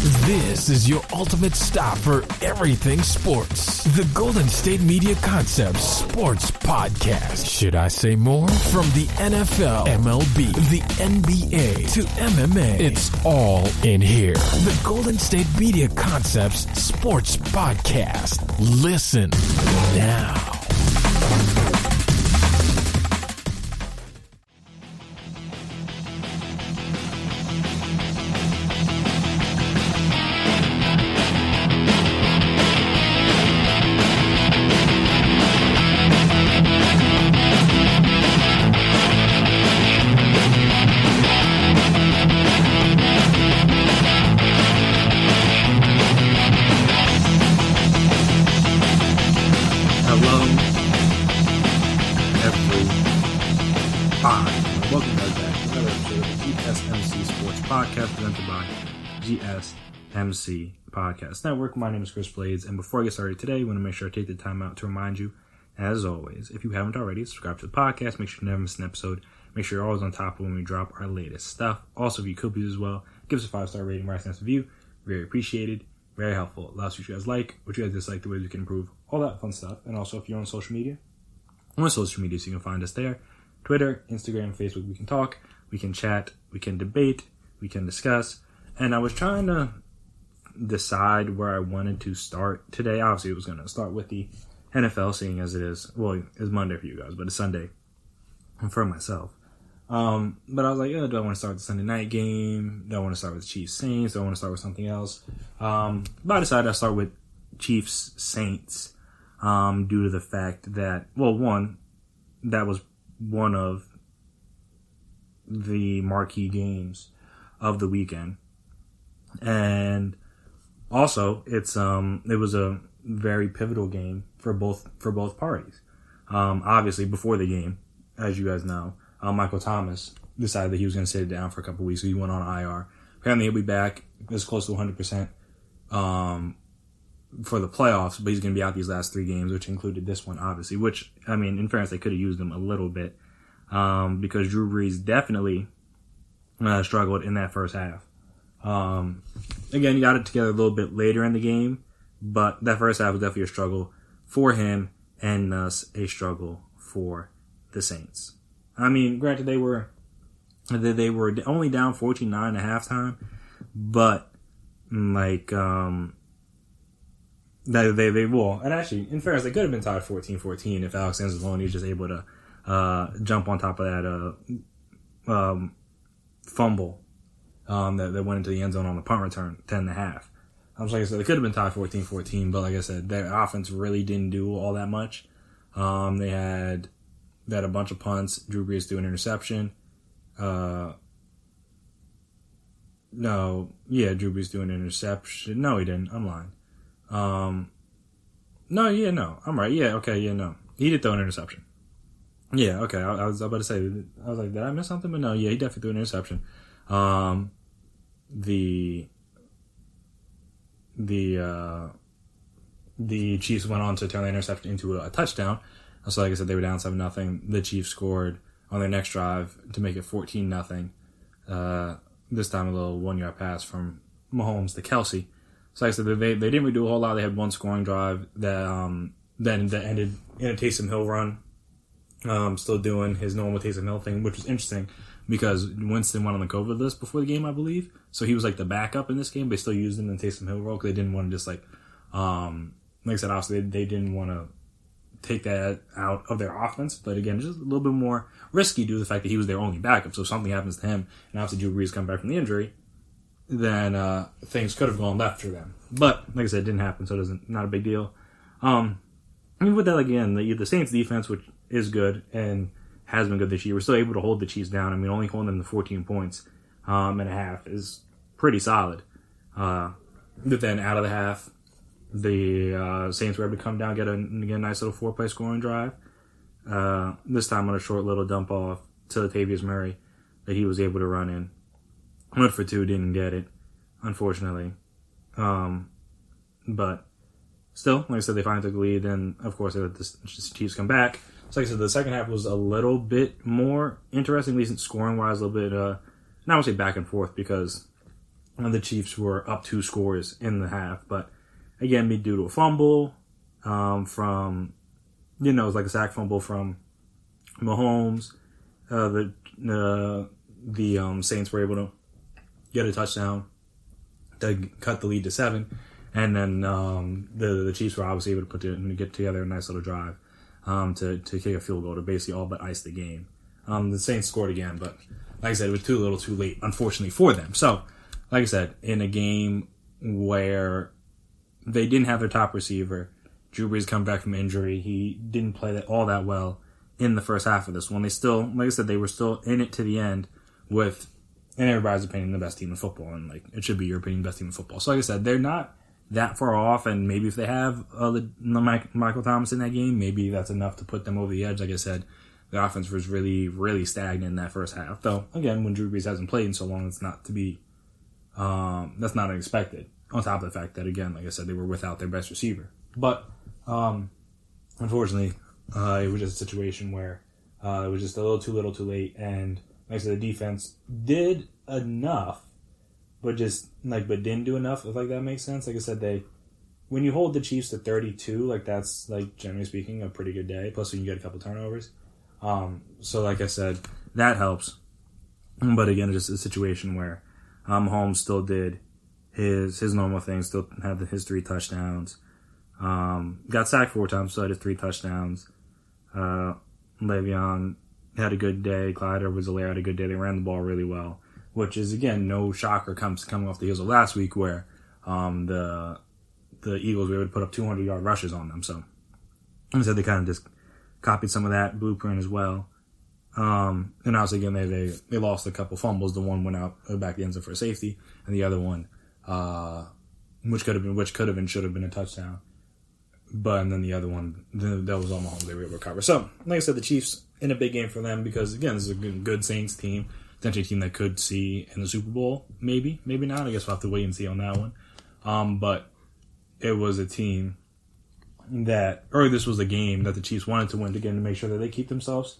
This is your ultimate stop for everything sports. The Golden State Media Concepts Sports Podcast. Should I say more? From the NFL, MLB, the NBA to MMA, it's all in here. The Golden State Media Concepts Sports Podcast. Listen now. Welcome back to another episode of the GSMC Sports Podcast presented by GSMC Podcast Network. My name is Chris Blades, and before I get started today, I want to make sure I take the time out to remind you, as always, if you haven't already, subscribe to the podcast. Make sure you never miss an episode. Make sure you're always on top of when we drop our latest stuff. Also, if you could please as well, give us a 5-star rating, write us a review. Very appreciated, very helpful. It allows what you guys like, what you guys dislike, the ways we can improve, all that fun stuff. And also, if you're on social media, so you can find us there. Twitter, Instagram, Facebook, we can talk, we can chat, we can debate, we can discuss. And I was trying to decide where I wanted to start today. Obviously, it was going to start with the NFL, seeing as it is, well, it's Monday for you guys, but it's Sunday for myself. But I was like, do I want to start with the Sunday night game? Do I want to start with Chiefs Saints? Do I want to start with something else? But I decided I'll start with Chiefs Saints due to the fact that, well, one, that was one of the marquee games of the weekend, and also it was a very pivotal game for both parties. Obviously, before the game, as you guys know, Michael Thomas decided that he was going to sit it down for a couple weeks, so he went on IR. Apparently, he'll be back as close to 100% for the playoffs, but he's going to be out these last 3 games, which included this one, obviously, which, I mean, in fairness, they could have used him a little bit, because Drew Brees definitely struggled in that first half. Again, he got it together a little bit later in the game, but that first half was definitely a struggle for him, and thus a struggle for the Saints. I mean, granted, they were only down 14-9 at halftime, but, like, They will. And actually, in fairness, they could have been tied 14-14 if Alex Anzalone was just able to jump on top of that fumble that went into the end zone on the punt return, 10.5. Like I said, they could have been tied 14-14, but like I said, their offense really didn't do all that much. They had a bunch of punts. Drew Brees threw an interception. Drew Brees threw an interception. No, he didn't. I'm lying. I'm right. Yeah, okay, yeah, no. He did throw an interception. Yeah, okay, I was about to say, I was like, did I miss something? But no, yeah, he definitely threw an interception. The Chiefs went on to turn the interception into a touchdown. So like I said, they were down 7-0. The Chiefs scored on their next drive to make it 14-0. This time a little 1-yard pass from Mahomes to Kelsey. So like I said, they didn't really do a whole lot. They had one scoring drive that ended in a Taysom Hill run. Still doing his normal Taysom Hill thing, which was interesting because Winston went on the COVID list before the game, I believe. So he was like the backup in this game. They still used him in the Taysom Hill role because they didn't want to just like I said, obviously they didn't want to take that out of their offense. But again, just a little bit more risky due to the fact that he was their only backup. So if something happens to him, and obviously Drew Brees come back from the injury, then things could have gone left for them. But like I said, it didn't happen, so it's not a big deal. With that, again, the Saints defense, which is good and has been good this year, we're still able to hold the Chiefs down. I mean, only holding them to 14 points and a half is pretty solid. But then out of the half, the Saints were able to come down, get a nice little 4-play scoring drive. This time on a short little dump off to Latavius Murray that he was able to run in. Went for 2, didn't get it, unfortunately. But still, like I said, they finally took the lead, and of course, they let the Chiefs come back. So like I said, the second half was a little bit more interesting, at least scoring-wise, a little bit, not I would say back and forth, because the Chiefs were up 2 scores in the half. But again, due to a fumble from, it was like a sack fumble from Mahomes. The Saints were able to get a touchdown to cut the lead to 7. And then the Chiefs were obviously able to get together a nice little drive to kick a field goal to basically all but ice the game. The Saints scored again, but like I said, it was too little too late, unfortunately, for them. So, like I said, in a game where they didn't have their top receiver, Drew Brees come back from injury. He didn't play all that well in the first half of this one. They still, like I said, they were still in it to the end with, in everybody's opinion, the best team in football. And like it should be your opinion, best team in football. So like I said, they're not that far off. And maybe if they have Michael Thomas in that game, maybe that's enough to put them over the edge. Like I said, the offense was really, really stagnant in that first half. Though, again, when Drew Brees hasn't played in so long, it's not to be, that's not unexpected. On top of the fact that, again, like I said, they were without their best receiver. But, unfortunately, it was just a situation where it was just a little too late. And, like I said, the defense did enough, but didn't do enough, if like that makes sense. Like I said, when you hold the Chiefs to 32, like that's, like, generally speaking, a pretty good day. Plus, you can get a couple turnovers. So like I said, that helps. But again, it's just a situation where Mahomes still did his normal thing, still had his 3 touchdowns. Got sacked 4 times, so had his 3 touchdowns. Le'Veon had a good day. Clyde Edwards-Helaire had a good day. They ran the ball really well, which is, again, no shocker coming off the heels of last week where the Eagles were able to put up 200-yard rushes on them. So, like I said, they kind of just copied some of that blueprint as well. And obviously, again, they lost a couple fumbles. The one went out back the end zone for a safety, and the other one, which could have and should have been a touchdown. And then the other one, that was on Mahomes. They were able to recover. So, like I said, the Chiefs in a big game for them because, again, this is a good Saints team, potentially a team that could see in the Super Bowl. Maybe not. I guess we'll have to wait and see on that one. But it was a team this was a game that the Chiefs wanted to win again to make sure that they keep themselves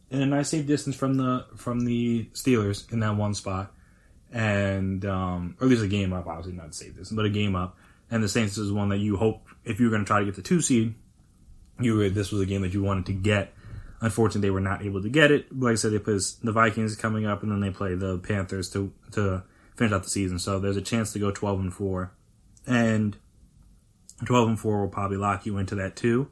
in a nice safe distance from the Steelers in that one spot, and or at least a game up, obviously not safe distance, but a game up. And the Saints is one that you hope if you were going to try to get the 2 seed, this was a game that you wanted to get. Unfortunately, they were not able to get it. Like I said, they play the Vikings coming up, and then they play the Panthers to finish out the season. So there's a chance to go 12-4, and 12-4 will probably lock you into that too.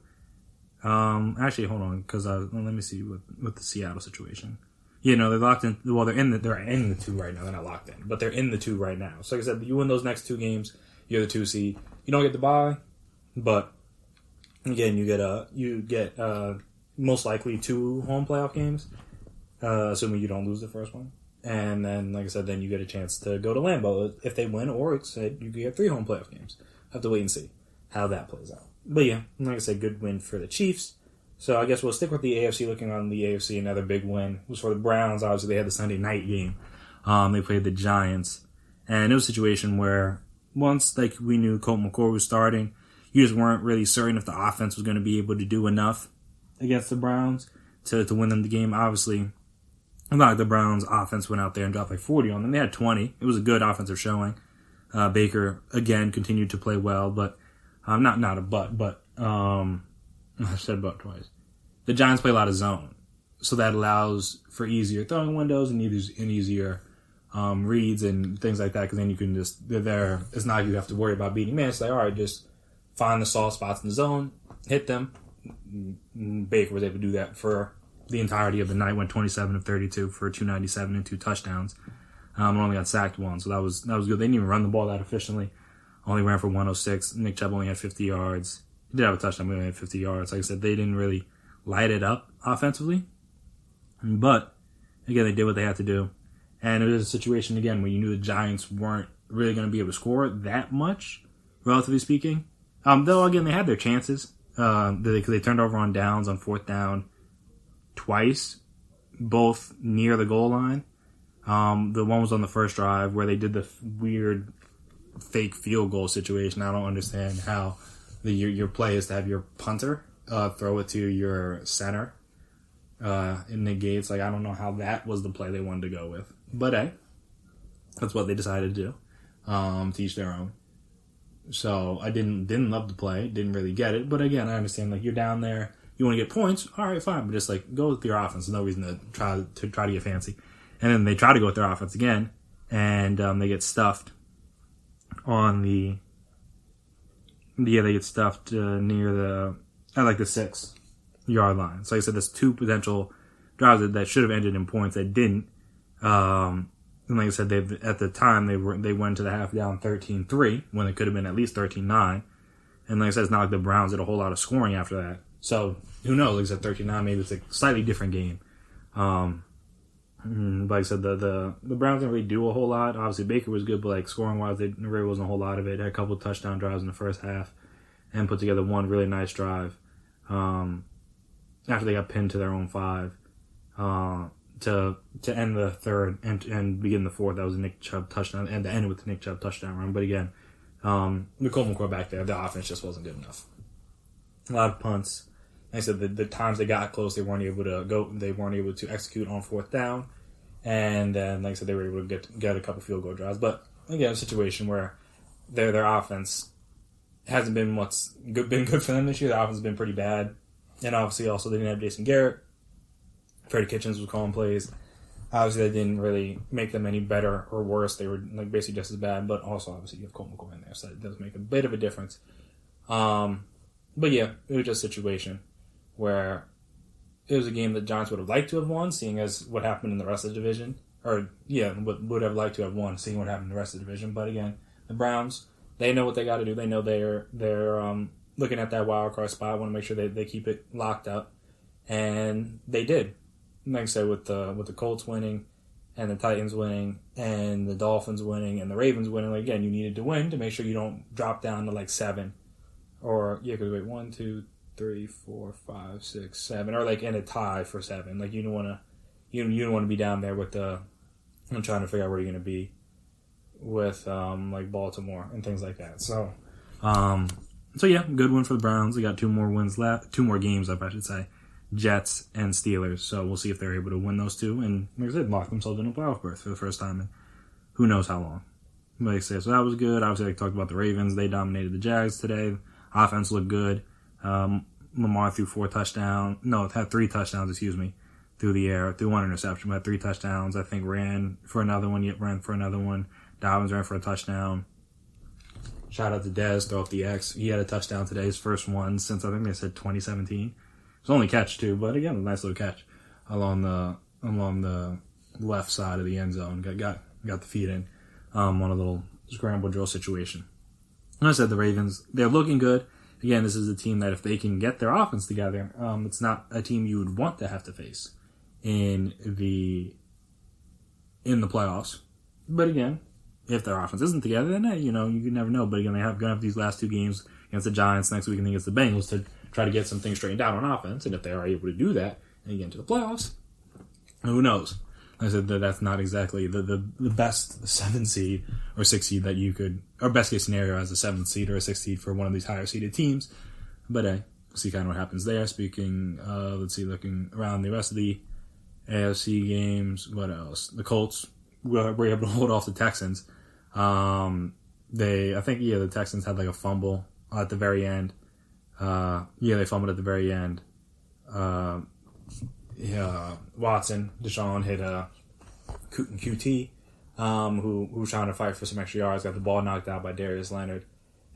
Actually, hold on, because let me see with the Seattle situation. They're locked in. Well, they're in the 2 right now. They're not locked in, but they're in the 2 right now. So, like I said, you win those next 2 games, you're the 2 seed. You don't get the bye, but again, you get most likely 2 home playoff games, assuming you don't lose the first one. And then, like I said, then you get a chance to go to Lambeau if they win, or it's said you get 3 home playoff games. Have to wait and see how that plays out. But yeah, like I said, good win for the Chiefs. So I guess we'll stick with the AFC. Looking on the AFC, another big win was for the Browns. Obviously, they had the Sunday night game. They played the Giants. And it was a situation where once we knew Colt McCoy was starting, you just weren't really certain if the offense was going to be able to do enough against the Browns to win them the game. Obviously, it's not like the Browns offense went out there and dropped 40 on them. They had 20. It was a good offensive showing. Baker, again, continued to play well, but not a but I said but twice. The Giants play a lot of zone, so that allows for easier throwing windows and easier reads and things like that, because then you can they're there. It's not like you have to worry about beating man. It's like, all right, just find the soft spots in the zone, hit them. Baker was able to do that for the entirety of the night, went 27 of 32 for 297 and 2 touchdowns. Only got sacked 1, so that was good. They didn't even run the ball that efficiently. Only ran for 106. Nick Chubb only had 50 yards. He did have a touchdown, but he only had 50 yards. Like I said, they didn't really light it up offensively. But, again, they did what they had to do. And it was a situation, again, where you knew the Giants weren't really going to be able to score that much, relatively speaking. Though, again, they had their chances. Because they turned over on downs on 4th down twice, both near the goal line. The one was on the first drive where they did the weird fake field goal situation. I don't understand how your play is to have your punter throw it to your center. It negates. I don't know how that was the play they wanted to go with. But, hey, that's what they decided to do. to each their own. So I didn't love the play, didn't really get it. But again, I understand, like, you're down there, you want to get points, all right, fine, but just like go with your offense. There's no reason to try to get fancy. And then they try to go with their offense again, and they get stuffed on the near the at like the 6-yard line. So like I said, there's 2 potential drives that should have ended in points that didn't. And like I said, at the time they went to the half down 13-3 when it could have been at least 13-9. And like I said, it's not like the Browns did a whole lot of scoring after that. So who knows? Like I said, 13-9, maybe it's a slightly different game. Like I said, the Browns didn't really do a whole lot. Obviously, Baker was good, but like scoring wise, there really wasn't a whole lot of it. Had a couple of touchdown drives in the first half, and put together one really nice drive. After they got pinned to their own 5, to end the third and begin the fourth, that was a Nick Chubb touchdown, and to end with the Nick Chubb touchdown run. But again, the Coleman quarterback there, the offense just wasn't good enough. A lot of punts. Like I said, the times they got close, they weren't able to execute on 4th down, and then like I said, they were able to get a couple field goal drives. But again, a situation where their offense hasn't been been good for them this year. The offense has been pretty bad, and obviously also they didn't have Jason Garrett. Freddie Kitchens was calling plays. Obviously, that didn't really make them any better or worse. They were like basically just as bad, but also obviously you have Colt McCoy in there, so it does make a bit of a difference. But yeah, it was just a situation where it was a game that Giants would have liked to have won, seeing as what happened in the rest of the division. Would have liked to have won, seeing what happened in the rest of the division. But again, the Browns, they know what they got to do. They know they're looking at that wild card spot, want to make sure they keep it locked up, and they did. Like I said, with the Colts winning, and the Titans winning, and the Dolphins winning, and the Ravens winning, like, again, you needed to win to make sure you don't drop down to like 7, or because 1, 2, 3, 4, 5, 6, 7, or like in a tie for 7. Like you don't want to be down there with I'm trying to figure out where you're going to be with like Baltimore and things like that. So yeah, good win for the Browns. They got 2 more wins left, 2 more games up, I should say. Jets and Steelers. So we'll see if they're able to win those 2 and, like I said, lock themselves in a playoff berth for the first time in who knows how long. Like I said, so that was good. Obviously, I talked about the Ravens. They dominated the Jags today. Offense looked good. Lamar threw 3 touchdowns, through the air, threw 1 interception, but had 3 touchdowns. I think ran for another one. Dobbins ran for a touchdown. Shout out to Dez, throw up the X. He had a touchdown today, his first one since I think they said 2017. It was only catch too, but again, a nice little catch along the left side of the end zone. Got the feet in on a little scramble drill situation. And I said the Ravens, they're looking good. Again, this is a team that if they can get their offense together, it's not a team you would want to have to face in the playoffs. But again, if their offense isn't together, then you can never know. But again, they're going to have these last 2 games against the Giants next week and against the Bengals to try to get some things straightened out on offense. And if they are able to do that and get into the playoffs, who knows? Like I said, that's not exactly the best 7 seed or 6 seed that you could, or best case scenario as a 7 seed or a 6 seed for one of these higher seeded teams. But we'll see kind of what happens there. Speaking, looking around the rest of the AFC games, what else? The Colts were able to hold off the Texans. The Texans had like a fumble at the very end. They fumbled at the very end. Deshaun hit a QT, who was trying to fight for some extra yards, got the ball knocked out by Darius Leonard,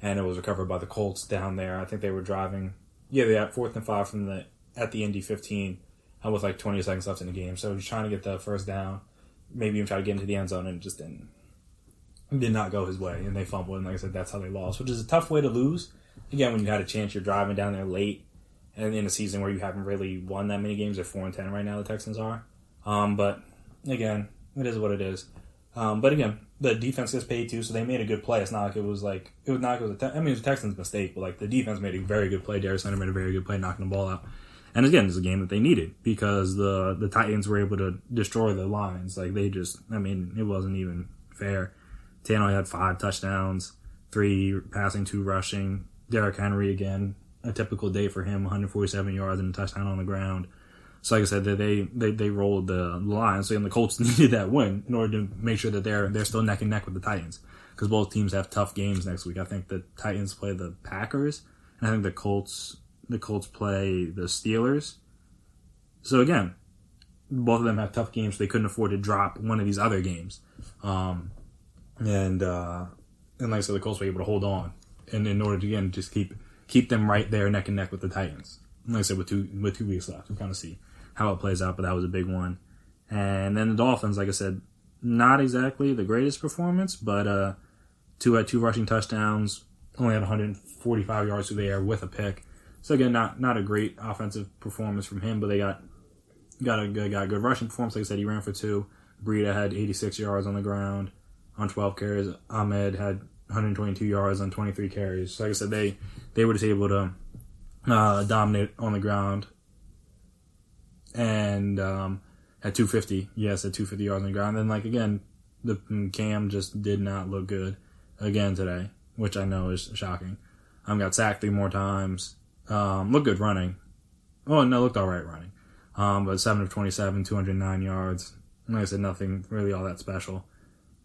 and it was recovered by the Colts down there. I think they were driving. They had 4th and 5 at the Indy 15, with like 20 seconds left in the game. So he was trying to get the first down, maybe even try to get into the end zone, and it just did not go his way, and they fumbled. And like I said, that's how they lost, which is a tough way to lose. Again, when you had a chance, you're driving down there late, and in a season where you haven't really won that many games. They're 4-10 right now, the Texans are. But again, it is what it is. But again, the defense gets paid too, so they made a good play. It's not like it was a Texans mistake, but like the defense made a very good play. Darius Leonard made a very good play, knocking the ball out. And again, it's a game that they needed because the Titans were able to destroy the Lions. Like it wasn't even fair. Tannehill had 5 touchdowns, 3 passing, 2 rushing. Derrick Henry again, a typical day for him, 147 yards and a touchdown on the ground. So like I said, they rolled the Lions. So the Colts needed that win in order to make sure that they're still neck and neck with the Titans. because both teams have tough games next week. I think the Titans play the Packers, and I think the Colts play the Steelers. So again, both of them have tough games, so they couldn't afford to drop one of these other games. And like I said, the Colts were able to hold on, and in order to again just keep them right there neck and neck with the Titans. Like I said, with 2 weeks left, we'll kind of see how it plays out, but that was a big one. And then the Dolphins, like I said, not exactly the greatest performance, but two had 2 rushing touchdowns, only had 145 yards through the air with a pick. So again, not a great offensive performance from him, but they got a good rushing performance. Like I said, he ran for 2. Breida had 86 yards on the ground on 12 carries. Ahmed had 122 yards on 23 carries. So like I said, they were just able to dominate on the ground. And at 250, yes, at 250 yards on the ground. And then, like, again, the Cam just did not look good again today, which I know is shocking. Got sacked 3 more times. Looked good running. Oh, no, looked all right running. But 7 of 27, 209 yards. Like I said, nothing really all that special.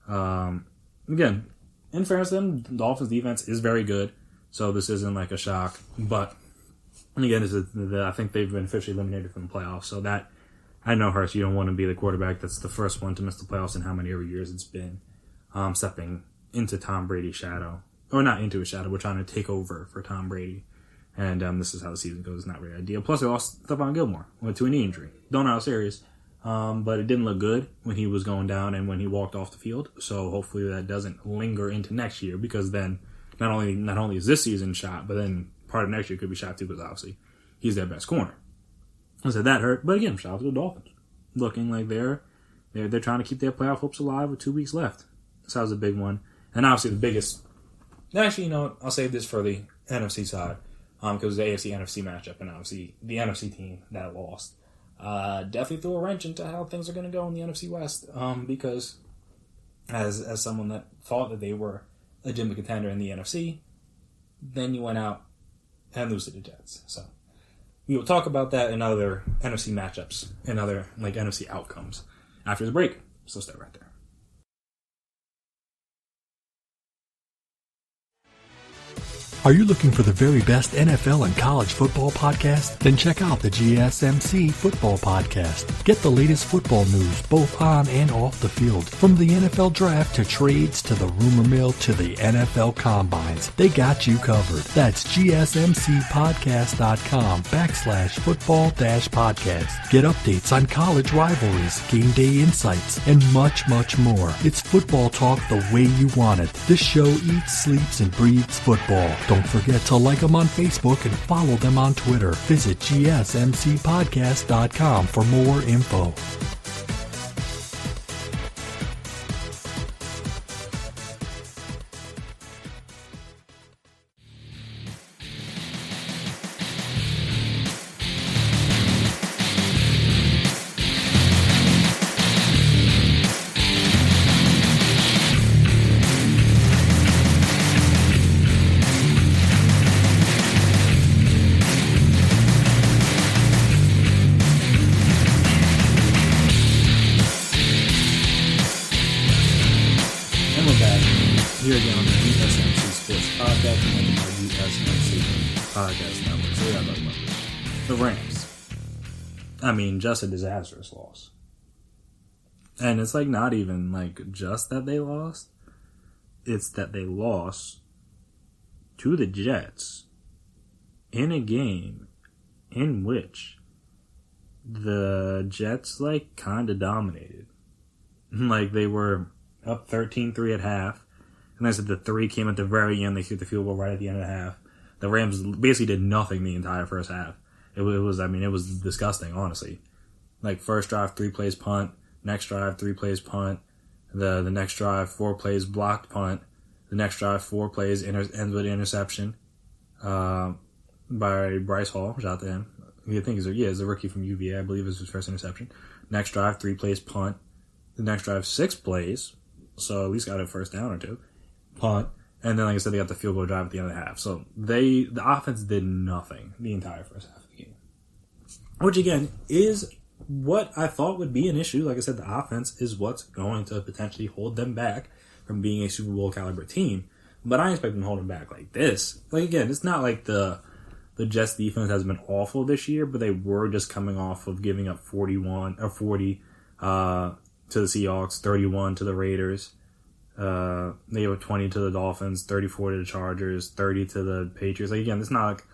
Again, in fairness to them, the Dolphins' defense is very good, so this isn't like a shock. But, again, I think they've been officially eliminated from the playoffs, so that, I know, hurts. You don't want to be the quarterback that's the first one to miss the playoffs in how many years it's been, stepping into Tom Brady's shadow. Or not into his shadow, we're trying to take over for Tom Brady. And this is how the season goes. It's not really ideal. Plus, they lost Stephon Gilmore. Went to a knee injury. Don't know how serious. But it didn't look good when he was going down and when he walked off the field. So hopefully that doesn't linger into next year, because then not only is this season shot, but then part of next year could be shot too, because obviously he's their best corner. So that hurt. But again, shout out to the Dolphins. Looking like they're trying to keep their playoff hopes alive with 2 weeks left. So that was a big one. And obviously the biggest... Actually, you know what? I'll save this for the NFC side. Because the AFC-NFC matchup, and obviously the NFC team that lost definitely threw a wrench into how things are going to go in the NFC West. Because as someone that thought that they were a legitimate contender in the NFC, then you went out and lose to the Jets. So we will talk about that in other NFC matchups and other NFC outcomes after the break. So stay right there. Are you looking for the very best NFL and college football podcast? Then check out the GSMC Football Podcast. Get the latest football news both on and off the field. From the NFL Draft to trades to the rumor mill to the NFL Combines, they got you covered. That's GSMCpodcast.com/football-podcast. Get updates on college rivalries, game day insights, and much, much more. It's football talk the way you want it. This show eats, sleeps, and breathes football. Don't forget to like them on Facebook and follow them on Twitter. Visit GSMCpodcast.com for more info. Here again on the GSMC Sports Podcast and our GSMC Podcast Network. So we got about the Rams. I mean, just a disastrous loss. And it's not even just that they lost. It's that they lost to the Jets in a game in which the Jets kind of dominated. They were up 13-3 at half. And I said the 3 came at the very end. They hit the field goal right at the end of the half. The Rams basically did nothing the entire first half. It was disgusting, honestly. First drive, 3 plays punt. Next drive, 3 plays punt. The next drive, 4 plays blocked punt. The next drive, 4 plays ends with interception by Bryce Hall. Shout out to him. I think he's a rookie from UVA. I believe it was his first interception. Next drive, 3 plays punt. The next drive, 6 plays. So at least got a first down or 2. Punt. And then, like I said, they got the field goal drive at the end of the half. So the offense did nothing the entire first half of the game. Which, again, is what I thought would be an issue. Like I said, the offense is what's going to potentially hold them back from being a Super Bowl caliber team. But I expect them to hold them back like this. Like, again, it's not like the Jets defense has been awful this year, but they were just coming off of giving up 40 to the Seahawks, 31 to the Raiders. They gave up 20 to the Dolphins, 34 to the Chargers, 30 to the Patriots. Like, again, it's not like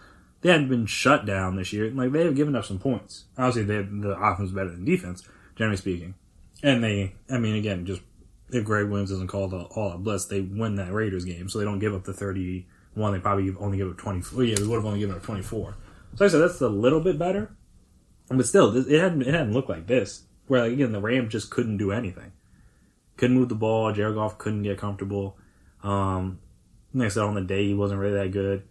they hadn't been shut down this year. Like, they have given up some points. Obviously, the offense is better than defense, generally speaking. And again, just if Greg Williams doesn't call the all-out blitz, they win that Raiders game. So they don't give up the 31. They probably only give up 24. Yeah, they would have only given up 24. So like I said, that's a little bit better. But still, it hadn't looked like this. Where, like, again, the Rams just couldn't do anything. Couldn't move the ball. Jared Goff couldn't get comfortable. Like I said, on the day, he wasn't really that good.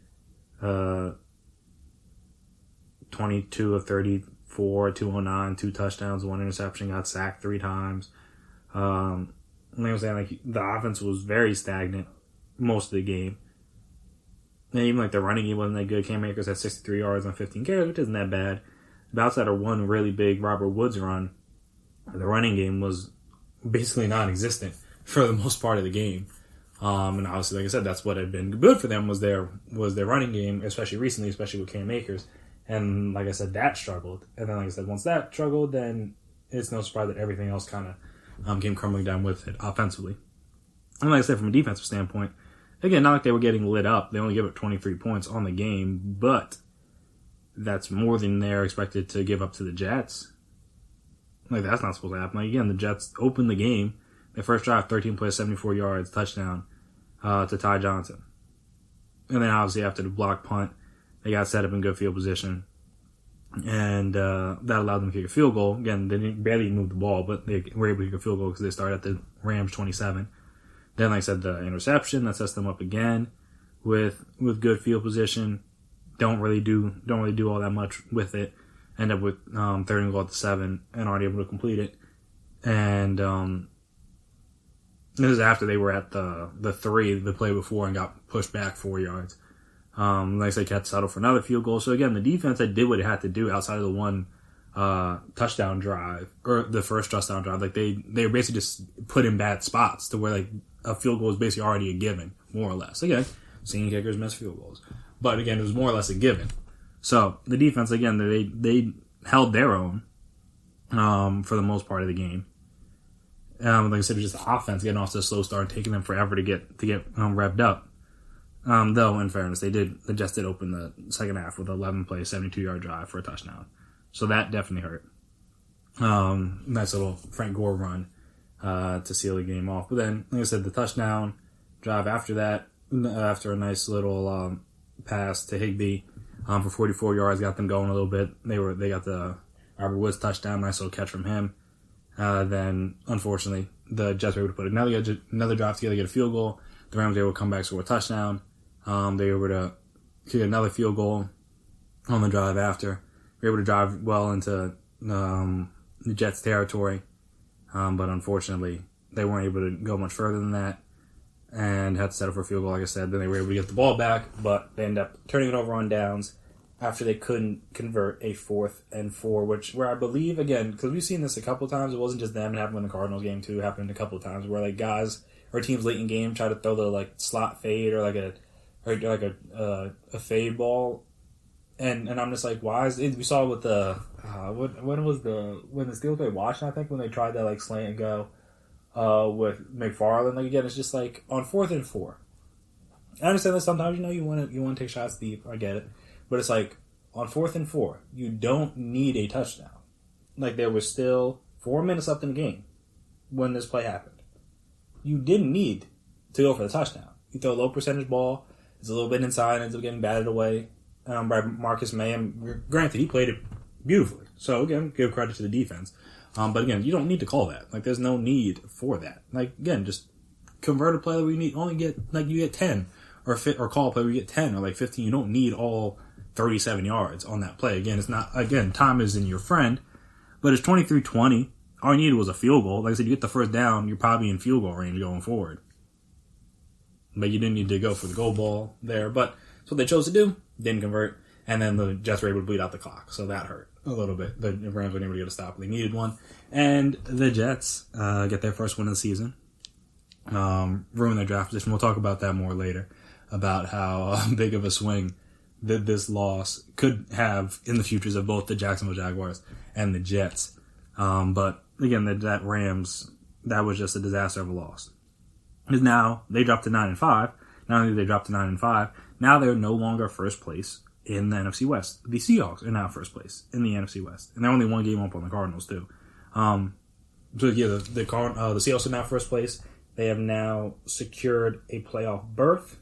22 of 34, 209, 2 touchdowns, 1 interception, got sacked 3 times. Like I was saying, like, the offense was very stagnant most of the game. And even like the running game wasn't that good. Cam Akers had 63 yards on 15 carries, which isn't that bad. But outside of one really big Robert Woods run, the running game was basically non-existent for the most part of the game. And obviously, like I said, that's what had been good for them was their running game, especially recently, especially with Cam Akers. And like I said, that struggled. And then, like I said, once that struggled, then it's no surprise that everything else kind of came crumbling down with it offensively. And like I said, from a defensive standpoint, again, not like they were getting lit up. They only gave up 23 points on the game, but that's more than they're expected to give up to the Jets. Like, that's not supposed to happen. Like, again, the Jets opened the game. Their first drive, 13 plays, 74 yards, touchdown to Ty Johnson. And then, obviously, after the block punt, they got set up in good field position. And that allowed them to kick a field goal. Again, they didn't barely move the ball, but they were able to kick a field goal because they started at the Rams 27. Then, like I said, the interception, that sets them up again with good field position. Don't really do all that much with it. End up with third and goal at the 7 and aren't able to complete it. And this is after they were at the 3 the play before and got pushed back 4 yards. Like I said, had to settle for another field goal. So again, the defense that did what it had to do outside of the one touchdown drive, or the first touchdown drive. Like they were basically just put in bad spots to where like a field goal was basically already a given, more or less. Again, seeing kickers miss field goals. But again, it was more or less a given. So the defense, again, they held their own for the most part of the game. Like I said, it was just the offense getting off to a slow start and taking them forever to get revved up. Though, in fairness, the Jets did open the second half with an 11-play, 72-yard drive for a touchdown. So that definitely hurt. Nice little Frank Gore run to seal the game off. But then, like I said, the touchdown drive after that, after a nice little pass to Higbee for 44 yards, got them going a little bit. They got the Robert Woods touchdown, nice little catch from him. Then, unfortunately, the Jets were able to put another drive together, get a field goal. The Rams were able to come back, score a touchdown. They were able to kick another field goal on the drive after. They were able to drive well into the Jets' territory. But unfortunately, they weren't able to go much further than that and had to settle for a field goal, like I said. Then they were able to get the ball back, but they ended up turning it over on downs after they couldn't convert a 4th and 4, where I believe, again, because we've seen this a couple times, it wasn't just them, it happened in the Cardinals game too, it happened a couple times, where like guys or teams late in game try to throw the like slot fade or like a fade ball, and I'm just like, why is it? We saw it with the when the Steelers played Washington, I think, when they tried that like slant and go with McFarland. Like, again, it's just like on 4th and 4. I understand that sometimes you want to take shots deep. I get it, but it's like on 4th and 4, you don't need a touchdown. Like, there was still 4 minutes left in the game when this play happened. You didn't need to go for the touchdown. You throw a low percentage ball. It's a little bit inside. Ends up getting batted away by Marcus May. And granted, he played it beautifully. So, again, give credit to the defense. But, again, you don't need to call that. Like, there's no need for that. Like, again, just convert a play where you only get, like, you get 10. Or call a play where you get 10 or, like, 15. You don't need all 37 yards on that play. Again, it's not, again, time isn't your friend. But it's 23-20. All you needed was a field goal. Like I said, you get the first down, you're probably in field goal range going forward. But you didn't need to go for the goal ball there. But that's what they chose to do. Didn't convert. And then the Jets were able to bleed out the clock. So that hurt a little bit. The Rams weren't able to get a stop. They needed one. And the Jets get their first win of the season. ruin their draft position. We'll talk about that more later, about how big of a swing that this loss could have in the futures of both the Jacksonville Jaguars and the Jets. But again, that Rams, that was just a disaster of a loss. Because now they dropped to 9-5. Not only did they drop to 9-5, now they're no longer first place in the NFC West. The Seahawks are now first place in the NFC West, and they're only one game up on the Cardinals too. So yeah, the Seahawks are now first place. They have now secured a playoff berth,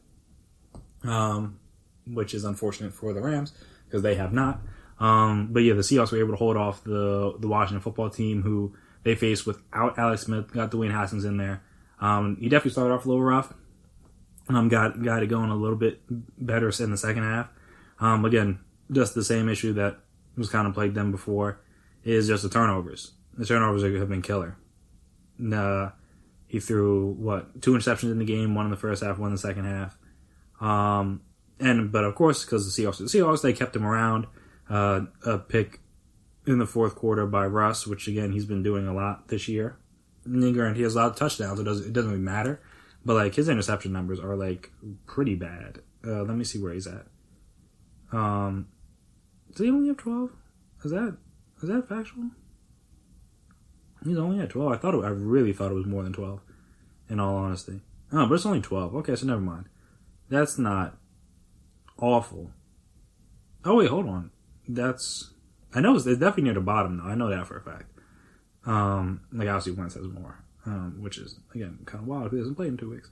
which is unfortunate for the Rams because they have not. But yeah, the Seahawks were able to hold off the Washington football team, who they faced without Alex Smith. Got Dwayne Haskins in there. He definitely started off a little rough. Got it going a little bit better in the second half. Again, just the same issue that was kind of plagued them before is just the turnovers. The turnovers have been killer. He threw 2 interceptions in the game, one in the first half, one in the second half. But of course, because the Seahawks, they kept him around. A pick in the fourth quarter by Russ, which again he's been doing a lot this year. And granted, he has a lot of touchdowns. It doesn't really matter. But like his interception numbers are like pretty bad. Let me see where he's at. Does he only have 12? Is that factual? He's only at 12. I really thought it was more than 12. In all honesty. Oh, but it's only 12. Okay, so never mind. That's not awful. Oh wait, hold on. I know it's definitely near the bottom though. I know that for a fact. Like obviously Wentz has more. Which is again kind of wild because he hasn't played in 2 weeks.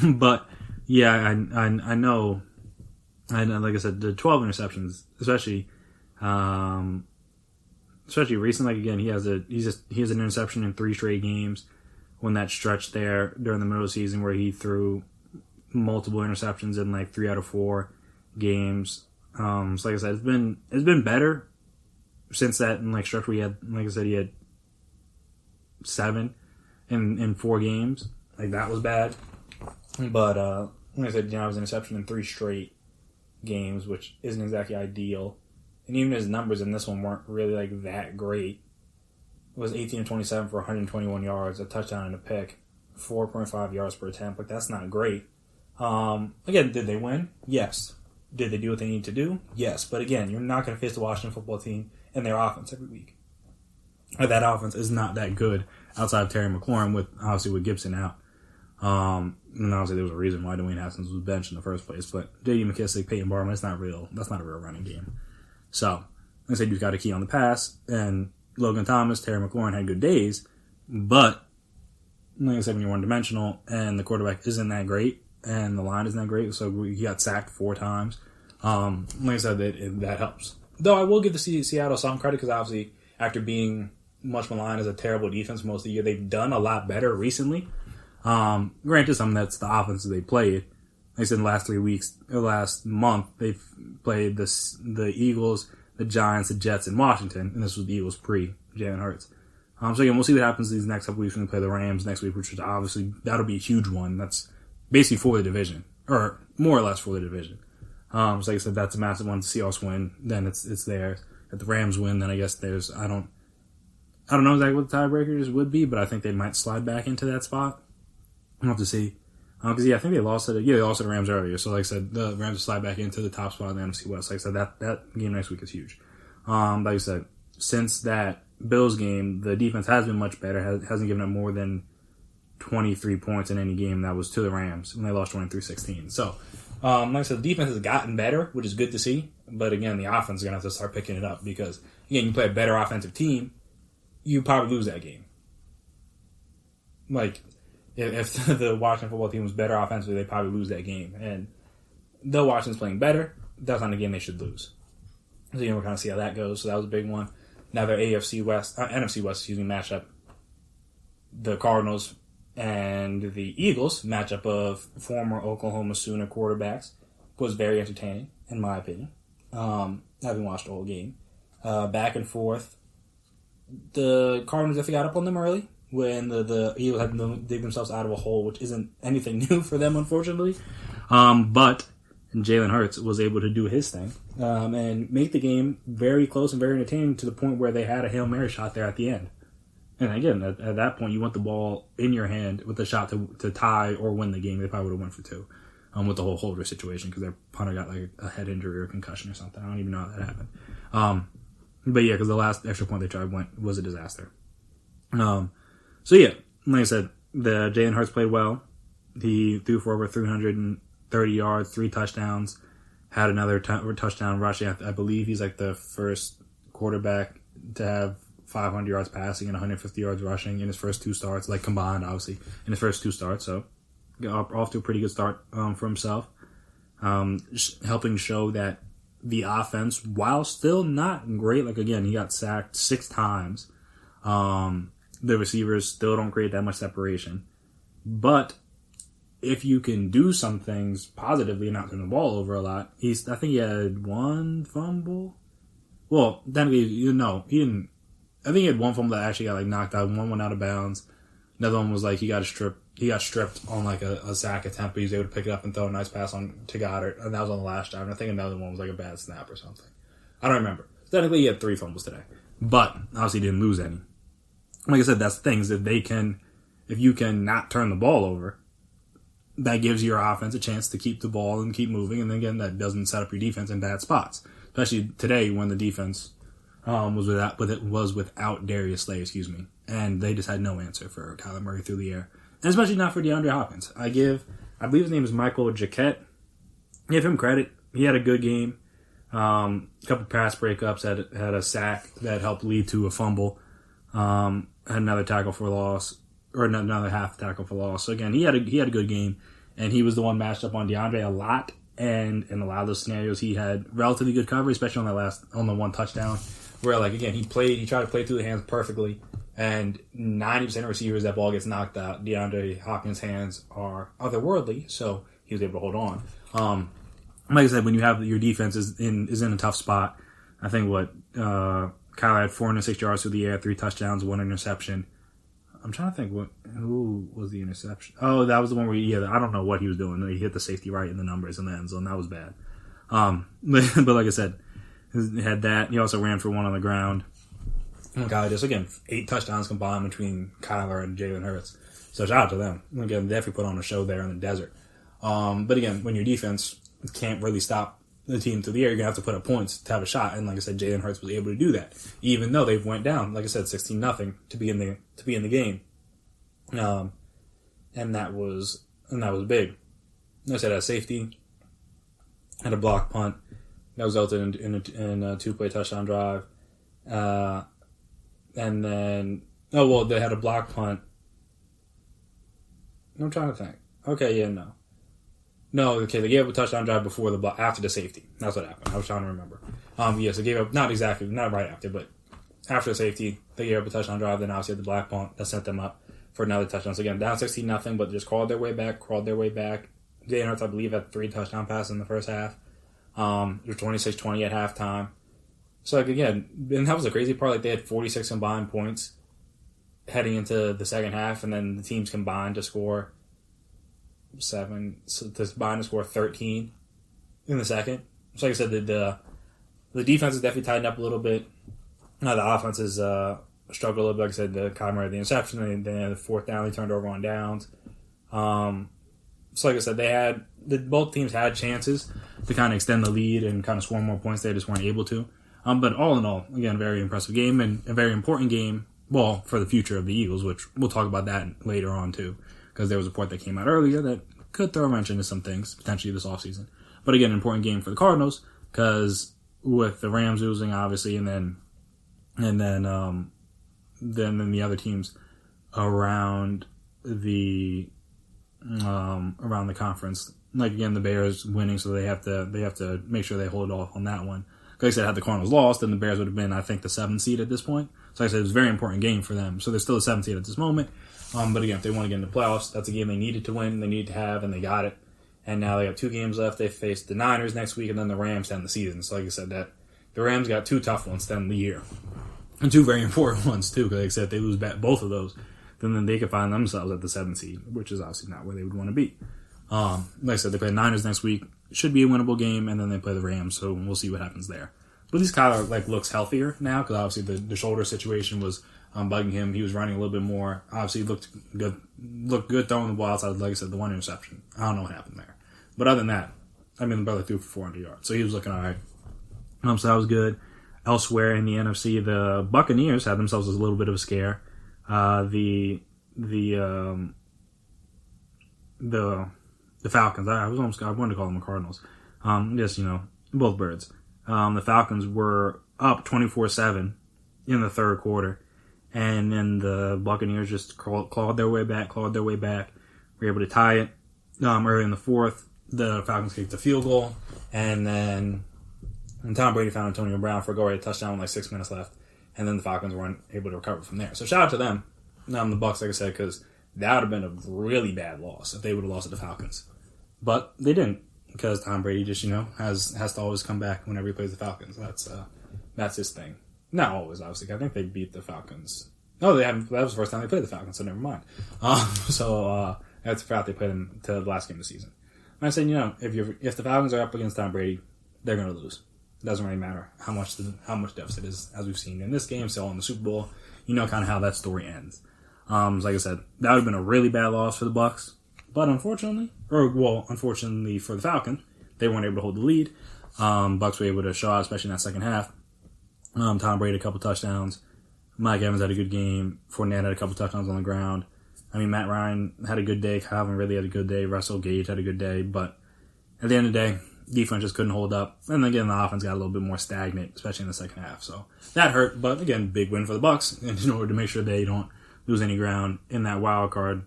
But yeah, I know. Like I said, the 12 interceptions, especially recent. Like again, he has an interception in 3 straight games. When that stretch there during the middle of the season where he threw multiple interceptions in like 3 out of 4 games. So like I said, it's been better since that like stretch where he had, like I said, he had 7 in 4 games. Like that was bad. But like I said, it was an interception in 3 straight games, which isn't exactly ideal. And even his numbers in this one weren't really like that great. It was 18-27 for 121 yards, a touchdown and a pick, 4.5 yards per attempt. Like that's not great. Again, did they win? Yes. Did they do what they need to do? Yes. But again, you're not going to face the Washington football team and their offense every week. That offense is not that good outside of Terry McLaurin, with Gibson out. And obviously there was a reason why Dwayne Haskins was benched in the first place. But J.D. McKissick, Peyton Barber, that's not a real running game. So, like I said, you've got a key on the pass, and Logan Thomas, Terry McLaurin had good days, but like I said, when you're one-dimensional and the quarterback isn't that great and the line isn't that great, so he got sacked 4 times. Like I said, that helps. Though I will give the Seattle some credit because obviously after being much maligned as a terrible defense most of the year, they've done a lot better recently. Granted, some of that's the offenses they played. Like I said, in the last 3 weeks, or last month, they've played the Eagles, the Giants, the Jets, and Washington, and this was the Eagles pre-Jalen Hurts. So again, we'll see what happens these next couple weeks when we play the Rams next week, which is obviously, that'll be a huge one. That's basically for the division, or more or less for the division. So like I said, that's a massive one. The Seahawks win, then it's there. If the Rams win, then I guess there's, I don't know exactly what the tiebreakers would be, but I think they might slide back into that spot. We'll have to see. Because, I think they lost to the Rams earlier. So, like I said, the Rams will slide back into the top spot in the NFC West. Like I said, that game next week is huge. Like I said, since that Bills game, the defense has been much better. Hasn't given up more than 23 points in any game. That was to the Rams when they lost 23-16. So, like I said, the defense has gotten better, which is good to see. But, again, the offense is going to have to start picking it up because, again, you play a better offensive team, you probably lose that game. Like, if the Washington football team was better offensively, they'd probably lose that game. And though Washington's playing better, that's not a game they should lose. So, we'll kind of see how that goes. So that was a big one. Now their NFC West matchup. The Cardinals and the Eagles matchup of former Oklahoma Sooner quarterbacks was very entertaining, in my opinion. Having watched the whole game. Back and forth. The Cardinals definitely got up on them early when the Eagles had to dig themselves out of a hole, which isn't anything new for them, unfortunately. But Jalen Hurts was able to do his thing and make the game very close and very entertaining to the point where they had a Hail Mary shot there at the end. And again, at that point, you want the ball in your hand with the shot to tie or win the game. They probably would have went for 2 with the whole holder situation because their punter got like a head injury or concussion or something. I don't even know how that happened. But yeah, because the last extra point they tried was a disaster. So yeah, like I said, the Jalen Hurts played well. He threw for over 330 yards, 3 touchdowns, had another touchdown rushing. I believe he's like the first quarterback to have 500 yards passing and 150 yards rushing in his first 2 starts, like combined, obviously, in his first 2 starts. So, got off to a pretty good start for himself. Helping show that the offense, while still not great, like again, he got sacked 6 times. The receivers still don't create that much separation. But if you can do some things positively and not turn the ball over a lot, I think he had 1 fumble. Well, then he didn't. I think he had 1 fumble that actually got like knocked out. 1 went out of bounds. Another one was like he got stripped on like a sack attempt, but he was able to pick it up and throw a nice pass to Goddard, and that was on the last drive. And I think another one was like a bad snap or something. I don't remember. Technically, he had 3 fumbles today, but obviously didn't lose any. Like I said, that's things that if you can not turn the ball over, that gives your offense a chance to keep the ball and keep moving, and then again, that doesn't set up your defense in bad spots. Especially today when the defense was without Darius Slay, and they just had no answer for Kyler Murray through the air, and especially not for DeAndre Hopkins. I believe his name is Michael Jacquet. Give him credit; he had a good game. A couple pass breakups, had a sack that helped lead to a fumble. Had another tackle for loss, or another half tackle for loss. So again, he had a good game, and he was the one matched up on DeAndre a lot. And in a lot of those scenarios, he had relatively good coverage, especially on the 1 touchdown, where like again he tried to play through the hands perfectly, and 90% of receivers that ball gets knocked out. DeAndre Hopkins' hands are otherworldly, so he was able to hold on. Like I said, when you have your defense is in a tough spot, I think Kyler had 406 yards through the air, 3 touchdowns, 1 interception. I'm trying to think who was the interception. Oh, that was the one where I don't know what he was doing. He hit the safety right in the numbers in the end zone. That was bad. But like I said, he had that. He also ran for 1 on the ground. Kyler just, again, 8 touchdowns combined between Kyler and Jalen Hurts. So shout out to them. Again, they definitely put on a show there in the desert. But again, when your defense can't really stop the team through the air, you're going to have to put up points to have a shot. And like I said, Jalen Hurts was able to do that, even though they went down, like I said, 16-0 to be in the game. And that was big. Like I said, a safety, had a block punt that resulted in a 2-play touchdown drive. And then, they had a block punt. I'm trying to think. Okay, yeah, no. No, okay, they gave up a touchdown drive after the safety. That's what happened. I was trying to remember. Yes, they gave up, not right after, but after the safety, they gave up a touchdown drive, then obviously had the black punt that sent them up for another touchdown. So again, down 16-0, but just crawled their way back. Jalen Hurts, I believe, had 3 touchdown passes in the first half. It was 26-20 at halftime. So like, again, and that was the crazy part, like they had 46 combined points heading into the second half, and then the teams combined to score 13 in the second. So like I said, the defense is definitely tightened up a little bit. The offense is struggled a little bit. Like I said, the Kyler Murray, the interception, and then the 4th down they turned over on downs. So like I said, both teams had chances to kind of extend the lead and kind of score more points. They just weren't able to. But all in all, again, a very impressive game and a very important game, well, for the future of the Eagles, which we'll talk about that later on too, because there was a report that came out earlier that could throw a wrench into some things potentially this offseason. But again, an important game for the Cardinals because with the Rams losing, obviously, and then the other teams around the conference, like again the Bears winning, so they have to make sure they hold off on that one. Like I said, had the Cardinals lost, then the Bears would have been, I think, the 7th seed at this point. So like I said, it was a very important game for them. So they're still the 7th seed at this moment. But again, if they want to get into the playoffs, that's a game they needed to win, they needed to have, and they got it. And now they have 2 games left. They face the Niners next week, and then the Rams to end the season. So like I said, that the Rams got 2 tough ones to end the year. And 2 very important ones, too, because like I said, if they lose both of those, then they could find themselves at the 7th seed, which is obviously not where they would want to be. Like I said, they play the Niners next week. Should be a winnable game, and then they play the Rams, so we'll see what happens there. But at least Kyler looks healthier now, because obviously the shoulder situation was bugging him. He was running a little bit more. Obviously, looked good throwing the ball outside. Like I said, the one interception. I don't know what happened there. But other than that, I mean, the brother threw for 400 yards. So he was looking all right. So that was good. Elsewhere in the NFC, the Buccaneers had themselves a little bit of a scare. The Falcons. I wanted to call them the Cardinals. Just, both birds. The Falcons were up 24-7 in the third quarter. And then the Buccaneers just clawed their way back. Were able to tie it early in the fourth. The Falcons kicked a field goal. And then Tom Brady found Antonio Brown for a go-ahead touchdown with like 6 minutes left. And then the Falcons weren't able to recover from there. So shout out to them. The Bucs, like I said, because that would have been a really bad loss if they would have lost to the Falcons. But they didn't, because Tom Brady just, has to always come back whenever he plays the Falcons. That's his thing. Not always, obviously. I think they beat the Falcons. No, they haven't. That was the first time they played the Falcons, so never mind. That's the fact they played them to the last game of the season. And I said, if the Falcons are up against Tom Brady, they're going to lose. It doesn't really matter how much deficit is, as we've seen in this game, still in the Super Bowl. You know kind of how that story ends. Like I said, that would have been a really bad loss for the Bucs. But unfortunately for the Falcons, they weren't able to hold the lead. Bucs were able to show out, especially in that second half. Tom Brady a couple touchdowns. Mike Evans had a good game. Fournette had a couple touchdowns on the ground. I mean, Matt Ryan had a good day. Calvin Ridley had a good day. Russell Gage had a good day. But at the end of the day, defense just couldn't hold up. And again, the offense got a little bit more stagnant, especially in the second half. So that hurt. But again, big win for the Bucs in order to make sure they don't lose any ground in that wild card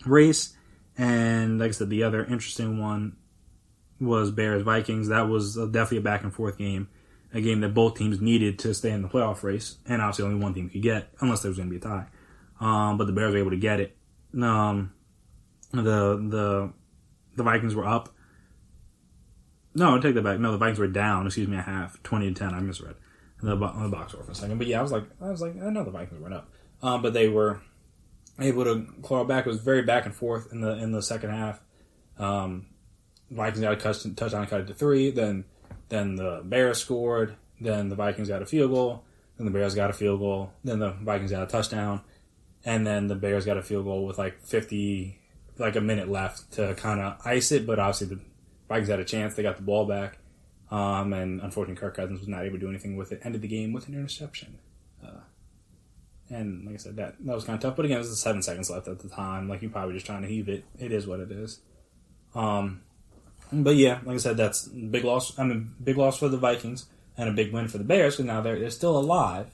race. And like I said, the other interesting one was Bears-Vikings. That was definitely a back-and-forth game. A game that both teams needed to stay in the playoff race. And obviously only one team could get, unless there was going to be a tie. But the Bears were able to get it. The Vikings were up. No, I take that back. No, the Vikings were down. Excuse me, a half. 20-10. I misread the box score for a second. But yeah, I was like, I know the Vikings went up. But they were able to claw back. It was very back and forth in the second half. Vikings got a touchdown, cut it to 3. Then the Bears scored. Then the Vikings got a field goal. Then the Bears got a field goal. Then the Vikings got a touchdown. And then the Bears got a field goal with like a minute left to kind of ice it. But obviously the Vikings had a chance. They got the ball back. And unfortunately Kirk Cousins was not able to do anything with it. Ended the game with an interception. And like I said, that was kind of tough. But again, it was 7 seconds left at the time. Like, you're probably just trying to heave it. It is what it is. But yeah, like I said, that's a big loss. Big loss for the Vikings and a big win for the Bears because now they're still alive.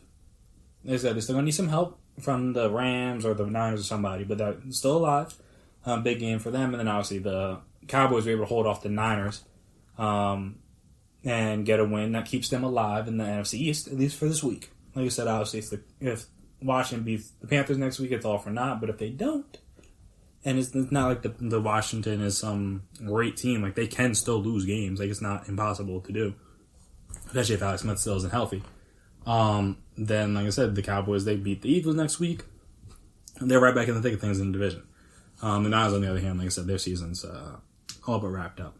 Like I said, they're still going to need some help from the Rams or the Niners or somebody, but they're still alive. Big game for them. And then obviously the Cowboys were able to hold off the Niners and get a win that keeps them alive in the NFC East, at least for this week. Like I said, obviously, if Washington beats the Panthers next week, it's all for naught. But if they don't, and it's not like the Washington is some great team. Like, they can still lose games. Like, it's not impossible to do, especially if Alex Smith still isn't healthy. Then, like I said, the Cowboys, they beat the Eagles next week. And they're right back in the thick of things in the division. The Niners, on the other hand, like I said, their season's all but wrapped up.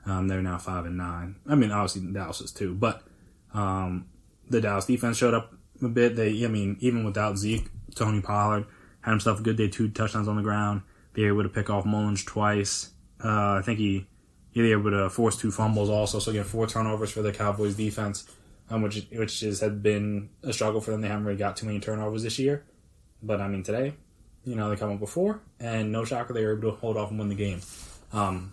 They're now 5-9. I mean, obviously Dallas is too, but the Dallas defense showed up a bit. Even without Zeke, Tony Pollard had himself a good day, 2 touchdowns on the ground. They were able to pick off Mullins twice. I think he was able to force 2 fumbles also. So again, 4 turnovers for the Cowboys defense, which has been a struggle for them. They haven't really got too many turnovers this year. But today, they come up with 4, and no shocker, they were able to hold off and win the game. And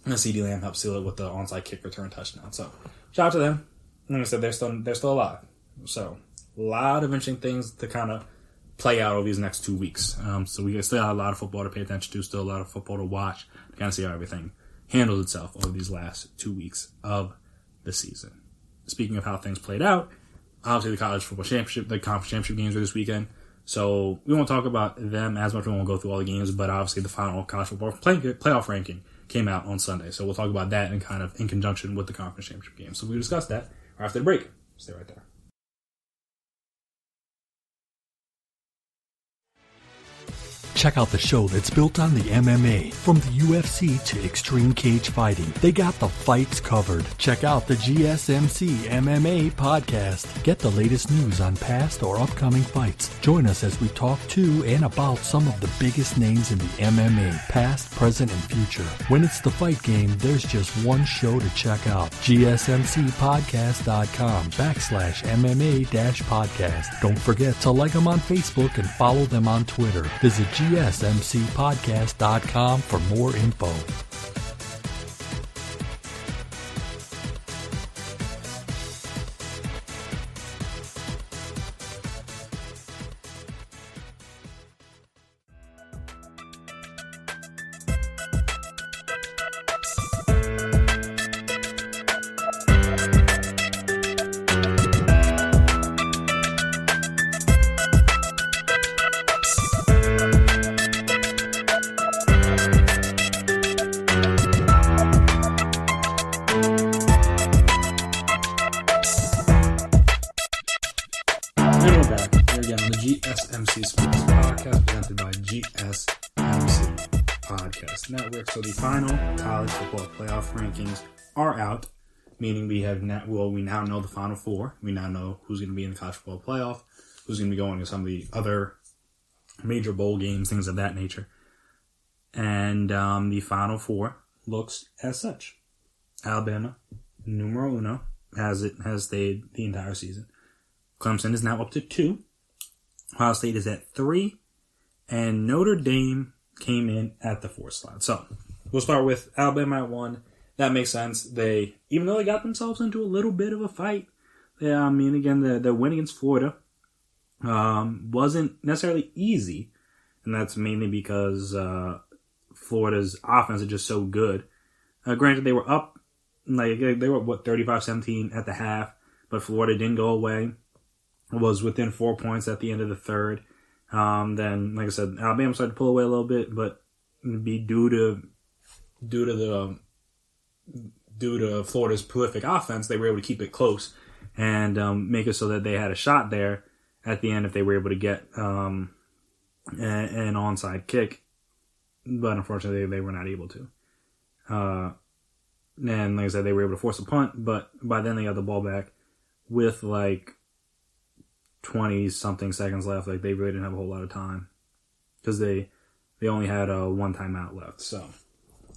CeeDee Lamb helped seal it with the onside kick return touchdown. So shout out to them. Like I said, they're still alive. So a lot of interesting things to kind of play out over these next 2 weeks. So we still have a lot of football to pay attention to, still a lot of football to watch, to kind of see how everything handles itself over these last 2 weeks of the season. Speaking of how things played out, obviously the college football championship, the conference championship games were this weekend. So we won't talk about them as much. We won't go through all the games, but obviously the final college football playoff ranking came out on Sunday. So we'll talk about that and kind of in conjunction with the conference championship game. So we'll discuss that after the break. Stay right there. Check out the show that's built on the MMA. From the UFC to extreme cage fighting, they got the fights covered. Check out the GSMC MMA podcast. Get the latest news on past or upcoming fights. Join us as we talk to and about some of the biggest names in the MMA, past, present, and future. When it's the fight game, there's just one show to check out. GSMCpodcast.com/MMA-podcast. Don't forget to like them on Facebook and follow them on Twitter. Visit GSMCpodcast.com for more info. GSMC Sports Podcast presented by GSMC Podcast Network. So the final college football playoff rankings are out, meaning we now know the final four. We now know who's going to be in the college football playoff, who's going to be going to some of the other major bowl games, things of that nature. And the final four looks as such. Alabama, numero uno, has stayed the entire season. Clemson is now up to 2. Ohio State is at 3. And Notre Dame came in at the 4th slot. So, we'll start with Alabama at 1. That makes sense. Even though they got themselves into a little bit of a fight, the win against Florida wasn't necessarily easy. And that's mainly because Florida's offense is just so good. Granted, they were up, they were 35-17 at the half, but Florida didn't go away. Was within 4 points at the end of the third. Then, like I said, Alabama started to pull away a little bit, but be due to Florida's prolific offense, they were able to keep it close and make it so that they had a shot there at the end if they were able to get an onside kick. But unfortunately, they were not able to. And like I said, they were able to force a punt, but by then they got the ball back with 20-something seconds left. They really didn't have a whole lot of time because they only had one timeout left. So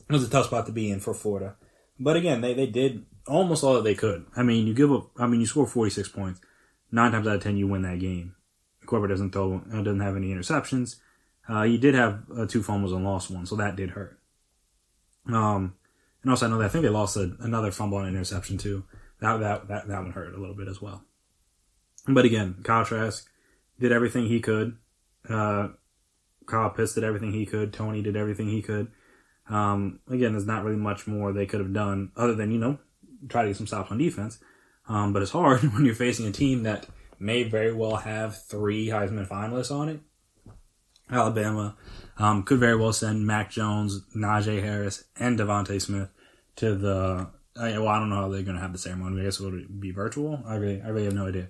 it was a tough spot to be in for Florida. But again, they did almost all that they could. You score 46 points. 9 times out of 10, you win that game. Corbett doesn't have any interceptions. He did have 2 fumbles and lost 1, so that did hurt. And also, I know that I think they lost another fumble and interception too. That one hurt a little bit as well. But again, Kyle Trask did everything he could. Kyle Pitts did everything he could. Tony did everything he could. Again, there's not really much more they could have done other than, try to get some stops on defense. But it's hard when you're facing a team that may very well have 3 Heisman finalists on it. Alabama could very well send Mac Jones, Najee Harris, and Devontae Smith to the... I don't know how they're going to have the ceremony. I guess it would be virtual. I really have no idea.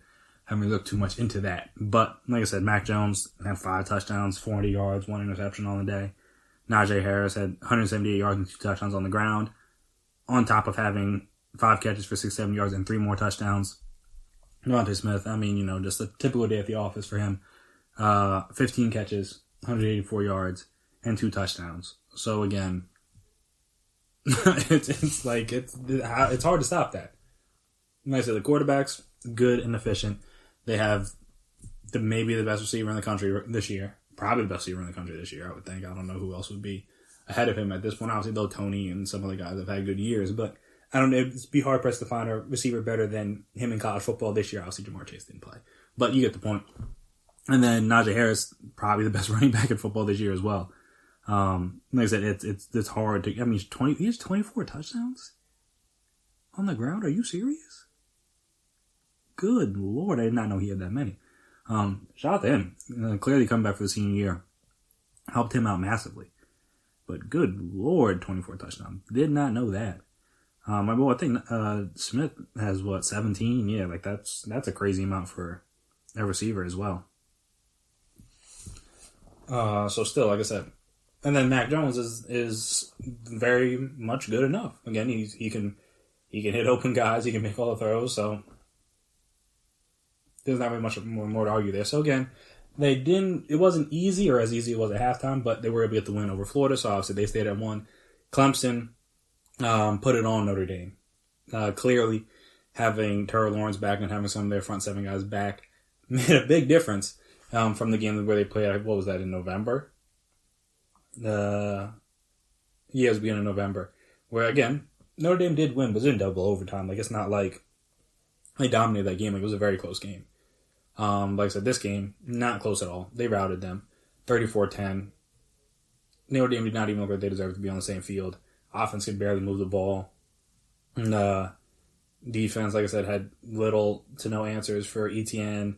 Haven't looked too much into that. But, like I said, Mac Jones had 5 touchdowns, 400 yards, 1 interception on the day. Najee Harris had 178 yards and 2 touchdowns on the ground, on top of having 5 catches for 67 yards and 3 more touchdowns. Devontae Smith, just a typical day at the office for him. 15 catches, 184 yards, and 2 touchdowns. So, again, it's hard to stop that. Like I said, the quarterback's good and efficient. They have maybe the best receiver in the country this year. Probably the best receiver in the country this year, I would think. I don't know who else would be ahead of him at this point. Obviously, though, Tony and some other guys have had good years. But I don't know. It'd be hard-pressed to find a receiver better than him in college football this year. Obviously, Jamar Chase didn't play. But you get the point. And then Najee Harris, probably the best running back in football this year as well. Like I said, it's hard to... he has 24 touchdowns on the ground? Are you serious? Good Lord, I did not know he had that many. Shout out to him. Clearly coming back for the senior year helped him out massively. But good Lord, 24 touchdowns. Did not know that. I think Smith has 17? Yeah, that's a crazy amount for a receiver as well. So still, like I said, and then Mac Jones is very much good enough. Again, he can hit open guys, he can make all the throws. So there's not really much more to argue there. So again, it wasn't easy or as easy as it was at halftime, but they were able to get the win over Florida. So obviously they stayed at 1. Clemson put it on Notre Dame. Clearly, having Trevor Lawrence back and having some of their front 7 guys back made a big difference from the game where they played. What was that, in November? It was beginning of November. Where again, Notre Dame did win, but it was in double overtime. Like, it's not like they dominated that game. Like, it was a very close game. Like I said, this game, not close at all. They routed them 34-10. Notre Dame did not even look like they deserved to be on the same field. Offense could barely move the ball. And defense, like I said, had little to no answers for Etienne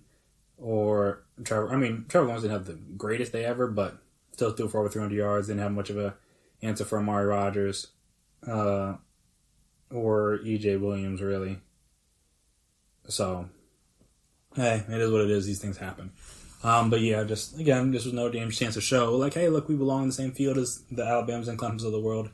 or Trevor. I mean, Trevor Lawrence didn't have the greatest day ever, but still threw for over 300 yards. Didn't have much of a answer for Amari Rodgers or E.J. Williams, really. So, hey, it is what it is. These things happen. But yeah, this was Notre Dame's chance to show, like, hey, look, we belong in the same field as the Alabamas and Clemsons of the world.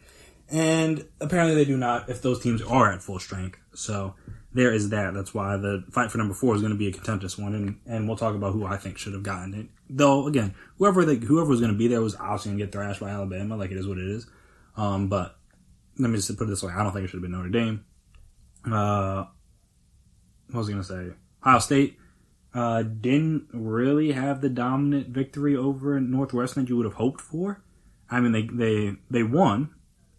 And apparently they do not if those teams are at full strength. So there is that. That's why the fight for number 4 is going to be a contentious one. And we'll talk about who I think should have gotten it. Though, again, whoever was going to be there was obviously going to get thrashed by Alabama. Like, it is what it is. But let me just put it this way. I don't think it should have been Notre Dame. What was I going to say? Ohio State didn't really have the dominant victory over Northwestern that you would have hoped for. I mean, they won.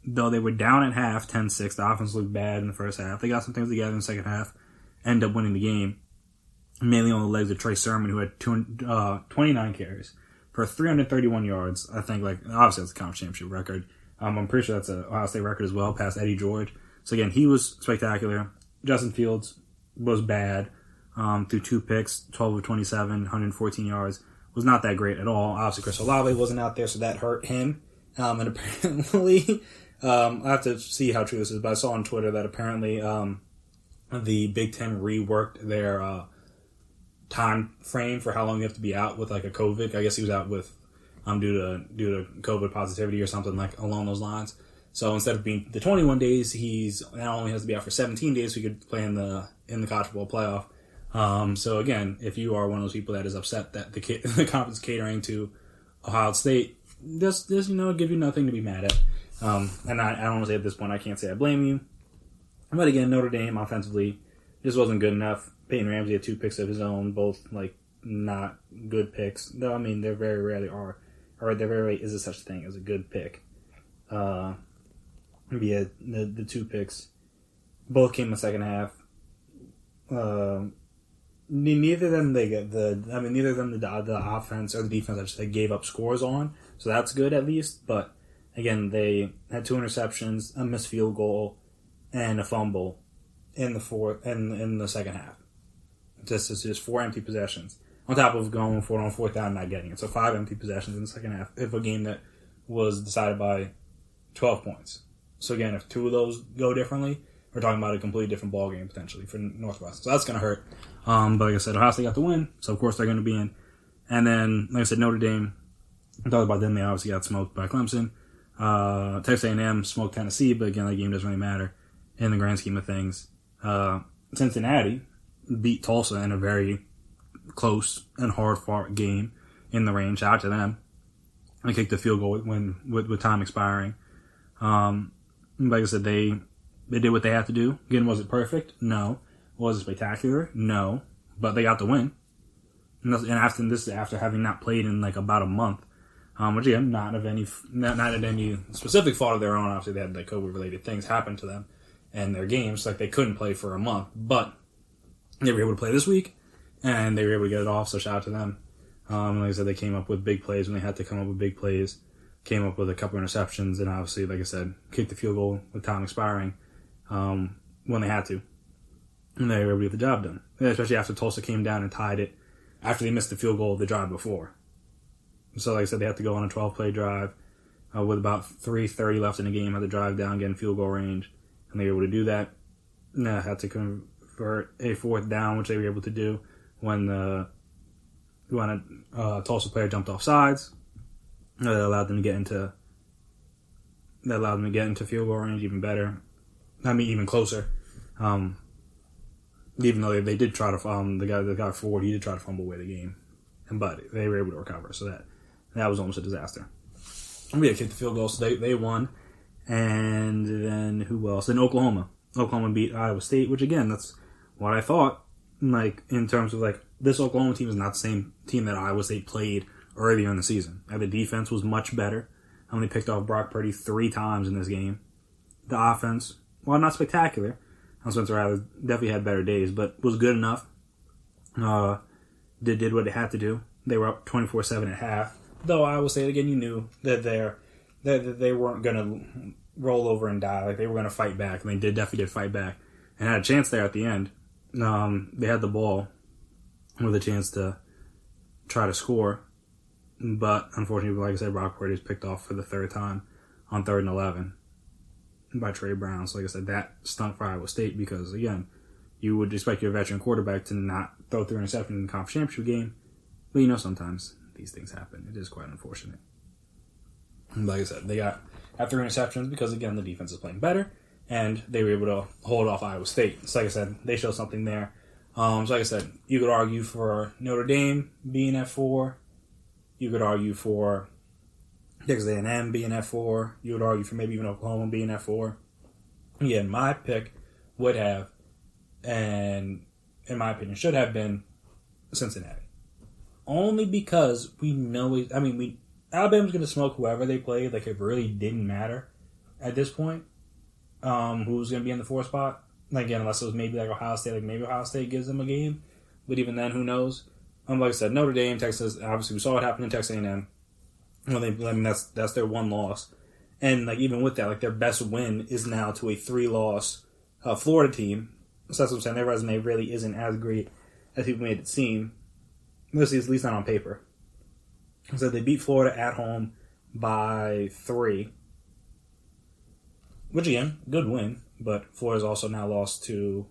Though they were down at half, 10-6. The offense looked bad in the first half. They got some things together in the second half. Ended up winning the game. Mainly on the legs of Trey Sermon, who had 29 carries for 331 yards. I think, like, obviously that's a conference championship record. I'm pretty sure that's an Ohio State record as well, past Eddie George. So again, he was spectacular. Justin Fields was bad. Threw 2 picks, 12 of 27, 114 yards. Was not that great at all. Obviously, Chris Olave wasn't out there, so that hurt him. And apparently... I have to see how true this is, but I saw on Twitter that apparently the Big Ten reworked their time frame for how long you have to be out with, like, a COVID. I guess he was out with due to COVID positivity or something like along those lines. So instead of being the 21 days, he's now only has to be out for 17 days so he could play in the college football playoff. So again, if you are one of those people that is upset that the conference catering to Ohio State, this give you nothing to be mad at. And I don't want to say at this point, I can't say I blame you. But again, Notre Dame offensively just wasn't good enough. Peyton Ramsey had 2 picks of his own, both, like, not good picks. Though, I mean, there very rarely are. Or there very rarely is a such thing as a good pick. The 2 picks both came in the second half. Neither of them the offense or the defense, I should say, gave up scores on. So that's good at least, but again, they had 2 interceptions, a missed field goal, and a fumble in the second half. Just 4 empty possessions. On top of going for it on 4th down and not getting it. So 5 empty possessions in the second half of a game that was decided by 12 points. So again, if 2 of those go differently, we're talking about a completely different ball game potentially for Northwestern. So that's going to hurt. But like I said, Ohio State got the win, so of course they're going to be in. And then, like I said, Notre Dame, I talked about them, they obviously got smoked by Clemson. Texas A&M smoked Tennessee, but again, that game doesn't really matter in the grand scheme of things. Cincinnati beat Tulsa in a very close and hard-fought game in the rain. Shout out to them. They kicked the field goal with time expiring. Like I said, they did what they had to do. Again, was it perfect? No. Was it spectacular? No. But they got the win. And after having not played in like about a month. Which again, not at any specific fault of their own. Obviously, they had like COVID-related things happen to them and their games, like they couldn't play for a month. But they were able to play this week, and they were able to get it off. So shout out to them. Like I said, they came up with big plays when they had to come up with big plays. Came up with a couple interceptions, and obviously, like I said, kicked the field goal with time expiring when they had to, and they were able to get the job done. Especially after Tulsa came down and tied it after they missed the field goal of the drive before. So, like I said, they had to go on a 12-play drive with about 3:30 left in the game. Had to drive down, get in field goal range, and they were able to do that. And had to convert a 4th down, which they were able to do when a Tulsa player jumped off sides. That allowed them to get into field goal range even better. I mean, even closer. Even though they did try to, the guy that got forward, he did try to fumble away the game, but they were able to recover. So that was almost a disaster. We had kicked the field goal, so they won. And then who else? Then Oklahoma. Oklahoma beat Iowa State, which again, that's what I thought. Like in terms of like this Oklahoma team is not the same team that Iowa State played earlier in the season. The defense was much better. I only picked off Brock Purdy 3 times in this game. The offense, while not spectacular, Spencer Rattler definitely had better days, but was good enough. Did what they had to do. They were up 24-7 at half. Though I will say again, you knew that they weren't going to roll over and die. Like they were going to fight back, and they definitely did fight back, and had a chance there at the end. They had the ball with a chance to try to score, but unfortunately, like I said, Brock Purdy was picked off for the 3rd time on 3rd and 11 by Trey Brown. So like I said, that stunk for Iowa State because again, you would expect your veteran quarterback to not throw 3 interceptions in the conference championship game, but sometimes these things happen. It is quite unfortunate. And like I said, they got 3 interceptions because again the defense is playing better, and they were able to hold off Iowa State. So like I said, they showed something there. So like I said, you could argue for Notre Dame being at 4. You could argue for Texas A&M being at 4. You would argue for maybe even Oklahoma being at 4. Again, my pick would have, and in my opinion, should have been Cincinnati. Only because we know, Alabama's going to smoke whoever they play. Like, it really didn't matter at this point who's going to be in the 4th spot. Like, again, unless it was maybe like Ohio State. Like, maybe Ohio State gives them a game. But even then, who knows? Like I said, Notre Dame, Texas, obviously we saw what happened in Texas A&M. That's their 1 loss. And, like, even with that, like, their best win is now to a 3-loss Florida team. So that's what I'm saying. Their resume really isn't as great as people made it seem. At least not on paper. So they beat Florida at home by 3. Which, again, good win. But Florida's also now lost to...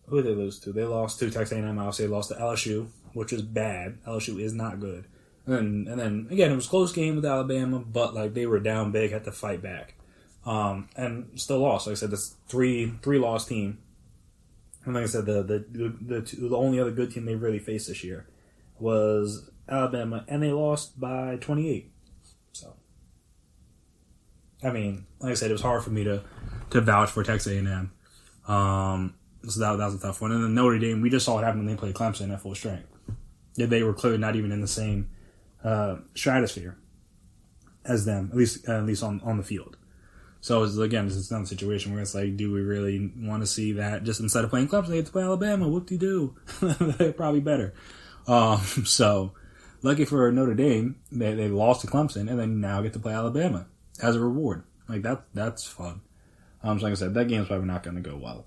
Who did they lose to? They lost to Texas A&M. Obviously, they lost to LSU, which is bad. LSU is not good. And then, again, it was a close game with Alabama, but, like, they were down big, had to fight back. And still lost. Like I said, this 3-loss team. And like I said, the only other good team they really faced this year was Alabama, and they lost by 28. So, like I said, it was hard for me to vouch for Texas A&M. So that was a tough one. And then Notre Dame, we just saw it happen when they played Clemson at full strength. They were clearly not even in the same stratosphere as them, at least on the field. So it's another situation where it's like, do we really want to see that? Just instead of playing Clemson, they get to play Alabama. Whoop-de-doo. They're probably better. So lucky for Notre Dame, they lost to Clemson and then now get to play Alabama as a reward. Like that's fun. So like I said, that game's probably not going to go well.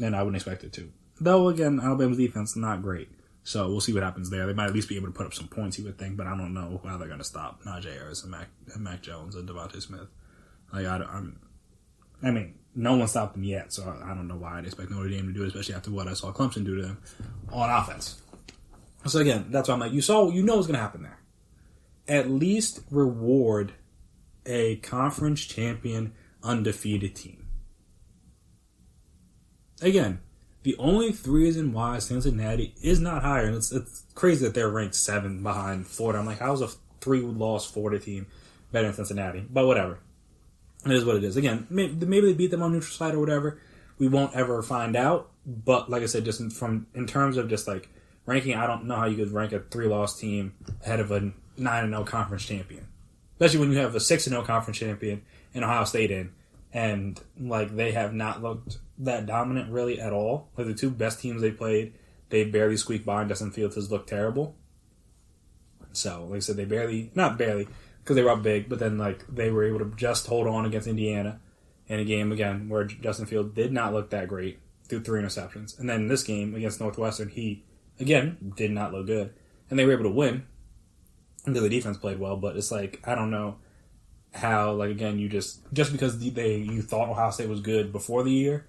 And I wouldn't expect it to. Though, again, Alabama's defense not great. So we'll see what happens there. They might at least be able to put up some points, you would think, but I don't know how they're going to stop Najee Harris and Mac Jones and Devontae Smith. Like, no one stopped them yet, so I don't know why I'd expect Notre Dame to do it, especially after what I saw Clemson do to them on offense. So again, that's why I'm like, you know what's going to happen there. At least reward a conference champion undefeated team. Again, the only reason why Cincinnati is not higher, and it's crazy that they're ranked 7 behind Florida. I'm like, how's a 3-loss Florida team better than Cincinnati? But whatever. It is what it is. Again, maybe they beat them on neutral site or whatever. We won't ever find out. But like I said, just in terms of just like ranking, I don't know how you could rank a 3-loss team ahead of a 9-0 conference champion. Especially when you have a 6-0 conference champion and Ohio State in. And like they have not looked that dominant really at all. Like the 2 best teams they played, they barely squeaked by, and Justin Fields has looked terrible. So, like I said, not barely, because they were up big, but then like they were able to just hold on against Indiana in a game, again, where Justin Fields did not look that great through 3 interceptions. And then in this game against Northwestern, he, again, did not look good. And they were able to win because the defense played well, but it's like, I don't know how, like, again, you just because you thought Ohio State was good before the year,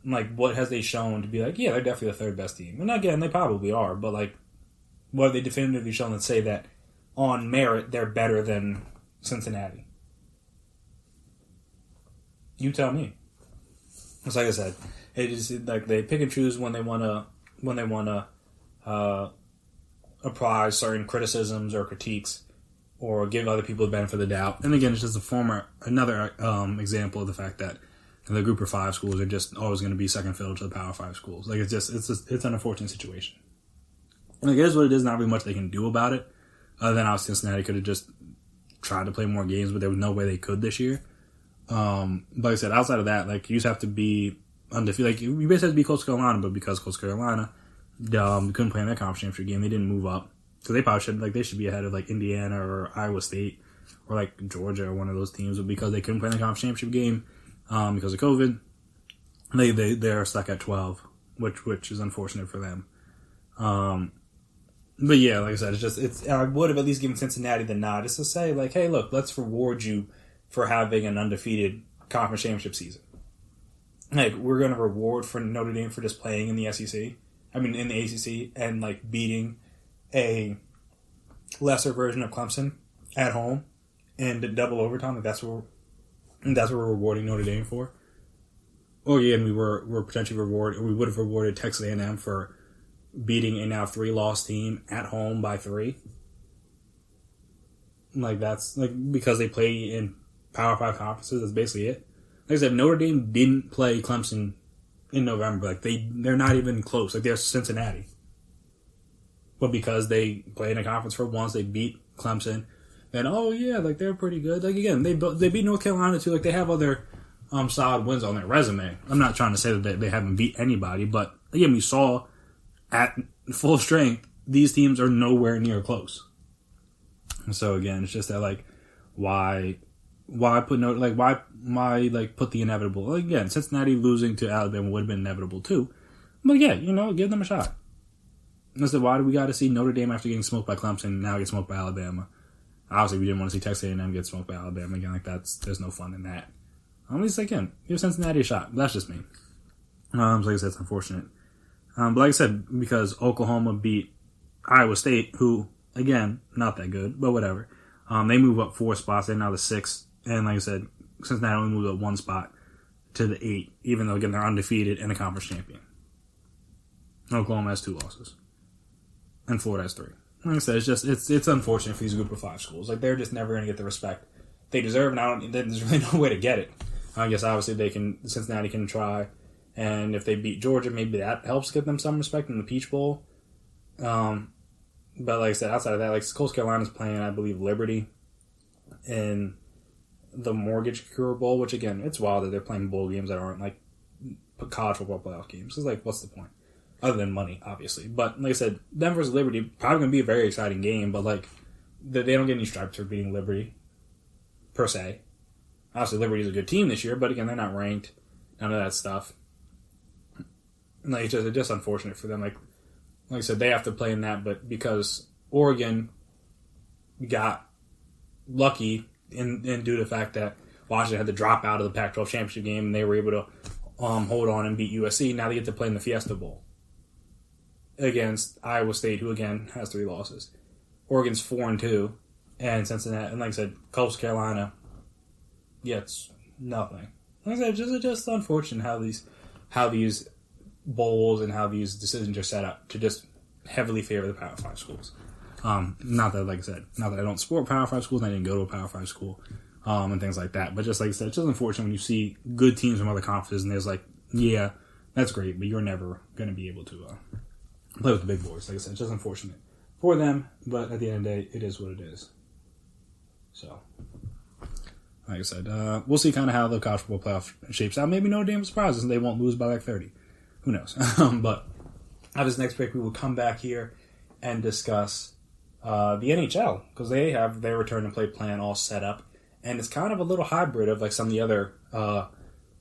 like, what has they shown to be like, yeah, they're definitely the 3rd best team? And again, they probably are, but like, what have they definitively shown that say that on merit, they're better than Cincinnati. You tell me. It's like I said, it is like they pick and choose when they want to apply certain criticisms or critiques, or give other people the benefit of the doubt. And again, it's just another example of the fact that the Group of 5 schools are just always going to be second fiddle to the Power 5 schools. Like it's an unfortunate situation. And like, it is what it is. Not really much they can do about it. Other than how Cincinnati could have just tried to play more games, but there was no way they could this year. Like I said, outside of that, like you just have to be undefeated. Like you basically have to be Coastal Carolina, but because Coastal Carolina couldn't play in their conference championship game, they didn't move up. So they probably should, like, they should be ahead of like Indiana or Iowa State or like Georgia or one of those teams. But because they couldn't play in the conference championship game because of COVID, they're stuck at 12, which is unfortunate for them. But yeah, like I said, I would have at least given Cincinnati the nod just to say like, hey, look, let's reward you for having an undefeated conference championship season. Like, we're going to reward for Notre Dame for just playing in the SEC. I mean, in the ACC, and like beating a lesser version of Clemson at home and double overtime. Like that's what we're rewarding Notre Dame for. Oh yeah, and we would have rewarded Texas A&M for beating a now 3-loss team at home by 3. Like that's like because they play in Power 5 conferences. That's basically it. Like I said, Notre Dame didn't play Clemson in November. Like they're not even close. Like they're Cincinnati. But because they play in a conference for once, they beat Clemson. Then oh yeah, like they're pretty good. Like again, they beat North Carolina too. Like they have other solid wins on their resume. I'm not trying to say that they haven't beat anybody, but again, we saw at full strength these teams are nowhere near close. And so again, it's just that like why put put the inevitable. Like, again, Cincinnati losing to Alabama would have been inevitable too. But yeah, give them a shot. I said, why do we got to see Notre Dame after getting smoked by Clemson now get smoked by Alabama? Obviously, we didn't want to see Texas A&M get smoked by Alabama again. Like there's no fun in that. At least again, give Cincinnati a shot. That's just me. So like I said, it's unfortunate. But like I said, because Oklahoma beat Iowa State, who again not that good, but whatever. They move up 4 spots. They're now the 6th, and like I said, Cincinnati only moved up 1 spot to the 8th, even though again they're undefeated and a conference champion. Oklahoma has 2 losses. And Florida has 3. Like I said, it's unfortunate for these Group of 5 schools. Like they're just never going to get the respect they deserve, and there's really no way to get it. I guess obviously Cincinnati can try, and if they beat Georgia, maybe that helps get them some respect in the Peach Bowl. But like I said, outside of that, like Coastal Carolina's playing, I believe, Liberty in the Mortgage Cure Bowl, which again, it's wild that they're playing bowl games that aren't like college football playoff games. It's like, what's the point? Other than money, obviously. But like I said, them versus Liberty, probably going to be a very exciting game, but like, they don't get any stripes for beating Liberty, per se. Obviously, Liberty's a good team this year, but again, they're not ranked. None of that stuff. And like, it's just unfortunate for them. Like I said, they have to play in that, but because Oregon got lucky in due to the fact that Washington had to drop out of the Pac-12 championship game, and they were able to hold on and beat USC. Now they get to play in the Fiesta Bowl against Iowa State, who again has 3 losses. Oregon's 4-2, and Cincinnati, and like I said, Coastal Carolina gets nothing. Like I said, it's just unfortunate how these bowls and how these decisions are set up to just heavily favor the Power 5 schools. Not that, like I said, not that I don't support Power 5 schools, and I didn't go to a Power 5 school, and things like that. But just like I said, it's just unfortunate when you see good teams from other conferences, and there's like, yeah, that's great, but you're never going to be able to play with the big boys. Like I said, it's just unfortunate for them, but at the end of the day, it is what it is. So, like I said, we'll see kind of how the college football playoff shapes out. Maybe Notre Dame surprises and they won't lose by like 30. Who knows? But after this next break, we will come back here and discuss the NHL, because they have their return to play plan all set up, and it's kind of a little hybrid of like some of the other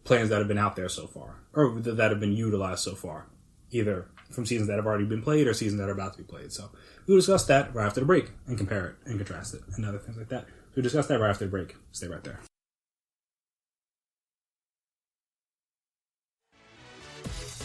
plans that have been out there so far, or that have been utilized so far, either from seasons that have already been played or seasons that are about to be played. So we'll discuss that right after the break and compare it and contrast it and other things like that. We'll discuss that right after the break. Stay right there.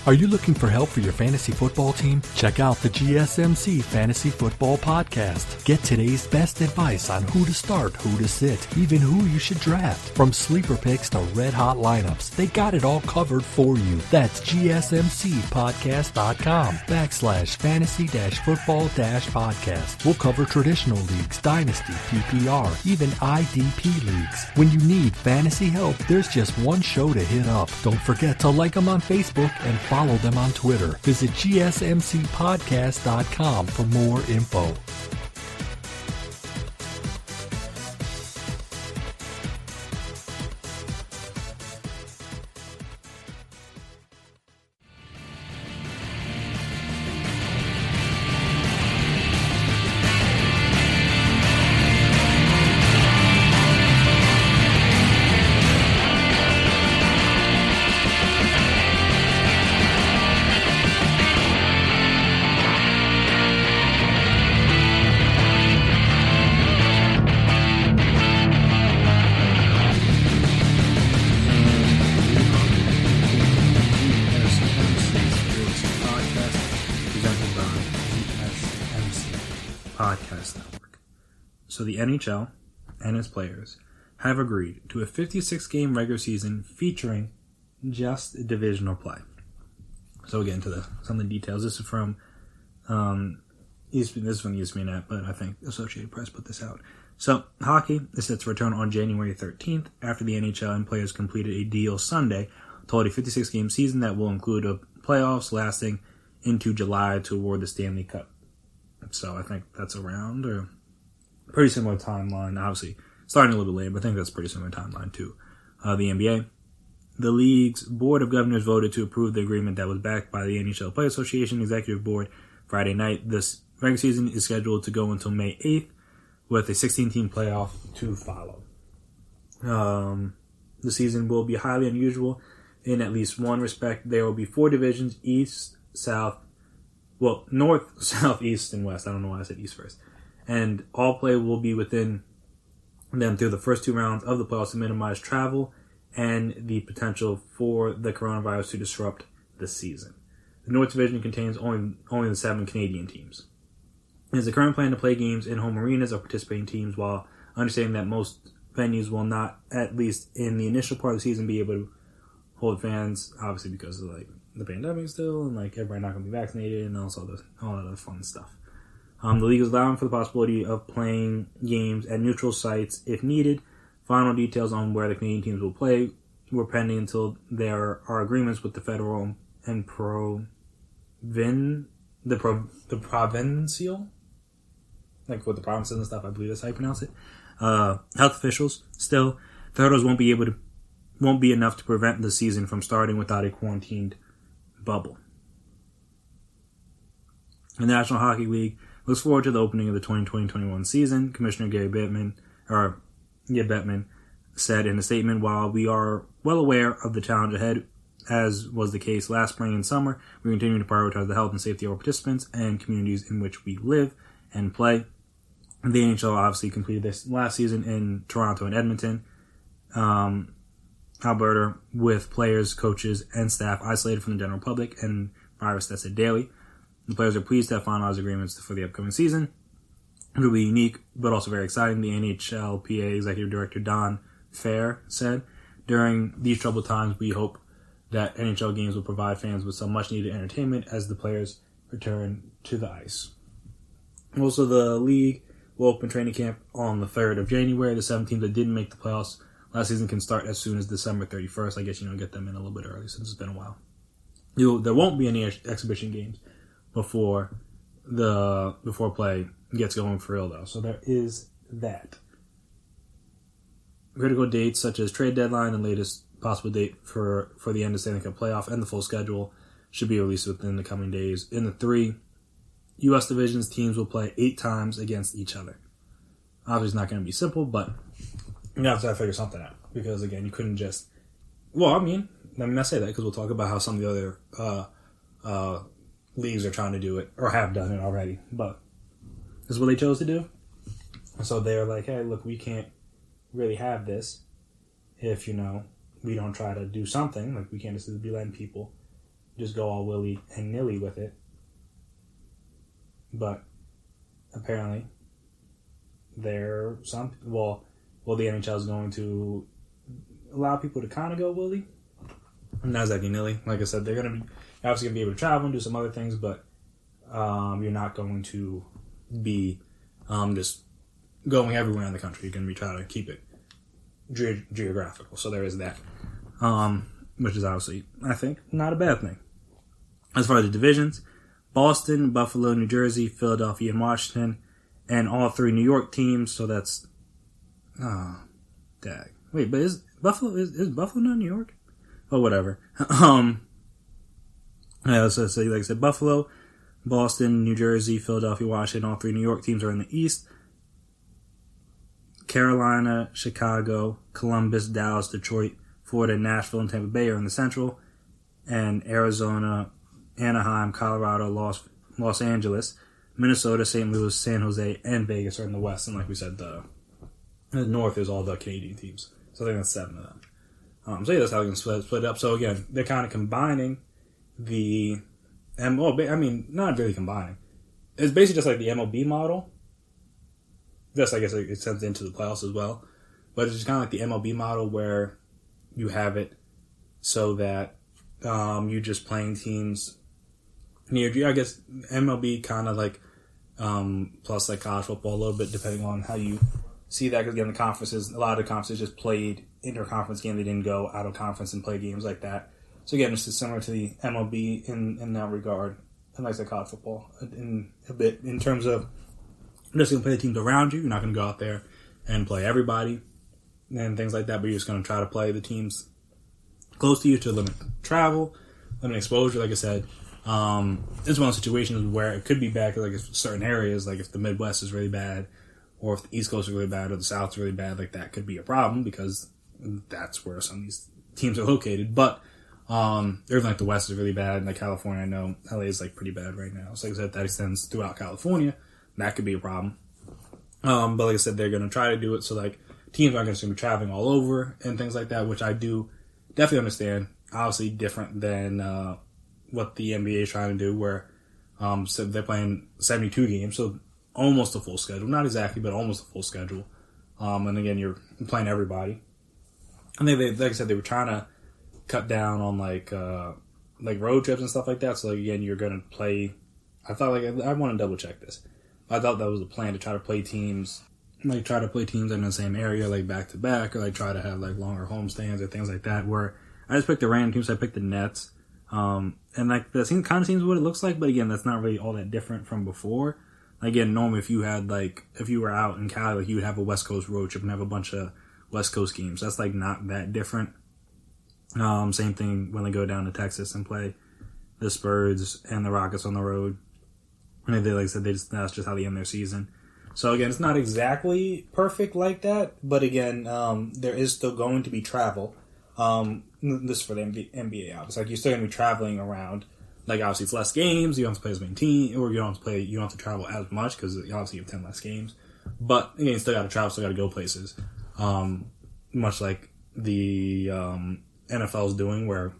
Are you looking for help for your fantasy football team? Check out the GSMC Fantasy Football Podcast. Get today's best advice on who to start, who to sit, even who you should draft. From sleeper picks to red-hot lineups, they got it all covered for you. That's gsmcpodcast.com/fantasy-football-podcast. We'll cover traditional leagues, dynasty, PPR, even IDP leagues. When you need fantasy help, there's just one show to hit up. Don't forget to like them on Facebook and follow them on Twitter. Visit gsmcpodcast.com for more info. Podcast Network. So the NHL and its players have agreed to a 56-game regular season featuring just divisional play. So we'll get into some of the details. This is from ESPN, this is from the ESPN app, but I think Associated Press put this out. So hockey is set to return on January 13th after the NHL and players completed a deal Sunday to hold a 56-game season that will include a playoffs lasting into July to award the Stanley Cup. So I think that's around or pretty similar timeline. Obviously, starting a little bit later, but I think that's a pretty similar timeline to the NBA. The league's Board of Governors voted to approve the agreement that was backed by the NHL Players Association Executive Board Friday night. This regular season is scheduled to go until May 8th, with a 16-team playoff to follow. The season will be highly unusual in at least one respect. There will be 4 divisions, East, South, North, South, East, and West. I don't know why I said East first. And all play will be within them through the first 2 rounds of the playoffs to minimize travel and the potential for the coronavirus to disrupt the season. The North Division contains only the 7 Canadian teams. It is the current plan to play games in home arenas of participating teams, while understanding that most venues will not, at least in the initial part of the season, be able to hold fans, obviously because of the pandemic still, and everybody not going to be vaccinated, and also all that other fun stuff. The league is allowing for the possibility of playing games at neutral sites if needed. Final details on where the Canadian teams will play were pending until there are agreements with the federal and provincial, with the provinces and stuff. I believe that's how you pronounce it. Health officials. Still, the hurdles won't be enough to prevent the season from starting without a quarantined bubble. The National Hockey League looks forward to the opening of the 2020-21 season. Commissioner Gary Bettman said in a statement, "While we are well aware of the challenge ahead, as was the case last spring and summer, we continue to prioritize the health and safety of our participants and communities in which we live and play." The NHL obviously completed this last season in Toronto and Edmonton, Alberta, with players, coaches, and staff isolated from the general public and virus tested daily. The players are pleased to have finalized agreements for the upcoming season. It will be unique, but also very exciting, the NHLPA Executive Director Don Fair said. During these troubled times, we hope that NHL games will provide fans with some much-needed entertainment as the players return to the ice. Also, the league will open training camp on the 3rd of January. The 7 teams that didn't make the playoffs last season can start as soon as December 31st. I guess, get them in a little bit early since it's been a while. There won't be any exhibition games before play gets going for real, though. So there is that. Critical dates such as trade deadline and latest possible date for the end of Stanley Cup playoff and the full schedule should be released within the coming days. In the 3 U.S. divisions, teams will play 8 times against each other. Obviously, it's not going to be simple, but you have to figure something out. Because, again, you couldn't just... Well, I say that because we'll talk about how some of the other leagues are trying to do it, or have done it already. But this is what they chose to do. So they're like, hey, look, we can't really have this if, we don't try to do something. We can't just be letting people just go all willy and nilly with it. But apparently, the NHL is going to allow people to kind of go willy. Not exactly nilly. Like I said, they're going to be obviously going to be able to travel and do some other things, but you're not going to be just going everywhere in the country. You're going to be trying to keep it geographical. So there is that, which is obviously, I think, not a bad thing. As far as the divisions, Boston, Buffalo, New Jersey, Philadelphia, and Washington, and all 3 New York teams. So that's dag. Wait, but is Buffalo not New York? Oh, whatever. So like I said, Buffalo, Boston, New Jersey, Philadelphia, Washington, all 3 New York teams are in the East. Carolina, Chicago, Columbus, Dallas, Detroit, Florida, Nashville, and Tampa Bay are in the Central. And Arizona, Anaheim, Colorado, Los Angeles, Minnesota, St. Louis, San Jose, and Vegas are in the West. And like we said, the North is all the Canadian teams. So I think that's 7 of them. So yeah, that's how they can split it up. So again, they're kind of combining not really combining. It's basically just like the MLB model. Just, I guess, it sends into the playoffs as well. But it's just kind of like the MLB model where you have it so that you're just playing teams near you. I guess MLB kind of like plus like college football a little bit, depending on how you see that. Because again, a lot of the conferences just played inter-conference games. They didn't go out of conference and play games like that. So again, it's just similar to the MLB in that regard, and like I said, college football in a bit in terms of you're just going to play the teams around you. You're not going to go out there and play everybody and things like that, but you're just going to try to play the teams close to you to limit travel, limit exposure. Like I said, it's one of those situations where it could be bad because like if certain areas, like if the Midwest is really bad, or if the East Coast is really bad, or the South is really bad, like that could be a problem because that's where some of these teams are located. But even like the West is really bad, and like California, I know LA is like pretty bad right now. So like I said, that extends throughout California. That could be a problem. But like I said, they're going to try to do it so like teams aren't going to be traveling all over and things like that, which I do definitely understand. Obviously different than what the NBA is trying to do, where so they're playing 72 games, so almost a full schedule. Not exactly, but almost a full schedule. And again, you're playing everybody. And they like I said, they were trying to cut down on like road trips and stuff like that. So like again, you're going to play. I thought I want to double check this. I thought that was the plan, to try to play teams in the same area, like back to back, or like try to have like longer homestands or things like that. Where I just picked the random teams. I picked the Nets, and like that kind of seems what it looks like. But again, that's not really all that different from before. Again, normally if you were out in Cali, like you would have a West Coast road trip and have a bunch of West Coast games. That's like not that different. Same thing when they go down to Texas and play the Spurs and the Rockets on the road. And they like I said, that's just how they end their season. So again, it's not exactly perfect like that, but again, there is still going to be travel. This is for the NBA, obviously. Like you're still going to be traveling around. Like obviously, it's less games. You don't have to play as many teams, or you don't have to travel as much because obviously you have 10 less games. But again, you still got to travel, still got to go places. Much like the NFL is doing, where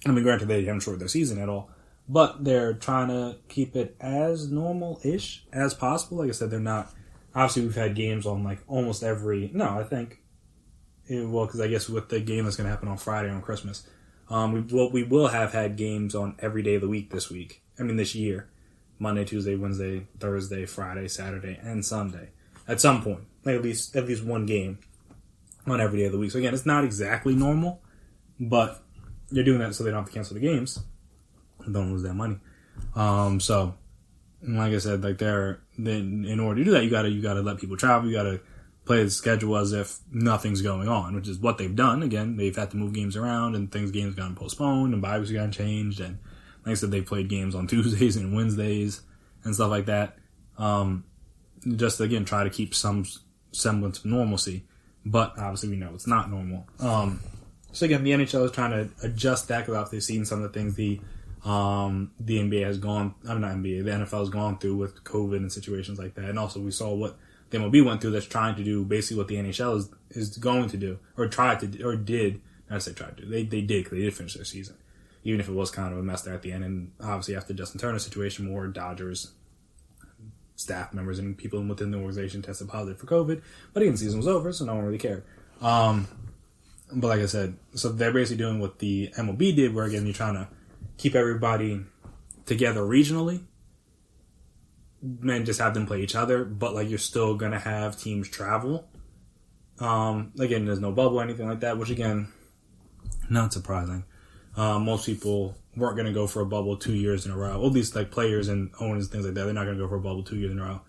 I mean, granted they haven't shortened their season at all. But they're trying to keep it as normal-ish as possible. Like I said, they're not... Obviously, we've had games on, like, almost every... No, I think... because I guess with the game that's going to happen on Friday on Christmas, we will have had games on every day of the week this week. I mean, this year. Monday, Tuesday, Wednesday, Thursday, Friday, Saturday, and Sunday. At some point. Like, at least one game on every day of the week. So, again, it's not exactly normal, but they're doing that so they don't have to cancel the games. Don't lose that money. So, like I said, like in order to do that, you gotta let people travel. You gotta play the schedule as if nothing's going on, which is what they've done. Again, they've had to move games around, and games gotten postponed, and bye weeks gotten changed, and like I said, they played games on Tuesdays and Wednesdays and stuff like that. Just to, again, try to keep some semblance of normalcy, but obviously we know it's not normal. So again, the NHL is trying to adjust that because they've seen some of the things the NBA has gone, the NFL has gone through with COVID and situations like that. And also we saw what the MLB went through that's trying to do basically what the NHL is going to do, or did, not say tried to, they did, because they did finish their season. even if it was kind of a mess there at the end. And obviously after Justin Turner's situation, more Dodgers staff members and people within the organization tested positive for COVID. But again, the season was over, so no one really cared. But like I said, so they're basically doing what the MLB did, where again, you're trying to keep everybody together regionally and just have them play each other, but like you're still going to have teams travel. Again, there's no bubble or anything like that, which again, not surprising. Most people weren't going to go for a bubble 2 years in a row. At least like players and owners and things like that, they're not going to go for a bubble 2 years in a row.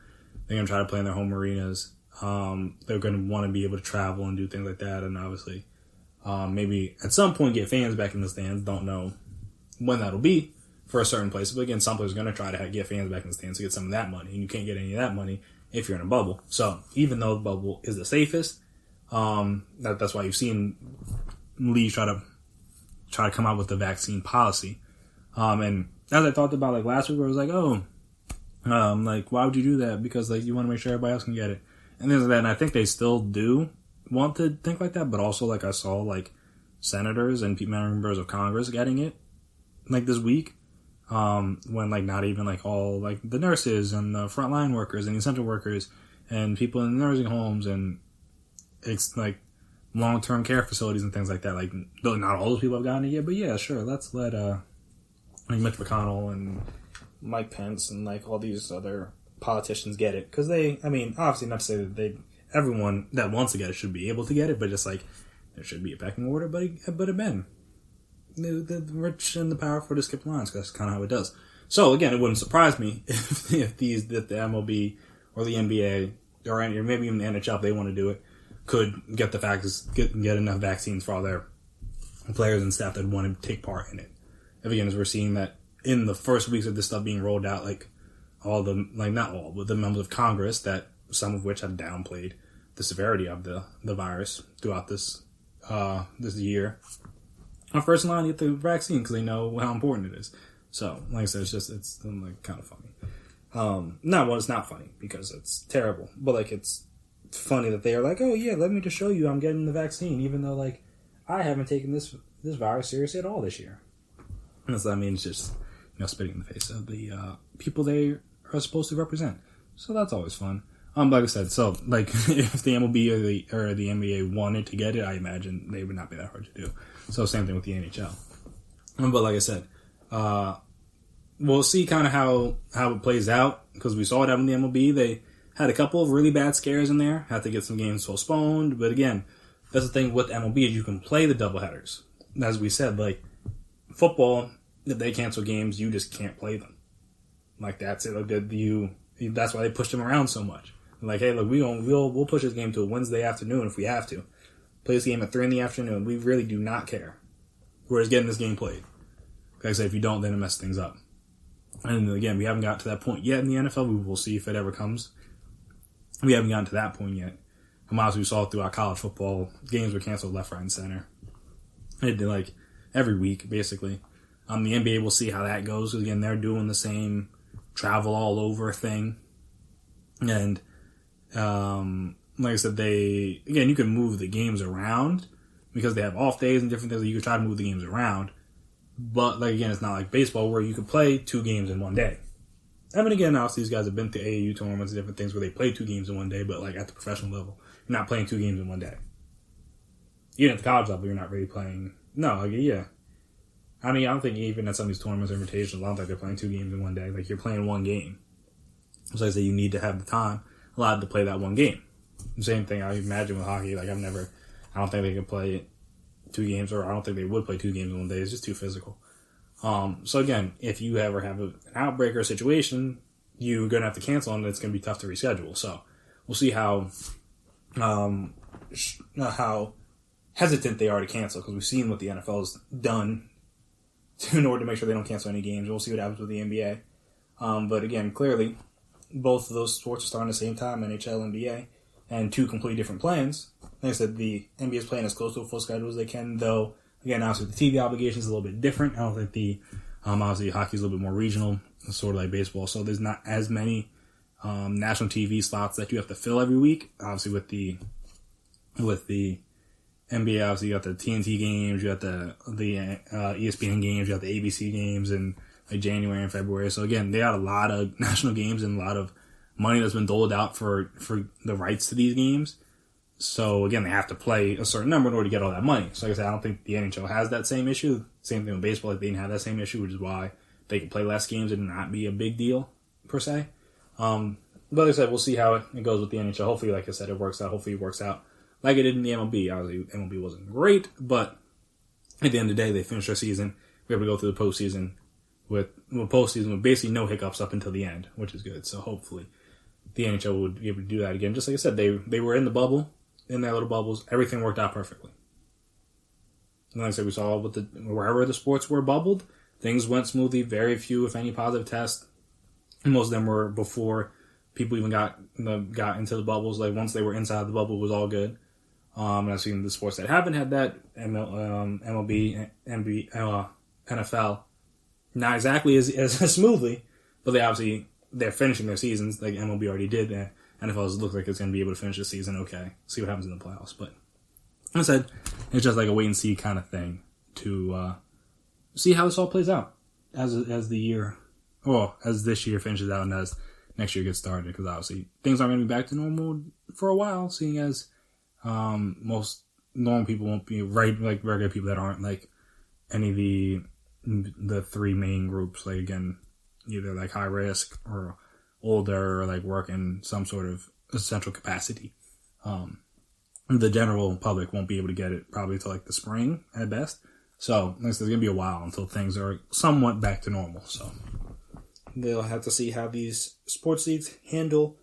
They're going to try to play in their home arenas. They're going to want to be able to travel and do things like that, and obviously maybe at some point get fans back in the stands. Don't know when that'll be for a certain place. But again, some players are going to try to get fans back in the stands to get some of that money. And you can't get any of that money if you're in a bubble. So even though the bubble is the safest, that's why you've seen leagues try to come out with the vaccine policy. And as I thought about like last week, where I was like, like why would you do that? Because like you want to make sure everybody else can get it. And things like that. And I think they still do want to think like that. But also like I saw like senators and members of Congress getting it like this week. When like not even like all like the nurses and the frontline workers and the essential workers and people in the nursing homes and it's like long-term care facilities and things like that. Like not all those people have gotten it yet, but yeah, sure. Let's let like Mitch McConnell and Mike Pence and like all these other politicians get it, because obviously not to say that everyone that wants to get it should be able to get it, but just like there should be a pecking order. But again, the rich and the powerful to skip lines, because that's kind of how it does. So again, it wouldn't surprise me if the MLB or the NBA or maybe even the NHL, if they want to do it, could get get enough vaccines for all their players and staff that want to take part in it. And again, as we're seeing that in the first weeks of this stuff being rolled out, like all the not all, but the members of Congress, that some of which have downplayed the severity of the virus throughout this year, are first in line to get the vaccine because they know how important it is. So, like I said, it's like kind of funny. It's not funny because it's terrible, but like it's funny that they are like, oh yeah, let me just show you I'm getting the vaccine, even though like I haven't taken this virus seriously at all this year. And so, it's just spitting in the face of the people they are supposed to represent. So that's always fun. Like I said, so like if the MLB or the NBA wanted to get it, I imagine they would not be that hard to do. So same thing with the NHL. But like I said, we'll see kind of how it plays out, because we saw it happen in the MLB. They had a couple of really bad scares in there, had to get some games postponed. But again, that's the thing with MLB, is you can play the doubleheaders. As we said, like football, if they cancel games, you just can't play them. Like that's it. Like that's why they pushed them around so much. Like, hey, look, we'll push this game to a Wednesday afternoon if we have to. Play this game at 3 p.m. We really do not care. We're just getting this game played. Like I said, if you don't, then it messes things up. And again, we haven't got to that point yet in the NFL. We will see if it ever comes. We haven't gotten to that point yet. And as we saw throughout college football, games were canceled left, right, and center. It did like every week, basically. The NBA, we'll see how that goes. Again, they're doing the same travel all over thing. And like I said, you can move the games around because they have off days and different things. You can try to move the games around. But like again, it's not like baseball where you could play 2 games in one day. Again, obviously these guys have been to AAU tournaments and different things where they play 2 games in one day, but like at the professional level, you're not playing 2 games in one day. Even at the college level, you're not really playing. No, like, yeah. I don't think even at some of these tournaments or invitations, I don't think they're playing 2 games in one day. Like, you're playing 1 game. So I say you need to have the time allowed to play that 1 game. Same thing I imagine with hockey. Like, I don't think they could play 2 games, or I don't think they would play 2 games in one day. It's just too physical. So again, if you ever have an outbreak or a situation, you're going to have to cancel, and it's going to be tough to reschedule. So we'll see how hesitant they are to cancel, because we've seen what the NFL's done in order to make sure they don't cancel any games. We'll see what happens with the NBA. But again, clearly, both of those sports are starting at the same time, NHL, NBA, and 2 completely different plans. Like I said, the NBA is playing as close to a full schedule as they can, though, again, obviously the TV obligation is a little bit different. I don't think obviously hockey is a little bit more regional, sort of like baseball, so there's not as many national TV slots that you have to fill every week. Obviously with the NBA, obviously, you got the TNT games, you got the ESPN games, you got the ABC games in like January and February. So again, they got a lot of national games and a lot of money that's been doled out for the rights to these games. So again, they have to play a certain number in order to get all that money. So like I said, I don't think the NHL has that same issue. Same thing with baseball, like they didn't have that same issue, which is why they can play less games and not be a big deal per se. But like I said, we'll see how it goes with the NHL. Hopefully, like I said, it works out. Hopefully it works out like it did in the MLB. Obviously, MLB wasn't great, but at the end of the day, they finished their season. We have to go through the postseason with basically no hiccups up until the end, which is good. So hopefully the NHL would be able to do that again. Just like I said, they were in the bubble, in their little bubbles. Everything worked out perfectly. And like I said, we saw wherever the sports were bubbled, things went smoothly. Very few, if any, positive tests. And most of them were before people even got into the bubbles. Like once they were inside the bubble, it was all good. And I've seen the sports that haven't had that, MLB, NBA, NFL, not exactly as smoothly, but they're finishing their seasons. Like MLB already did. NFL looks like it's going to be able to finish the season okay. See what happens in the playoffs. But like I said, it's just like a wait and see kind of thing to see how this all plays out as this year finishes out and as next year gets started. Because obviously things aren't going to be back to normal for a while, seeing as most normal people won't be regular people that aren't like any of the three main groups. Like again, either like high risk or older or like work in some sort of essential capacity. The general public won't be able to get it probably till like the spring at best. So there's going to be a while until things are somewhat back to normal. So they'll have to see how these sports leagues handle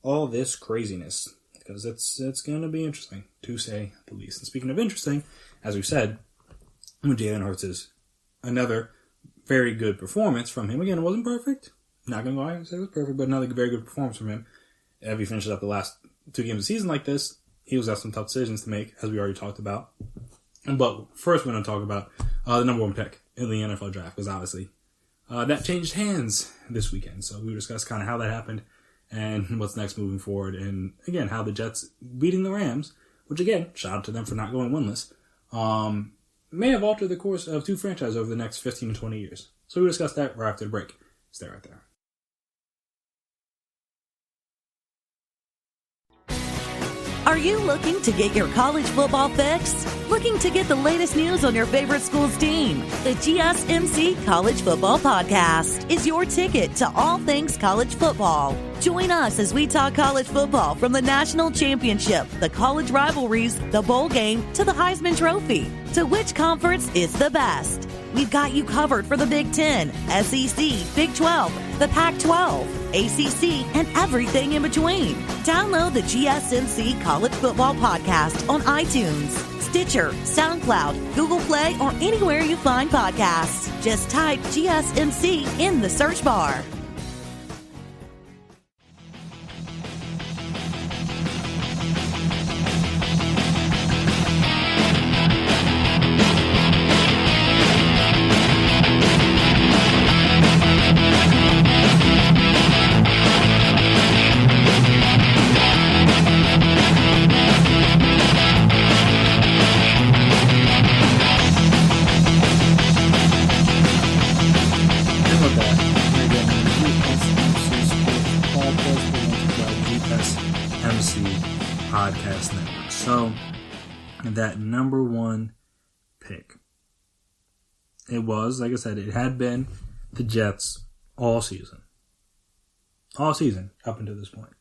all this craziness, because it's going to be interesting, to say the least. And speaking of interesting, as we said, Jalen Hurts is another very good performance from him. Again, it wasn't perfect. Not going to lie and say it was perfect, but another very good performance from him. If he finishes up the last 2 games of the season like this, he was have some tough decisions to make, as we already talked about. But first, we're going to talk about the number 1 pick in the NFL draft, because obviously that changed hands this weekend. So we discussed kind of how that happened and what's next moving forward. And again, how the Jets beating the Rams, which again, shout out to them for not going winless, may have altered the course of 2 franchises over the next 15 to 20 years. So we discussed that right after the break. Stay right there. Are you looking to get your college football fix? Looking to get the latest news on your favorite school's team? The GSMC College Football Podcast is your ticket to all things college football. Join us as we talk college football from the national championship, the college rivalries, the bowl game, to the Heisman Trophy. To which conference is the best? We've got you covered for the Big Ten, SEC, Big 12, the Pac-12, ACC, and everything in between. Download the GSMC College Football Podcast on iTunes, Stitcher, SoundCloud, Google Play, or anywhere you find podcasts. Just type GSMC in the search bar. Podcast Network. So, that number 1 pick, it was, like I said, it had been the Jets all season up until this point.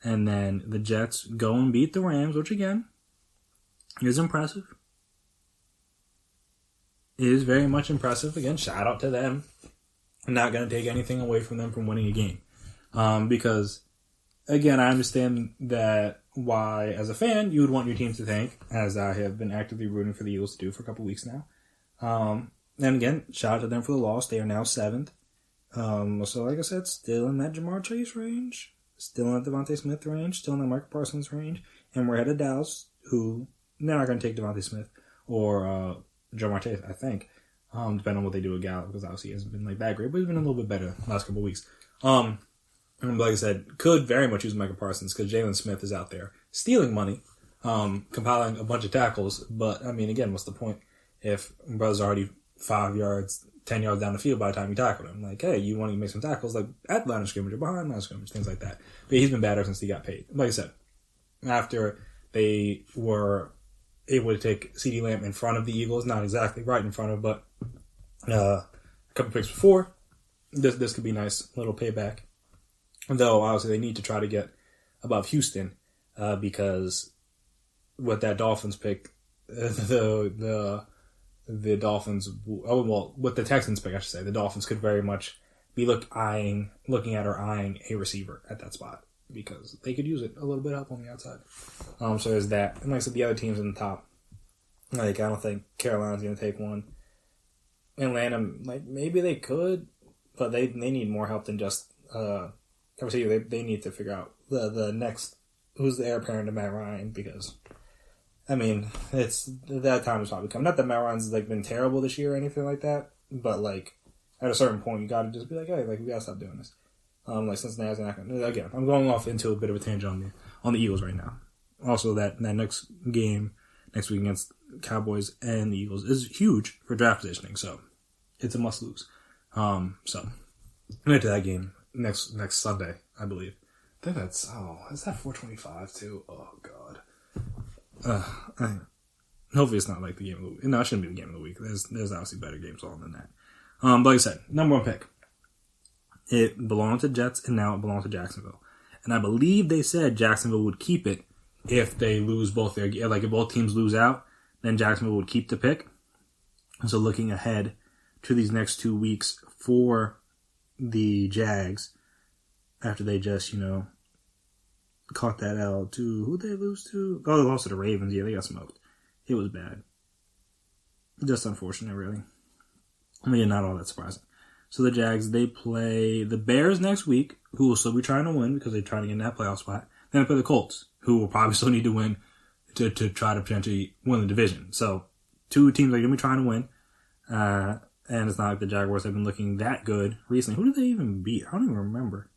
And then the Jets go and beat the Rams, which again is impressive. It is very much impressive. Again, shout out to them. I'm not going to take anything away from them from winning a game. Because, again, I understand that why, as a fan, you would want your team to tank, as I have been actively rooting for the Eagles to do for a couple weeks now. And again, shout out to them for the loss. They are now 7th. So, like I said, still in that Jamar Chase range, still in that Devontae Smith range, still in the Micah Parsons range, and we're ahead of Dallas, who they're not going to take Devontae Smith or Jamar Chase, I think, depending on what they do with Gallup, because obviously he hasn't been like that great, but he's been a little bit better the last couple weeks. And like I said, could very much use Micah Parsons because Jalen Smith is out there stealing money. compiling a bunch of tackles. But, I mean, again, what's the point if brother's already 5 yards, 10 yards down the field by the time you tackled him? Like, hey, you want to make some tackles, like, at the line of scrimmage or behind the line of scrimmage, things like that. But he's been better since he got paid. Like I said, after they were able to take CeeDee Lamb in front of the Eagles, not exactly right in front of, but a couple picks before, this could be nice little payback. Though, obviously, they need to try to get above Houston because with that Dolphins pick, the Dolphins, with the Texans pick, I should say, the Dolphins could very much be looking at or eyeing a receiver at that spot because they could use it a little bit up on the outside. So there's that. And like I said, the other teams in the top, like, I don't think Carolina's going to take one. Atlanta, like, maybe they could, but they need more help than just they need to figure out the next, who's the heir apparent to Matt Ryan, because, I mean, it's, that time is probably coming. Not that Matt Ryan's, like, been terrible this year or anything like that, but, like, at a certain point, you gotta just be like, hey, like, we gotta stop doing this. Like, Cincinnati's not gonna, again, I'm going off into a bit of a tangent on the Eagles right now. Also, that next game, next week against Cowboys and the Eagles is huge for draft positioning, so it's a must lose. So, we'll get to that game next Sunday, I believe. I think that's, is that 4:25 too? Oh, God. Hopefully it's not like the game of the week. No, it shouldn't be the game of the week. There's obviously better games on than that. But like I said, number one pick. It belonged to Jets, and now it belongs to Jacksonville. And I believe they said Jacksonville would keep it if they lose both their, like if both teams lose out, then Jacksonville would keep the pick. So looking ahead to these next 2 weeks for the Jags, after they just, caught that L to, who'd they lose to? Oh, they lost to the Ravens. Yeah, they got smoked. It was bad. Just unfortunate, really. I mean, not all that surprising. So the Jags, they play the Bears next week, who will still be trying to win because they're trying to get in that playoff spot. Then they play the Colts, who will probably still need to win to try to potentially win the division. So 2 teams are going to be trying to win. And it's not like the Jaguars have been looking that good recently. Who did they even beat? I don't even remember.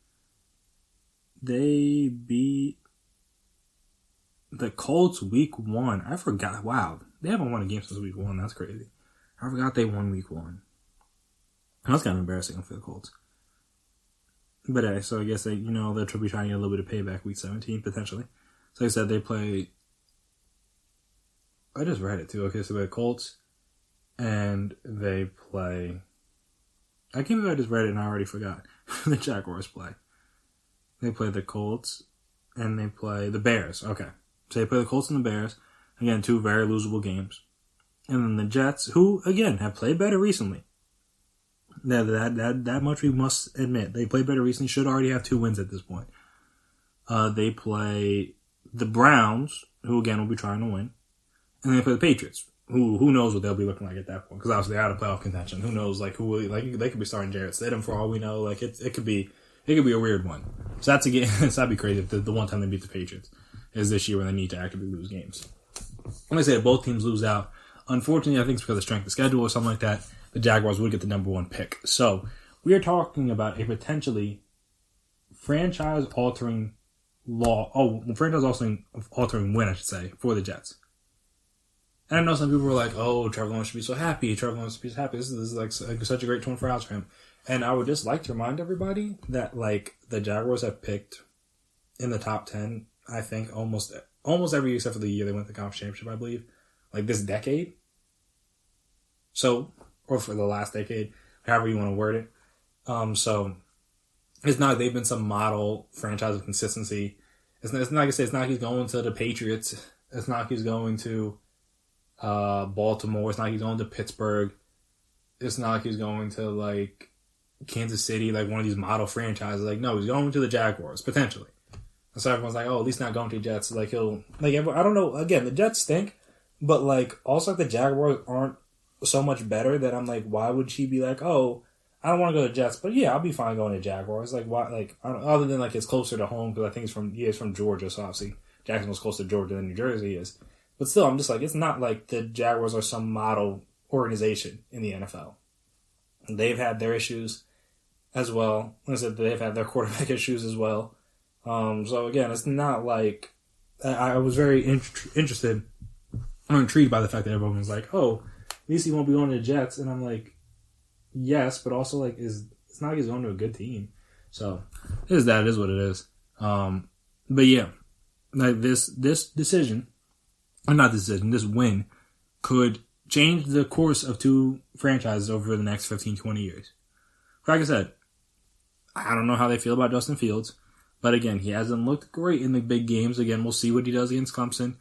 They beat the Colts week 1. I forgot. Wow. They haven't won a game since week 1. That's crazy. I forgot they won week 1. That's kind of embarrassing for the Colts. But so I guess they'll be trying to get a little bit of payback week 17, potentially. So like I said, they play, I just read it too. Okay, so they play Colts, and they play, I can't believe I just read it and I already forgot. The Jaguars play. They play the Colts, and they play the Bears. Okay. So they play the Colts and the Bears. Again, 2 very losable games. And then the Jets, who, again, have played better recently. That much we must admit. They played better recently. Should already have 2 wins at this point. They play the Browns, who, again, will be trying to win. And then they play the Patriots, who knows what they'll be looking like at that point. Because obviously they're out of playoff contention. Who knows, like, they could be starting Jarrett Stidham for all we know. Like, it could be a weird one. So that's a game. That'd be crazy if the one time they beat the Patriots is this year when they need to actively lose games. Like I said, if both teams lose out, unfortunately, I think it's because of strength of schedule or something like that, the Jaguars would get the number 1 pick. So we are talking about a potentially franchise-altering franchise-altering win, I should say, for the Jets. And I know some people were like, "Oh, Trevor Lawrence should be so happy. Trevor Lawrence should be so happy. This is like such a great 24 hours for him." And I would just like to remind everybody that, like, the Jaguars have picked in the top 10, I think, almost every year except for the year they went to the conference championship, I believe, like this decade. So, or for the last decade, however you want to word it. So it's not like they've been some model franchise of consistency. It's not like I said, it's not like he's going to the Patriots. It's not like he's going to Baltimore. It's not like he's going to Pittsburgh. It's not like he's going to, like, Kansas City, like one of these model franchises. Like, no, he's going to the Jaguars, potentially. And so everyone's like, oh, at least not going to the Jets. Like, I don't know. Again, the Jets stink, but, like, also the Jaguars aren't so much better that I'm like, why would she be like, oh, I don't want to go to the Jets, but yeah, I'll be fine going to Jaguars. Like, why? Like, other than, like, it's closer to home, because I think it's from Georgia, so obviously Jacksonville's closer to Georgia than New Jersey is. But still, I'm just like, it's not like the Jaguars are some model organization in the NFL. They've had their issues as well. Like I said, they've had their quarterback issues as well. So again, it's not like I was very interested or intrigued by the fact that everyone was like, "Oh, at least he won't be going to the Jets," and I'm like, "Yes, but also like it's not like he's going to a good team." So it is that. It is what it is. But yeah, like this decision, or not decision, this win could change the course of two franchises over the next 15, 20 years. Like I said, I don't know how they feel about Justin Fields. But again, he hasn't looked great in the big games. Again, we'll see what he does against Clemson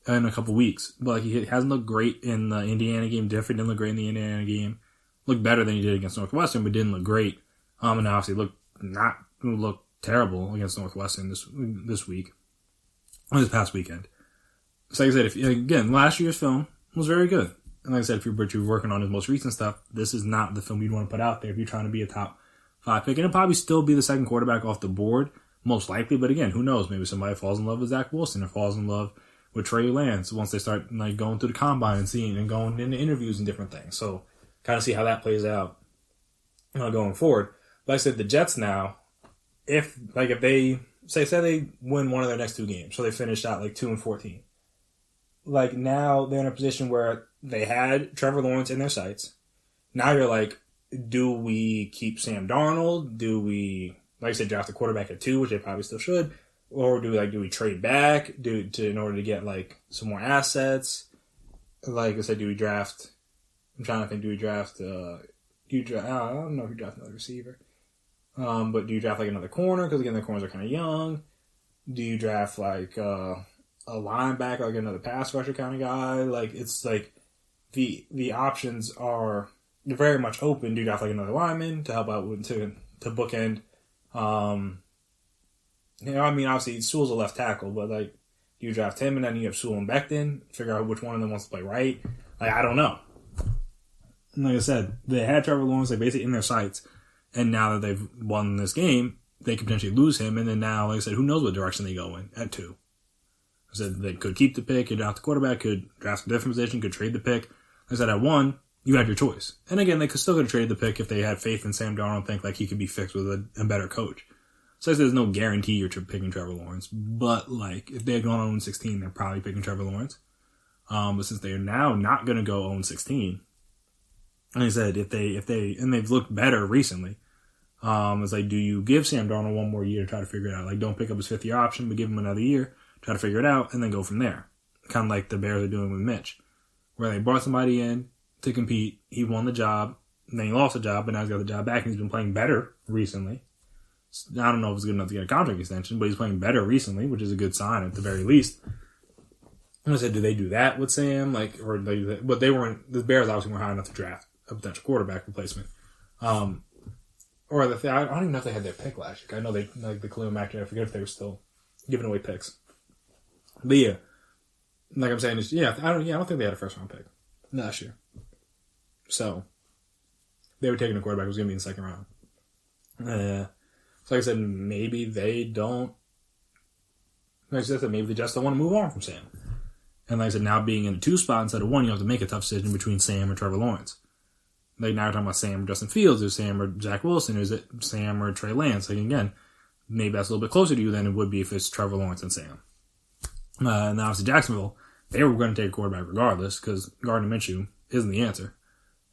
in a couple weeks. But like, he hasn't looked great in the Indiana game. Didn't look great in the Indiana game. Looked better than he did against Northwestern, but didn't look great. And obviously looked terrible against Northwestern this week, or this past weekend. So like I said, again, last year's film was very good. And like I said, if you're working on his most recent stuff, this is not the film you'd want to put out there if you're trying to be a top 5 pick. And it'll probably still be the second quarterback off the board. Most likely, but again, who knows? Maybe somebody falls in love with Zach Wilson or falls in love with Trey Lance once they start like going through the combine and seeing and going into interviews and different things. So, kind of see how that plays out going forward. Like I said, the Jets now, if they say they win one of their next 2 games, so they finish out like 2-14. Like now they're in a position where they had Trevor Lawrence in their sights. Now you're like, do we keep Sam Darnold? Do we, like I said, draft a quarterback at 2, which they probably still should, or do we trade back in order to get like some more assets? Like I said, do we draft? I'm trying to think. Do we draft? I don't know if you draft another receiver, but do you draft like another corner? Because again, the corners are kind of young. Do you draft like a linebacker, like another pass rusher kind of guy? Like it's like the options are very much open. Do you draft like another lineman to help out with to bookend? Obviously Sewell's a left tackle, but like, do you draft him and then you have Sewell and Becton? Figure out which one of them wants to play right. Like, I don't know. And like I said, they had Trevor Lawrence basically in their sights, and now that they've won this game, they could potentially lose him. And then now, like I said, who knows what direction they go in at 2? I said they could keep the pick, could draft the quarterback, could draft a different position, could trade the pick. Like I said, at 1, you had your choice. And again, they could still have traded the pick if they had faith in Sam Darnold, think like he could be fixed with a better coach. So there's no guarantee you're picking Trevor Lawrence. But like, if they had gone 0-16, they're probably picking Trevor Lawrence. But since they are now not going to go 0-16, like I said, if they and they've looked better recently, it's like, do you give Sam Darnold one more year to try to figure it out? Like, don't pick up his 5th-year option, but give him another year, try to figure it out, and then go from there. Kind of like the Bears are doing with Mitch, where they brought somebody in to compete. He won the job, and then he lost the job, but now he's got the job back, and he's been playing better recently. I don't know if it's good enough to get a contract extension, but he's playing better recently, which is a good sign at the very least. And I said, do they do that with Sam? Like, or they do that? But they weren't. The Bears obviously weren't high enough to draft a potential quarterback replacement. Or I don't even know if they had their pick last year. I know they like the Khalil Mack. I forget if they were still giving away picks. But yeah, like I'm saying, I don't think they had a 1st-round pick last year. So they were taking a quarterback who was going to be in the 2nd round. So like I said, maybe they don't. Like I said, maybe they just don't want to move on from Sam. And like I said, now being in a 2 spot instead of 1, you have to make a tough decision between Sam or Trevor Lawrence. Like now you're talking about Sam or Justin Fields, or Sam or Zach Wilson, or is it Sam or Trey Lance? Like again, maybe that's a little bit closer to you than it would be if it's Trevor Lawrence and Sam. And obviously Jacksonville, they were going to take a quarterback regardless because Gardner Minshew isn't the answer.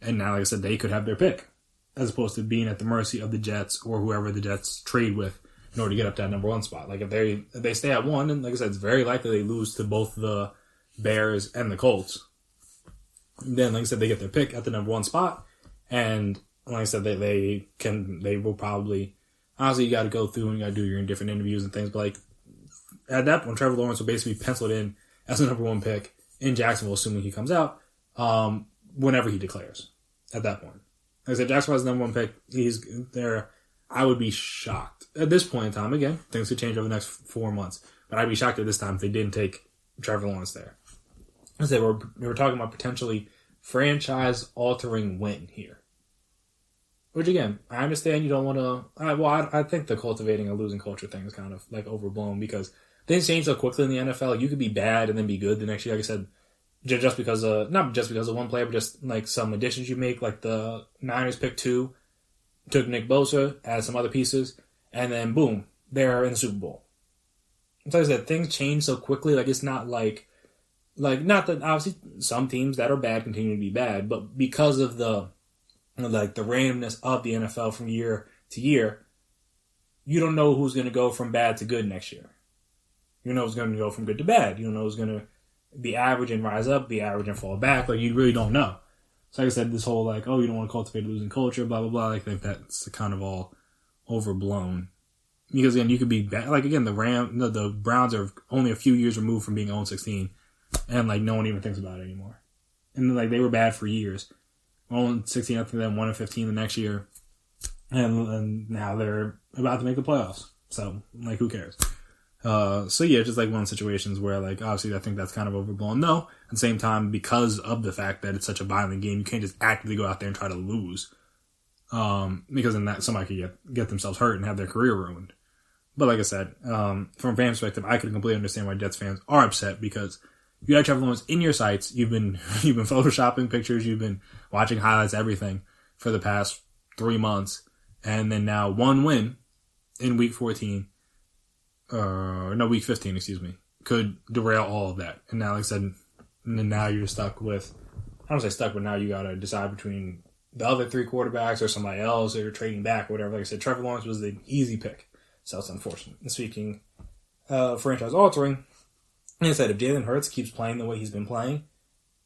And now, like I said, they could have their pick, as opposed to being at the mercy of the Jets or whoever the Jets trade with in order to get up to that number 1 spot. Like if they stay at 1, and like I said, it's very likely they lose to both the Bears and the Colts. Then, like I said, they get their pick at the number 1 spot, and like I said, they will probably, honestly, you got to go through and you got to do your different interviews and things. But like at that point, Trevor Lawrence will basically be penciled in as the number 1 pick in Jacksonville, assuming he comes out whenever he declares. At that point. Like I said, Jacksonville has the number 1 pick. He's there. I would be shocked. At this point in time, again, things could change over the next 4 months. But I'd be shocked at this time if they didn't take Trevor Lawrence there. As they were talking about potentially franchise-altering win here. Which, again, I understand you don't want to... I think the cultivating a losing culture thing is kind of like overblown because things change so quickly in the NFL. You could be bad and then be good the next year. Like I said, just because of... Not just because of one player, but just like some additions you make. Like the Niners picked 2, took Nick Bosa, added some other pieces, and then boom, they're in the Super Bowl. like I said, things change so quickly. Like, it's not like not that obviously some teams that are bad continue to be bad, but because of the randomness of the NFL from year to year, you don't know who's going to go from bad to good next year. You know who's going to go from good to bad. You don't know who's going to be average and rise up, be average and fall back. Like, you really don't know. So like I said, this whole like, oh, you don't want to cultivate a losing culture, blah, blah, blah. I think that's kind of all overblown. Because again, you could be bad. Like again, the Browns are only a few years removed from being 0-16, and like no one even thinks about it anymore. And like they were bad for years. 0-16, I think then 1-15 the next year, and now they're about to make the playoffs. So like, who cares? So yeah, just like one of the situations where like obviously I think that's kind of overblown. No, at the same time, because of the fact that it's such a violent game, you can't just actively go out there and try to lose. Because then that somebody could get themselves hurt and have their career ruined. But like I said, from a fan perspective, I could completely understand why Jets fans are upset, because you got Trevor Lawrence in your sights. You've been photoshopping pictures. You've been watching highlights, everything for the past 3 months. And then now one win in week 15, excuse me, could derail all of that. And now, like I said, and then now you're stuck with, I don't say stuck, but now you got to decide between the other 3 quarterbacks or somebody else, or you're trading back or whatever. Like I said, Trevor Lawrence was the easy pick. So it's unfortunate. And speaking franchise altering, like I said, if Jalen Hurts keeps playing the way he's been playing,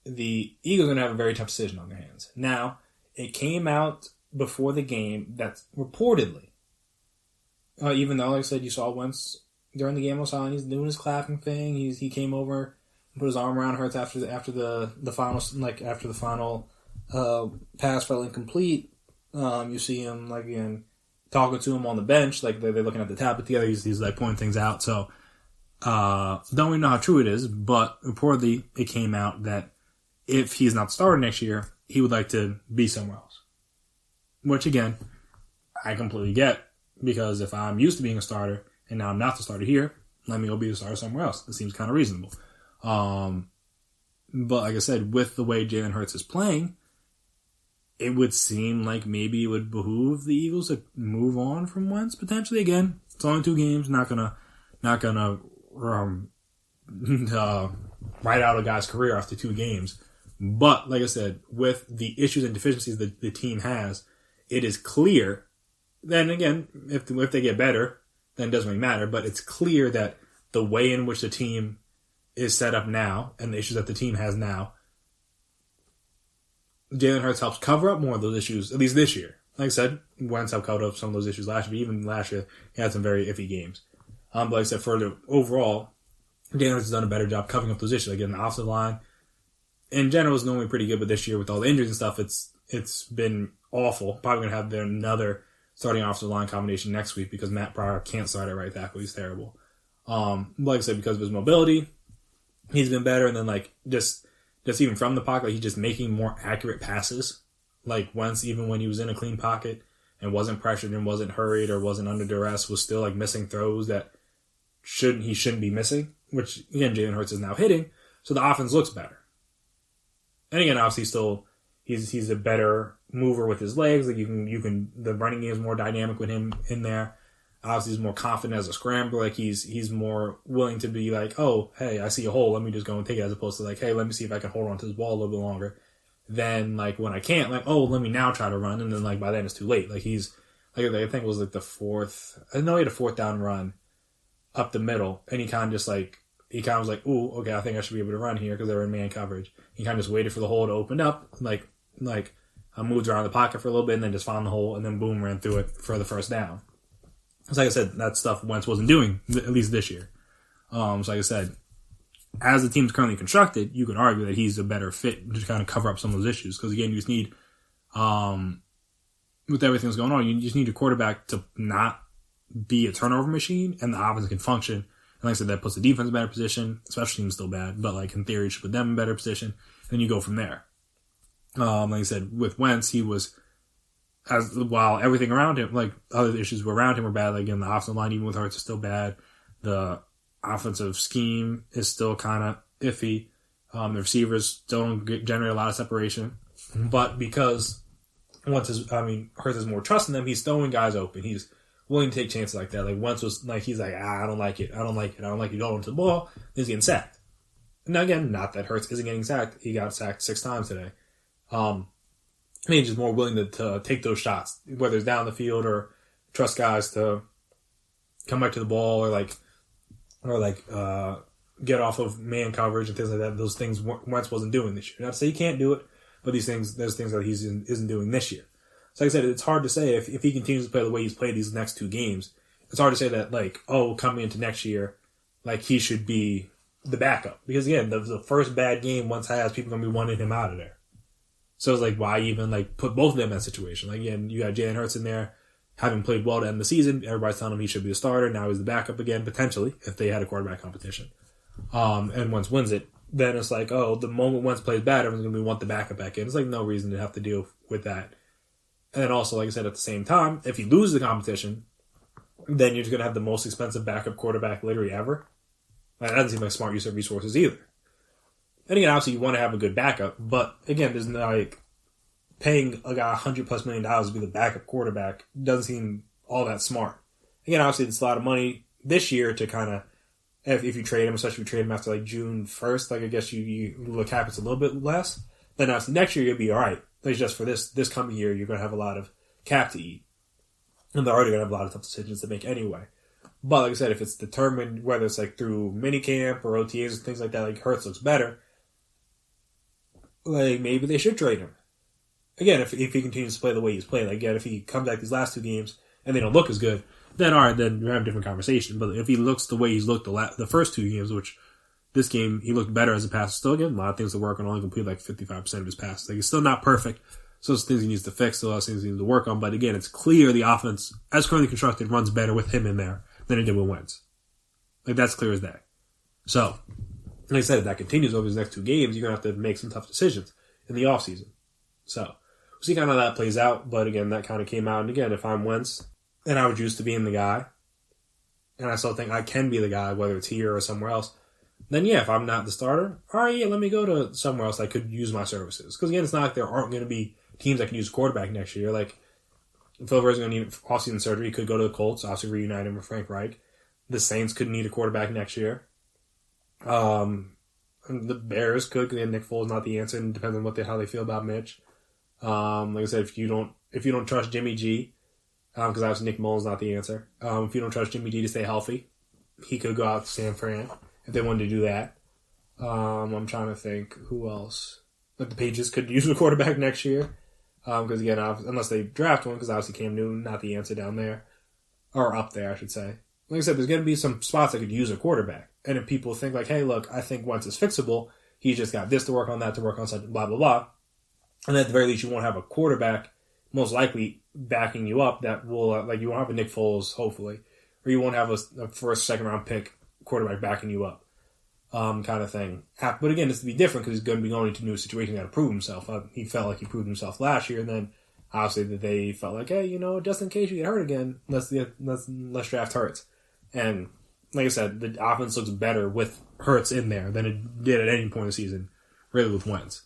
the Eagles are going to have a very tough decision on their hands. Now, it came out before the game that reportedly, even though, like I said, you saw Wentz during the game on sideline, he's doing his clapping thing. He came over and put his arm around Hurts after the final pass fell incomplete. You see him like again talking to him on the bench, like they're looking at the tablet together. He's like pointing things out. So don't really know how true it is, but reportedly it came out that if he's not the starter next year, he would like to be somewhere else. Which again, I completely get, because if I'm used to being a starter and now I'm not the starter here, let me go be the starter somewhere else. It seems kind of reasonable. But like I said, with the way Jalen Hurts is playing, it would seem like maybe it would behoove the Eagles to move on from Wentz potentially. Again, it's only 2 games, not gonna write out a guy's career after 2 games. But like I said, with the issues and deficiencies that the team has, it is clear. Then again, if they get better, then it doesn't really matter. But it's clear that the way in which the team is set up now and the issues that the team has now, Jalen Hurts helps cover up more of those issues, at least this year. Like I said, Wentz helped cover up some of those issues last year. Even last year, he had some very iffy games. But like I said, for the overall, Jalen Hurts has done a better job covering up those issues. Again, the offensive line, in general, is normally pretty good, but this year with all the injuries and stuff, it's been awful. Probably going to have another starting offensive line combination next week, because Matt Pryor can't start at right tackle. He's terrible. Like I said, because of his mobility, he's been better. And then like just even from the pocket, like he's just making more accurate passes. Like Wentz, even when he was in a clean pocket and wasn't pressured and wasn't hurried or wasn't under duress, was still like missing throws that he shouldn't be missing, which again, Jalen Hurts is now hitting. So the offense looks better. And again, obviously still, he's a better mover with his legs. Like the running game is more dynamic with him in there. Obviously, he's more confident as a scrambler. Like he's more willing to be like, oh, hey, I see a hole, let me just go and take it, as opposed to like, hey, let me see if I can hold on to this ball a little bit longer. Then like when I can't, like, oh, let me now try to run, and then like by then it's too late. Like he's like, I think it was like the 4th. I know he had a 4th down run up the middle, and he kind of was like, ooh, okay, I think I should be able to run here, because they were in man coverage. He kind of just waited for the hole to open up, like I moved around the pocket for a little bit, and then just found the hole, and then boom, ran through it for the first down. So like I said, that stuff Wentz wasn't doing, at least this year. So like I said, as the team's currently constructed, you can argue that he's a better fit to kind of cover up some of those issues. Because again, you just need, with everything that's going on, you just need a quarterback to not be a turnover machine, and the offense can function. And like I said, that puts the defense in a better position. Special teams still bad, but like in theory, it should put them in a better position. And then you go from there. Like I said, with Wentz, he was, while everything around him, like other issues around him were bad. Like again, the offensive line, even with Hurts, is still bad. The offensive scheme is still kind of iffy. The receivers still don't generate a lot of separation. But because Hurts has more trust in them, he's throwing guys open. He's willing to take chances like that. Like Wentz was like, he's like, I don't like it. I don't like it going to the ball. He's getting sacked. Now again, not that Hurts isn't getting sacked. He got sacked 6 times today. He's just more willing to take those shots, whether it's down the field or trust guys to come back to the ball or get off of man coverage and things like that. Those things Wentz wasn't doing this year. Not to say he can't do it, but there's things that he isn't doing this year. So like I said, it's hard to say if he continues to play the way he's played these next 2 games. It's hard to say that coming into next year, he should be the backup, because again, the first bad game Wentz has, people are gonna be wanting him out of there. So it's why even put both of them in that situation? Again, you got Jalen Hurts in there, having played well to end the season. Everybody's telling him he should be the starter. Now he's the backup again, potentially, if they had a quarterback competition. And Wentz wins it, then it's the moment Wentz plays bad, everyone's gonna want the backup back in. It's no reason to have to deal with that. And then also, like I said, at the same time, if you lose the competition, then you're just gonna have the most expensive backup quarterback literally ever. That doesn't seem like smart use of resources either. And again, obviously you want to have a good backup, but again, there's paying a guy $100+ million to be the backup quarterback doesn't seem all that smart. Again, obviously it's a lot of money this year to kind of, if you trade him, especially if you trade him after June 1st, I guess you look cap it's a little bit less. Then obviously next year you'll be all right. It's just for this coming year, you're going to have a lot of cap to eat. And they're already going to have a lot of tough decisions to make anyway. But like I said, if it's determined, whether it's through minicamp or OTAs and things like that, Hurts looks better, maybe they should trade him. Again, if he continues to play the way he's played, again, if he comes back these last 2 games and they don't look as good, then all right, then we have a different conversation. But if he looks the way he's looked the first 2 games, which this game he looked better as a passer, still again, a lot of things to work on, only completed 55% of his passes. He's still not perfect. So there's things he needs to fix, still has things he needs to work on. But again, it's clear the offense, as currently constructed, runs better with him in there than it did with Wentz. That's clear as day. So, like I said, if that continues over his next 2 games, you're going to have to make some tough decisions in the offseason. So, we'll see kind of how that plays out. But again, that kind of came out. And again, if I'm Wentz and I was used to being the guy, and I still think I can be the guy, whether it's here or somewhere else, then yeah, if I'm not the starter, all right, yeah, let me go to somewhere else that could use my services. Because again, it's not there aren't going to be teams that can use a quarterback next year. Phil Rivers is going to need off-season surgery. He could go to the Colts, obviously reunite him with Frank Reich. The Saints could need a quarterback next year. The Bears could, because Nick Foles is not the answer, and depends on how they feel about Mitch. Like I said, if you don't trust Jimmy G, because obviously Nick Mullins not the answer. If you don't trust Jimmy G to stay healthy, he could go out to San Fran if they wanted to do that. I'm trying to think who else. The Patriots could use a quarterback next year. Because again, unless they draft one, because obviously Cam Newton not the answer down there, or up there, I should say. Like I said, there's going to be some spots that could use a quarterback, and if people think hey, look, I think Wentz is fixable, he's just got this to work on, that to work on, such blah blah blah, and at the very least, you won't have a quarterback most likely backing you up that will you won't have a Nick Foles, hopefully, or you won't have a first, second round pick quarterback backing you up. Kind of thing. But again, it's to be different because he's going to be going into a new situation, got to prove himself. He felt like he proved himself last year, and then obviously that they felt hey, just in case you get hurt again, let's draft Hurts. And like I said, the offense looks better with Hurts in there than it did at any point in the season, really, with Wentz.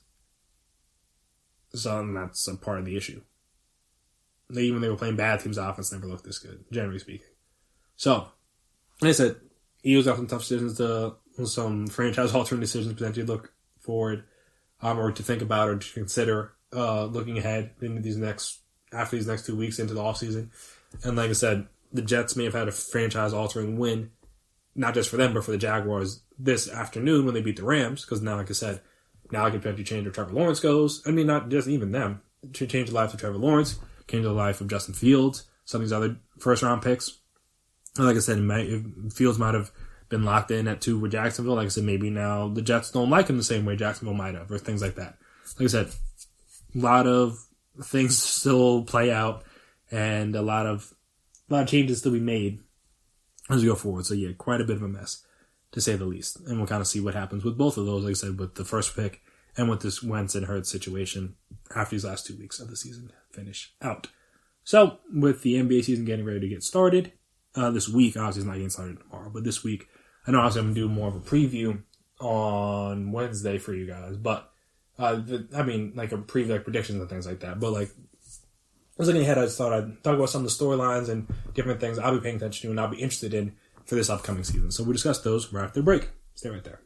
So that's a part of the issue. Even when they were playing bad teams, the offense never looked this good, generally speaking. So, like I said, Eagles got some tough decisions some franchise-altering decisions potentially look forward, or to think about, or to consider looking ahead into after these next 2 weeks into the offseason. And like I said, the Jets may have had a franchise-altering win, not just for them, but for the Jaguars this afternoon when they beat the Rams, because now, like I said, now I can potentially change where Trevor Lawrence goes. I mean, not just even them. To change the life of Trevor Lawrence, change the life of Justin Fields, some of these other first-round picks. And like I said, Fields might have been locked in at 2 with Jacksonville. Like I said, maybe now the Jets don't like him the same way Jacksonville might have, or things like that. Like I said, a lot of things still play out, and a lot of changes to be made as we go forward. So yeah, quite a bit of a mess, to say the least. And we'll kind of see what happens with both of those, like I said, with the first pick and with this Wentz and Hurts situation after these last 2 weeks of the season finish out. So with the NBA season getting ready to get started, this week, obviously it's not getting started tomorrow, but this week, I know obviously I'm going to do more of a preview on Wednesday for you guys, but, a preview, predictions and things like that, but was looking ahead, I just thought I'd talk about some of the storylines and different things I'll be paying attention to and I'll be interested in for this upcoming season. So we'll discuss those right after the break. Stay right there.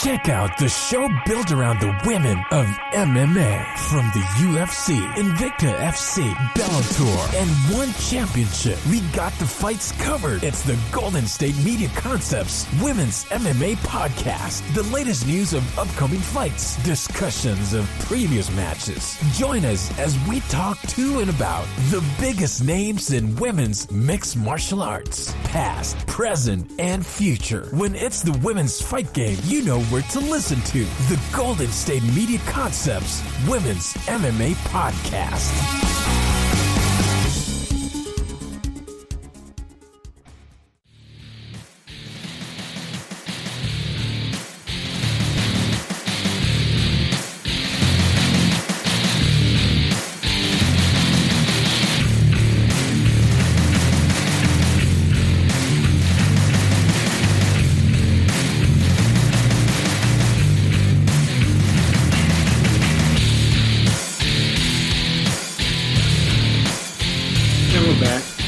Check out the show built around the women of MMA. From the UFC, Invicta FC, Bellator, and One Championship. We got the fights covered. It's the Golden State Media Concepts Women's MMA Podcast. The latest news of upcoming fights, discussions of previous matches. Join us as we talk to and about the biggest names in women's mixed martial arts. Past, present, and future. When it's the women's fight game, you know where to listen to. The Golden State Media Concepts Women's MMA Podcast.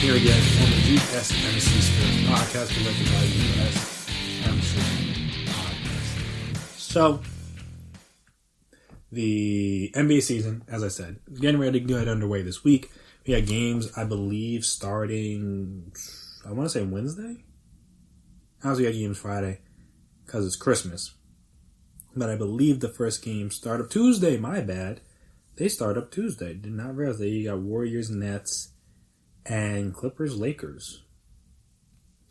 Here again on the GSMC Sports Podcast, presented by GSMC Podcast. So, the NBA season, as I said, getting ready to get underway this week. We got games, I believe, starting, I want to say Wednesday? We got games Friday, because it's Christmas. But I believe the first game start up Tuesday, my bad. They start up Tuesday. Did not realize that you got Warriors, Nets, and Clippers, Lakers,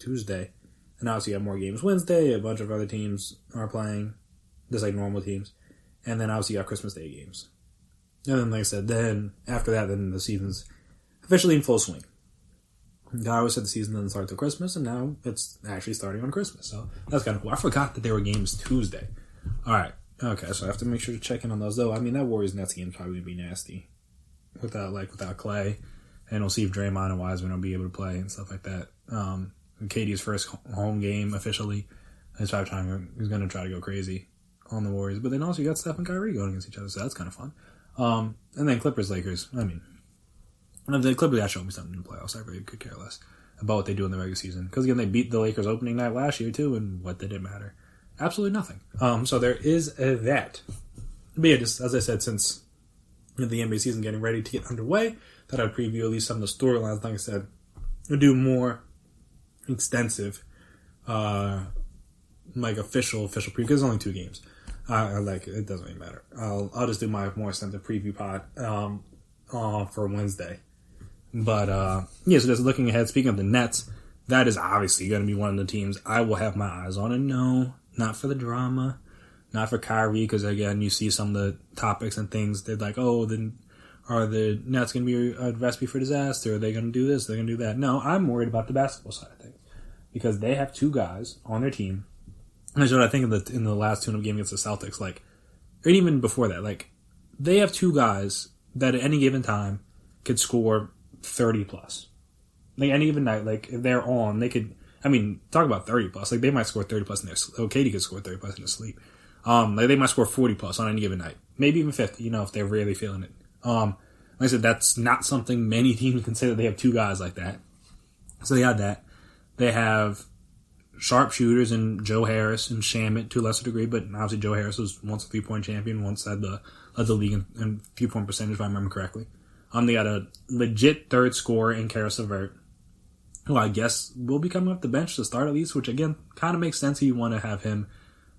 Tuesday. And obviously you have more games Wednesday. A bunch of other teams are playing, just like normal teams. And then obviously you got Christmas Day games. And then, like I said, then after that, then the season's officially in full swing. I always said the season doesn't start till Christmas, and now it's actually starting on Christmas. So that's kind of cool. I forgot that there were games Tuesday. All right. Okay, so I have to make sure to check in on those, though. I mean, that Warriors-Nets game is probably going to be nasty without Clay. And we'll see if Draymond and Wiseman will be able to play and stuff like that. KD's first home game officially. His 5-time he's going to try to go crazy on the Warriors. But then also you got Steph and Kyrie going against each other, so that's kind of fun. And then Clippers-Lakers. I mean, if the Clippers got shown me something in the playoffs, I really could care less about what they do in the regular season. Because again, they beat the Lakers opening night last year too, and what did it matter? Absolutely nothing. So there is that. But yeah, just as I said, since the NBA season getting ready to get underway, that I'd preview at least some of the storylines. Like I said, I'll do more extensive, official preview, because there's only 2 games. It doesn't really matter. I'll just do my more extensive preview pod for Wednesday. But so just looking ahead, speaking of the Nets, that is obviously going to be one of the teams I will have my eyes on. And no, not for the drama, not for Kyrie, because again, you see some of the topics and things. They're like, oh, then are the Nets going to be a recipe for disaster? Are they going to do this? Are they going to do that? No, I'm worried about the basketball side of things, because they have 2 guys on their team. And that's what I think in the last tune-up game against the Celtics, or even before that, they have 2 guys that at any given time could score 30 plus. Any given night, if they're on, they could. I mean, talk about 30 plus. They might score 30 plus in their sleep. Katie could score 30 plus in their sleep. They might score 40 plus on any given night, maybe even 50. If they're really feeling it. Like I said, that's not something many teams consider. They have 2 guys like that. So they got that. They have sharpshooters in Joe Harris and Shamet to a lesser degree, but obviously Joe Harris was once a 3-point champion, once led the league in 3-point percentage, if I remember correctly. They got a legit third scorer in Karis LeVert, who I guess will be coming off the bench to start at least, which again kind of makes sense if you want to have him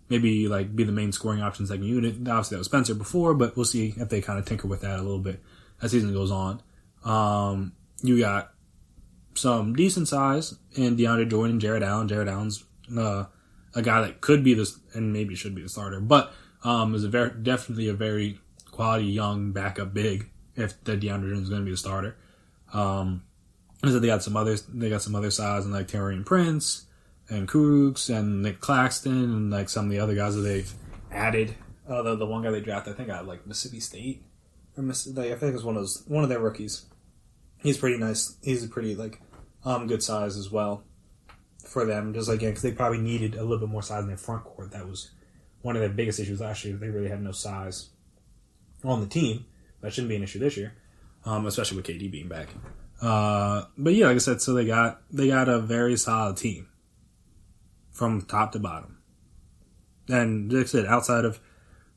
maybe be the main scoring option second unit. Obviously that was Spencer before, but we'll see if they kind of tinker with that a little bit as season goes on. You got some decent size in DeAndre Jordan and Jared Allen. Jared Allen's a guy that could be this and maybe should be the starter, but is definitely a very quality young backup big if the DeAndre Jordan is going to be the starter. So they got some other size, and Taurean Prince and Krugs and Nick Claxton and some of the other guys that they've added. The one guy they drafted, I think, out of Mississippi State, or I think it was one of their rookies. He's pretty nice. He's a pretty good size as well for them. Just because they probably needed a little bit more size in their front court. That was one of their biggest issues last year. They really had no size on the team. That shouldn't be an issue this year, especially with KD being back. But yeah, like I said, so they got a very solid team from top to bottom. And like I said, outside of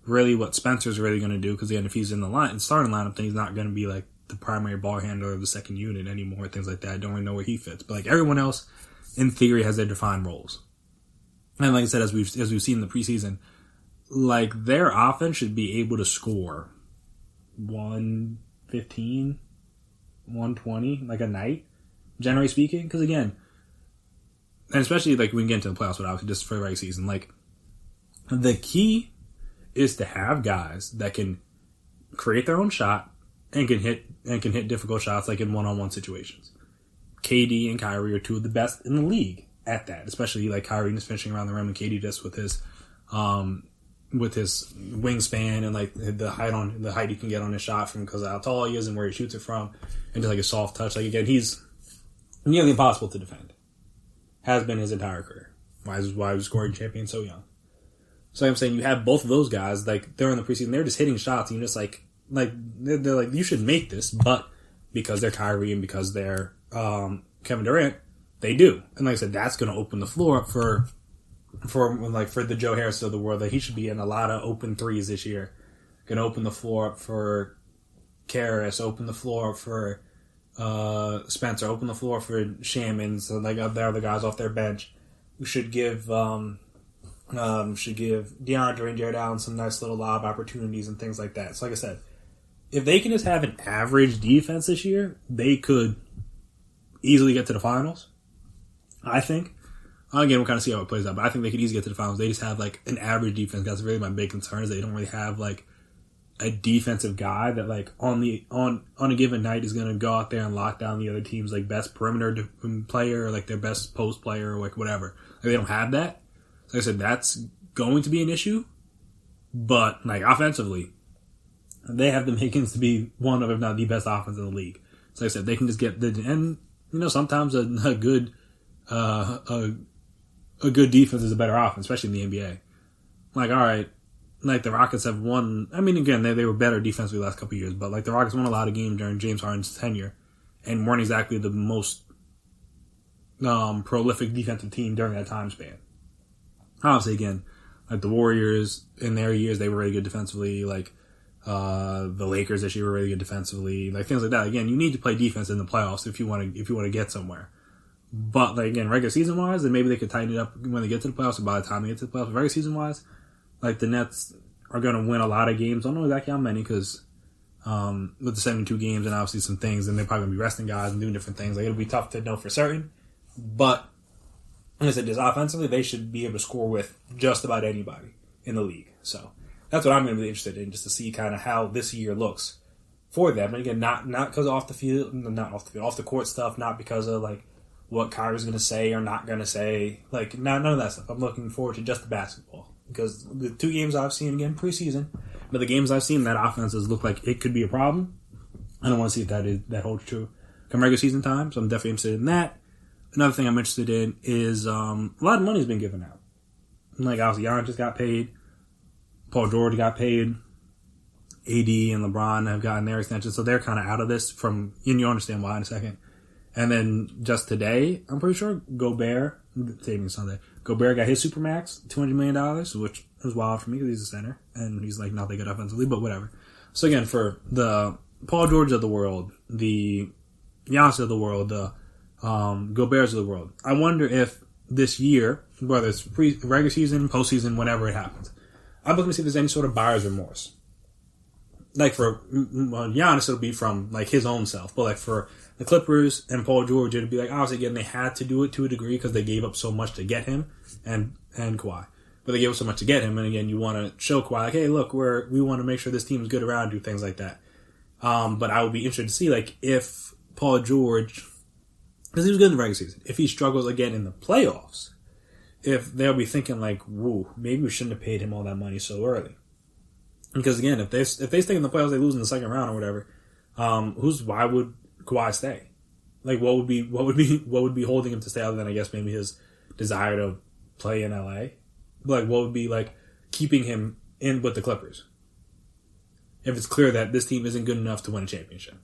really what Spencer's really going to do, because again, if he's in the starting lineup, then he's not going to be like the primary ball handler of the second unit anymore, things like that. I don't really know where he fits. But like everyone else, in theory, has their defined roles. And like I said, as we've seen in the preseason, like their offense should be able to score 115, 120, like a night, generally speaking. Because again, and especially like when we get into the playoffs, but obviously just for the regular season, like the key is to have guys that can create their own shot and can hit difficult shots like in one-on-one situations. KD and Kyrie are two of the best in the league at that, especially like Kyrie just finishing around the rim and KD just with his wingspan and like the height he can get on his shot from because of how tall he is and where he shoots it from, and just like a soft touch. Like again, he's nearly impossible to defend. Has been his entire career. Why he was scoring champion so young. So I'm saying you have both of those guys like during the preseason, they're just hitting shots and you're just like they're like, you should make this, but because they're Kyrie and because they're Kevin Durant, they do. And like I said, that's going to open the floor up for the Joe Harris of the world. That he should be in a lot of open threes this year. Going to open the floor up for Karras, open the floor up for Spencer, open the floor for Shaman. So like the other guys off their bench, we should give DeAndre and Jared Allen some nice little lob opportunities and things like that. So like I said, if they can just have an average defense this year, they could easily get to the finals, I think. Again, we'll kind of see how it plays out, but I think they could easily get to the finals. They just have like an average defense. That's really my big concern, is they don't really have like a defensive guy that like on a given night is going to go out there and lock down the other team's like best perimeter player or like their best post player or like whatever. Like, they don't have that. Like I said, that's going to be an issue, but like offensively, they have the makings to be one of, if not the best offense in the league. So like I said, they can just get and sometimes a good defense is a better offense, especially in the NBA. Like, all right, like the Rockets have won. I mean, again, they were better defensively the last couple of years, but like the Rockets won a lot of games during James Harden's tenure, and weren't exactly the most prolific defensive team during that time span. Obviously, again, like the Warriors in their years, they were really good defensively. Like the Lakers this year were really good defensively. Like things like that. Again, you need to play defense in the playoffs if you want to get somewhere. But like again, regular season wise, then maybe they could tighten it up when they get to the playoffs. Or by the time they get to the playoffs, regular season wise, like the Nets are going to win a lot of games. I don't know exactly how many because with the 72 games and obviously some things, and they're probably going to be resting guys and doing different things. Like it'll be tough to know for certain. But like I said, just offensively, they should be able to score with just about anybody in the league. So that's what I'm going to be interested in, just to see kind of how this year looks for them. And again, not because off the court stuff, not because of like what Kyrie's going to say or not going to say, like none of that stuff. I'm looking forward to just the basketball, because the 2 games I've seen, again preseason, but the games I've seen, that offenses look like it could be a problem. I don't want to see if that holds true come regular season time. So I'm definitely interested in that. Another thing I'm interested in is a lot of money has been given out. Like obviously Giannis just got paid, Paul George got paid, AD and LeBron have gotten their extensions, so they're kind of out of this. And you'll understand why in a second. And then just today, I'm pretty sure Gobert got his Supermax, $200 million, which was wild for me because he's a center and he's like not that good offensively, but whatever. So again, for the Paul George of the world, the Giannis of the world, the Gobert's of the world, I wonder if this year, whether it's regular season, postseason, whenever it happens, I'm looking to see if there's any sort of buyer's remorse. Like for Giannis, it'll be from like his own self, but like for the Clippers and Paul George, it'd be like, obviously, again, they had to do it to a degree because they gave up so much to get him and Kawhi. But they gave up so much to get him, and again, you want to show Kawhi, like, hey, look, we want to make sure this team is good around you, things like that. But I would be interested to see, like, if Paul George, because he was good in the regular season, if he struggles again in the playoffs, if they'll be thinking like, whoa, maybe we shouldn't have paid him all that money so early. Because again, if they stay in the playoffs, they lose in the second round or whatever. Why would Kawhi stay? Like, what would be holding him to stay, other than I guess maybe his desire to play in LA? Like, what would be like keeping him in with the Clippers? if it's clear that this team isn't good enough to win a championship.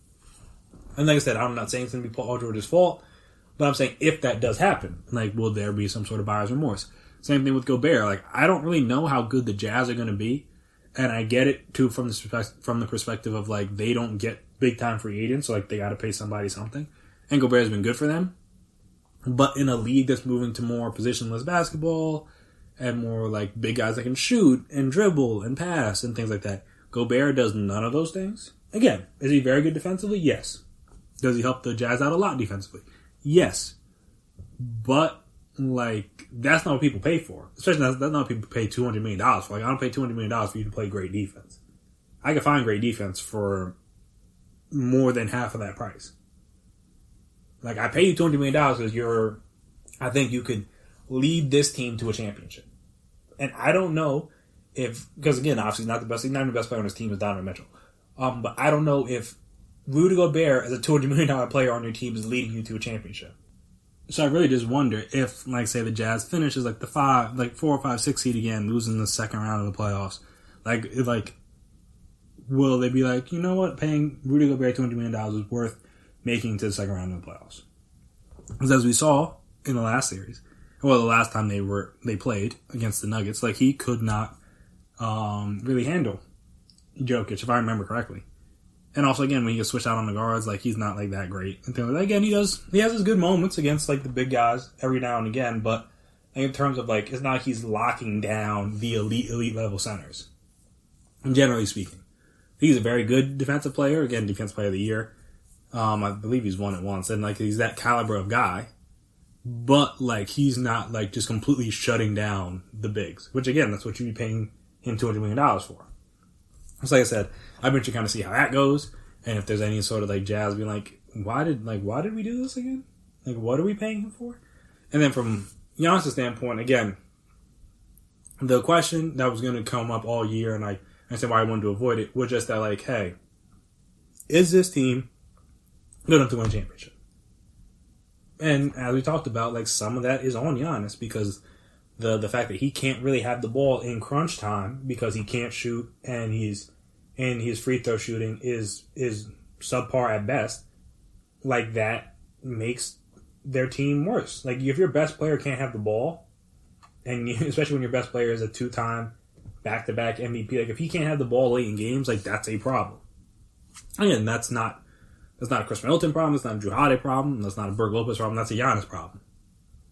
And like I said, I'm not saying it's going to be Paul George's fault, but I'm saying if that does happen, like, will there be some sort of buyer's remorse? Same thing with Gobert. Like, I don't really know how good the Jazz are going to be, and I get it too from the perspective of, like, they don't get big time free agents, so like they got to pay somebody something. And Gobert's been good for them, but in a league that's moving to more positionless basketball and more like big guys that can shoot and dribble and pass and things like that, Gobert does none of those things. Again, is he very good defensively? Yes. Does he help the Jazz out a lot defensively? Yes. But, like, that's not what people pay for. Especially that's not what people pay $200 million for. Like, I don't pay $200 million for you to play great defense. I can find great defense for more than half of that price. Like, I pay you $200 million because I think you could lead this team to a championship. And I don't know because again, obviously not the best player on his team is Donovan Mitchell. But I don't know if Rudy Gobert as a $200 million player on your team is leading you to a championship. So I really just wonder if, like, say the Jazz finishes like 4 or 5, 6 seed again, losing the second round of the playoffs. Like, will they be like, you know what, paying Rudy Gobert $200 million is worth making to the second round of the playoffs? Because as we saw in the last series, well, the last time they played against the Nuggets, like, he could not really handle Jokic, if I remember correctly. And also, again, when he gets switched out on the guards, like, he's not, like, that great. And things like that. Again, he has his good moments against, like, the big guys every now and again, but in terms of, like, it's not like he's locking down the elite level centers. Generally speaking. He's a very good defensive player. Again, defensive player of the year. I believe he's won it once. And, like, he's that caliber of guy. But, like, he's not, like, just completely shutting down the bigs. Which, again, that's what you'd be paying him $200 million for. So, like I said, I've been to kind of see how that goes. And if there's any sort of, like, Jazz being like, why did we do this again? Like, what are we paying him for? And then from Giannis' standpoint, again, the question that was going to come up all year, and I said why I wanted to avoid it, was just that, like, hey, is this team good enough to win a championship? And as we talked about, like, some of that is on Giannis because the fact that he can't really have the ball in crunch time because he can't shoot and his free throw shooting is subpar at best. Like, that makes their team worse. Like, if your best player can't have the ball, and especially when your best player is a 2-time back-to-back MVP, like, if he can't have the ball late in games, like, that's a problem. Again, that's not a Chris Middleton problem. That's not a Drew Holiday problem. That's not a Berg Lopez problem. That's a Giannis problem.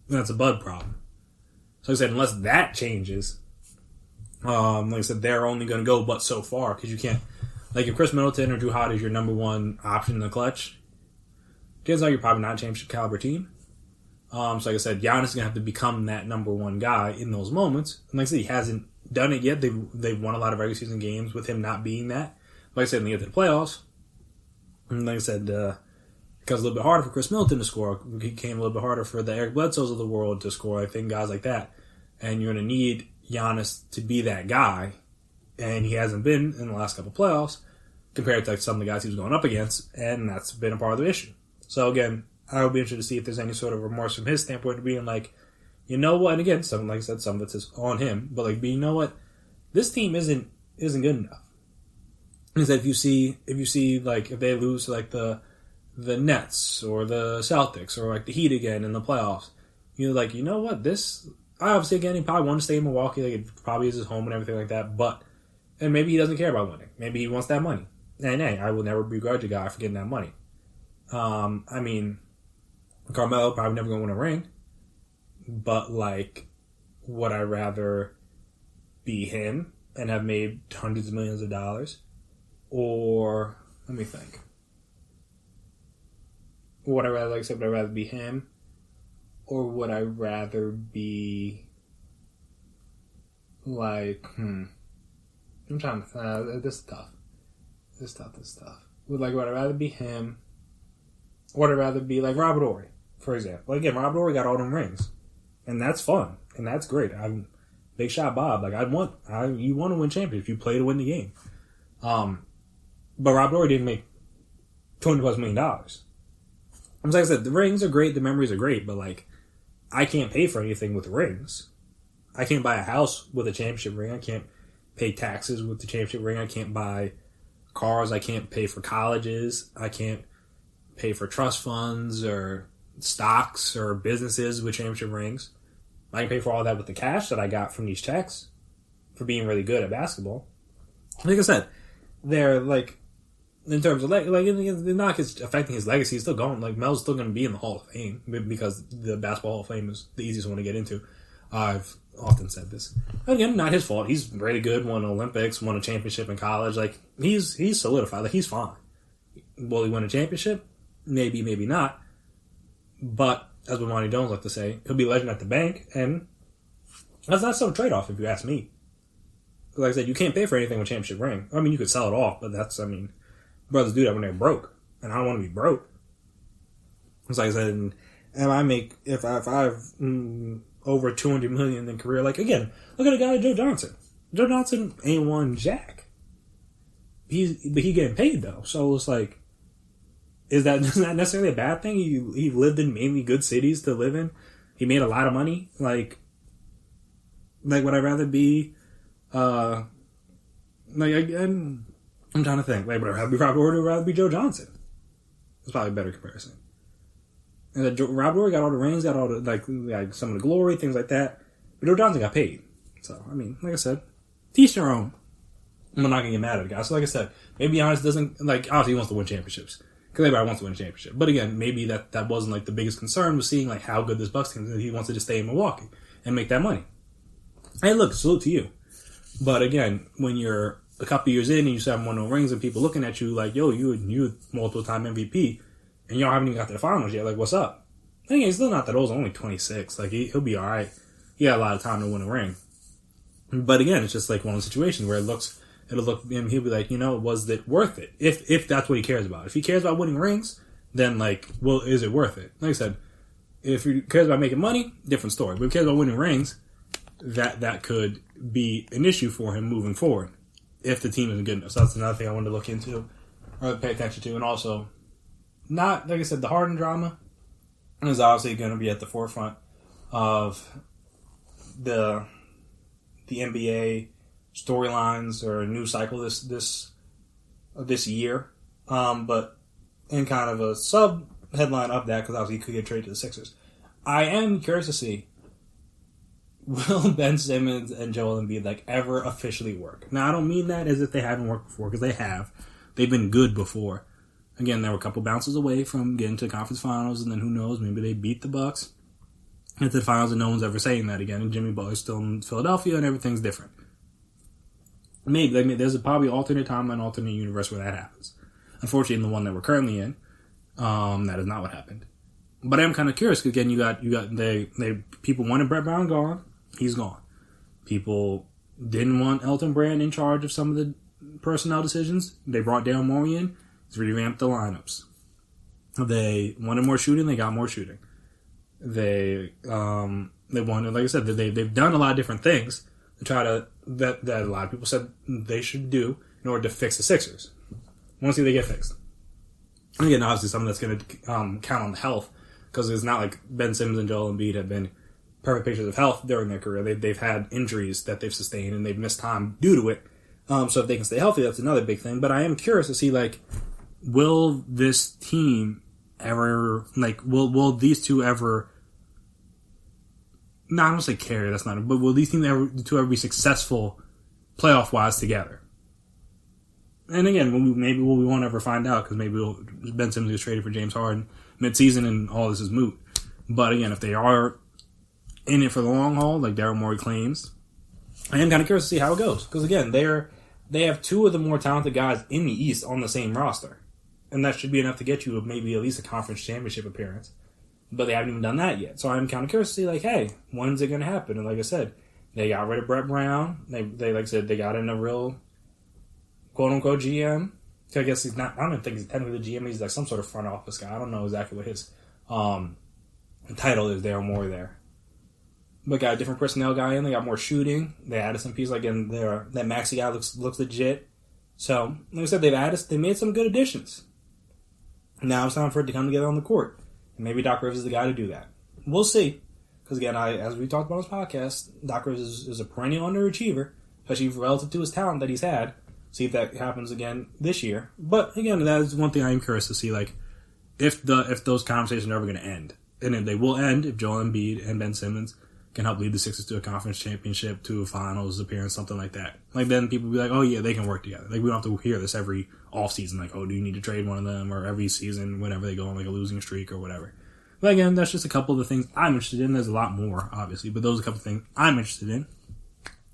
And that's a Bud problem. So like I said, unless that changes, like I said, they're only going to go but so far because you can't. Like, if Chris Middleton or Drew Holiday is your number one option in the clutch, chances are you're probably not a championship caliber team. So like I said, Giannis is going to have to become that number one guy in those moments. And like I said, he hasn't done it yet. They've won a lot of regular season games with him not being that. Like I said, when they get to the playoffs, and like I said, it becomes a little bit harder for Chris Middleton to score. It became a little bit harder for the Eric Bledsoes of the world to score. I think guys like that. And you're going to need Giannis to be that guy. And he hasn't been in the last couple of playoffs compared to like some of the guys he was going up against. And that's been a part of the issue. So again, I would be interested to see if there's any sort of remorse from his standpoint of being like, you know what? And again, like I said, some of it's on him. But like, you know what? This team isn't good enough. Is that if you see like if they lose to like the Nets or the Celtics or like the Heat again in the playoffs, you're like, you know what? This, I obviously again he probably wanted to stay in Milwaukee, like it probably is his home and everything like that. But and maybe he doesn't care about winning. Maybe he wants that money. And hey, I will never begrudge a guy for getting that money. I mean, Carmelo probably never gonna win a ring, but like, would I rather be him and have made hundreds of millions of dollars? Or, let me think. Would I rather, like I said, would I rather be him? Or would I rather be, like, I'm trying to, this is tough. This is tough. Would I rather be him? Or would I rather be, like, Robert Horry, for example? Like, again, Robert Horry got all them rings. And that's fun. And that's great. I'm Big Shot Bob. Like, you want to win championships. You play to win the game. But Rob Horry didn't make $200+ million. Like I said, the rings are great, the memories are great, but like, I can't pay for anything with rings. I can't buy a house with a championship ring. I can't pay taxes with the championship ring. I can't buy cars. I can't pay for colleges. I can't pay for trust funds or stocks or businesses with championship rings. I can pay for all that with the cash that I got from these checks for being really good at basketball. Like I said, they're like, in terms of they're not affecting his legacy. He's still going. Like, Mel's still going to be in the Hall of Fame because the Basketball Hall of Fame is the easiest one to get into. I've often said this. Again, not his fault. He's really good. Won Olympics. Won a championship in college. Like, he's solidified. Like, he's fine. Will he win a championship? Maybe, maybe not. But as what Monty Jones like to say, he'll be a legend at the bank, and that's not some trade-off if you ask me. Like I said, you can't pay for anything with championship ring. I mean, you could sell it off, but brothers do that when they're broke, and I don't want to be broke. It's like I said, and if I have over $200 million in career, like, again, look at a guy like Joe Johnson. Joe Johnson ain't won jack. But he getting paid though, so it's like, is that necessarily a bad thing? He lived in mainly good cities to live in. He made a lot of money. Like would I rather be, I'm trying to think. Like, would I rather be Rob Horry or would I rather be Joe Johnson? That's probably a better comparison. And Rob Horry got all the rings, got all the like some of the glory, things like that. But Joe Johnson got paid. So I mean, like I said, teach your own. I'm not gonna get mad at the guy. So like I said, maybe Giannis doesn't obviously he wants to win championships. Because everybody wants to win a championship. But again, maybe that wasn't like the biggest concern was seeing like how good this Bucks team is. He wants to just stay in Milwaukee and make that money. Hey, look, salute to you. But again, when you're a couple years in and you still haven't won no rings and people looking at you like, yo, you multiple time MVP and y'all haven't even got to the finals yet. Like, what's up? And again, he's still not that old. He's only 26. Like, he'll be all right. He got a lot of time to win a ring. But again, it's just like one of those situations where it'll look, and he'll be like, was it worth it? If that's what he cares about. If he cares about winning rings, then like, well, is it worth it? Like I said, if he cares about making money, different story. But if he cares about winning rings, that could be an issue for him moving forward if the team isn't good enough. So that's another thing I wanted to look into or pay attention to. And also, not, like I said, the Harden drama is obviously going to be at the forefront of the NBA storylines or a news cycle this year, but in kind of a sub headline of that, because obviously he could get traded to the Sixers. I am curious to see, will Ben Simmons and Joel Embiid like ever officially work? Now I don't mean that as if they haven't worked before, because they have. They've been good before. Again, they were a couple bounces away from getting to the conference finals, and then who knows, maybe they beat the Bucks into the finals, and no one's ever saying that again. And Jimmy Butler's still in Philadelphia, and everything's different. Maybe there's probably an alternate timeline, alternate universe where that happens. Unfortunately, in the one that we're currently in, that is not what happened. But I am kind of curious because again, you got they people wanted Brett Brown gone, he's gone. People didn't want Elton Brand in charge of some of the personnel decisions. They brought Daryl Morey in, he's revamped the lineups. They wanted more shooting, they got more shooting. They wanted, like I said, they've done a lot of different things to try to that a lot of people said they should do in order to fix the Sixers. I want to see if they get fixed. And again, obviously, something that's going to count on the health, because it's not like Ben Simmons and Joel Embiid have been perfect pictures of health during their career. They've had injuries that they've sustained, and they've missed time due to it. So if they can stay healthy, that's another big thing. But I am curious to see, like, will this team ever, like, will these two ever, no, I don't say carry, that's not it, but will these teams ever be successful playoff-wise together? And again, maybe we won't ever find out, because maybe Ben Simmons gets traded for James Harden mid-season and all this is moot. But again, if they are in it for the long haul, like Daryl Morey claims, I am kind of curious to see how it goes. Because again, they have two of the more talented guys in the East on the same roster. And that should be enough to get you maybe at least a conference championship appearance. But they haven't even done that yet. So I'm kind of curious to see, like, hey, when's it going to happen? And like I said, they got rid of Brett Brown. They like I said, they got in a real quote-unquote GM. I guess he's not, I don't even think he's technically the GM. He's like some sort of front office guy. I don't know exactly what his title is there or more there. But got a different personnel guy in. They got more shooting. They added some pieces like in there. That Maxey guy looks legit. So, like I said, they made some good additions. Now it's time for it to come together on the court. And maybe Doc Rivers is the guy to do that. We'll see. Because again, as we talked about on this podcast, Doc Rivers is a perennial underachiever, especially relative to his talent that he's had. See if that happens again this year. But again, that is one thing I am curious to see, like, if those conversations are ever going to end. And if they will end, if Joel Embiid and Ben Simmons can help lead the Sixers to a conference championship, to a finals appearance, something like that. Like, then people will be like, oh yeah, they can work together. Like, we don't have to hear this every offseason, like, oh, do you need to trade one of them? Or every season, whenever they go on like a losing streak or whatever. But again, that's just a couple of the things I'm interested in. There's a lot more, obviously, but those are a couple of things I'm interested in.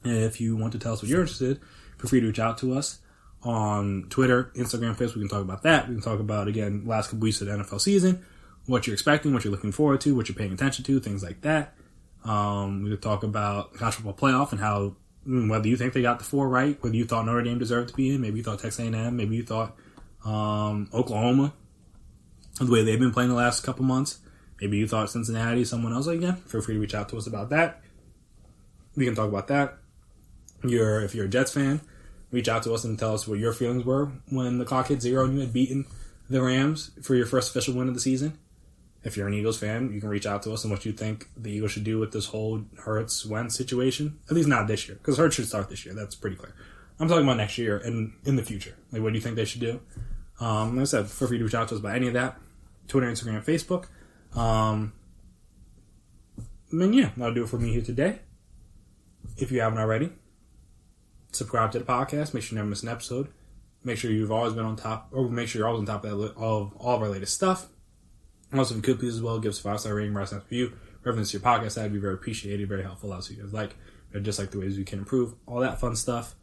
And if you want to tell us what you're interested in, feel free to reach out to us on Twitter, Instagram, Facebook. We can talk about that. We can talk about, again, last couple weeks of the NFL season, what you're expecting, what you're looking forward to, what you're paying attention to, things like that. We could talk about college football playoff and how, whether you think they got the 4 right, whether you thought Notre Dame deserved to be in, maybe you thought Texas A&M, maybe you thought Oklahoma, the way they've been playing the last couple months. Maybe you thought Cincinnati, someone else. Again, feel free to reach out to us about that. We can talk about that. If you're a Jets fan, reach out to us and tell us what your feelings were when the clock hit 0 and you had beaten the Rams for your first official win of the season. If you're an Eagles fan, you can reach out to us on what you think the Eagles should do with this whole Hurts-Wentz situation. At least not this year, because Hurts should start this year. That's pretty clear. I'm talking about next year and in the future. Like, what do you think they should do? Like I said, feel free to reach out to us about any of that. Twitter, Instagram, Facebook. And yeah, that'll do it for me here today. If you haven't already, subscribe to the podcast. Make sure you never miss an episode. Make sure you've always been on top, or make sure you're always on top of all of our latest stuff. Also, if you could please as well, give us a 5-star rating, write us a review. Reference to your podcast, that'd be very appreciated, very helpful. Lots of you guys like, just like the ways we can improve, all that fun stuff.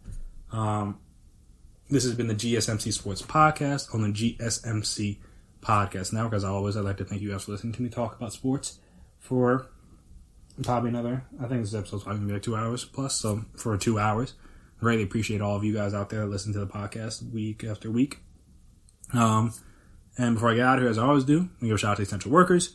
This has been the GSMC Sports Podcast on the GSMC Podcast Network. As always, I'd like to thank you guys for listening to me talk about sports for probably another, I think this episode's probably going to be like 2 hours plus, so for 2 hours. Greatly appreciate all of you guys out there that listen to the podcast week after week. And before I get out of here, as I always do, I give a shout out to essential workers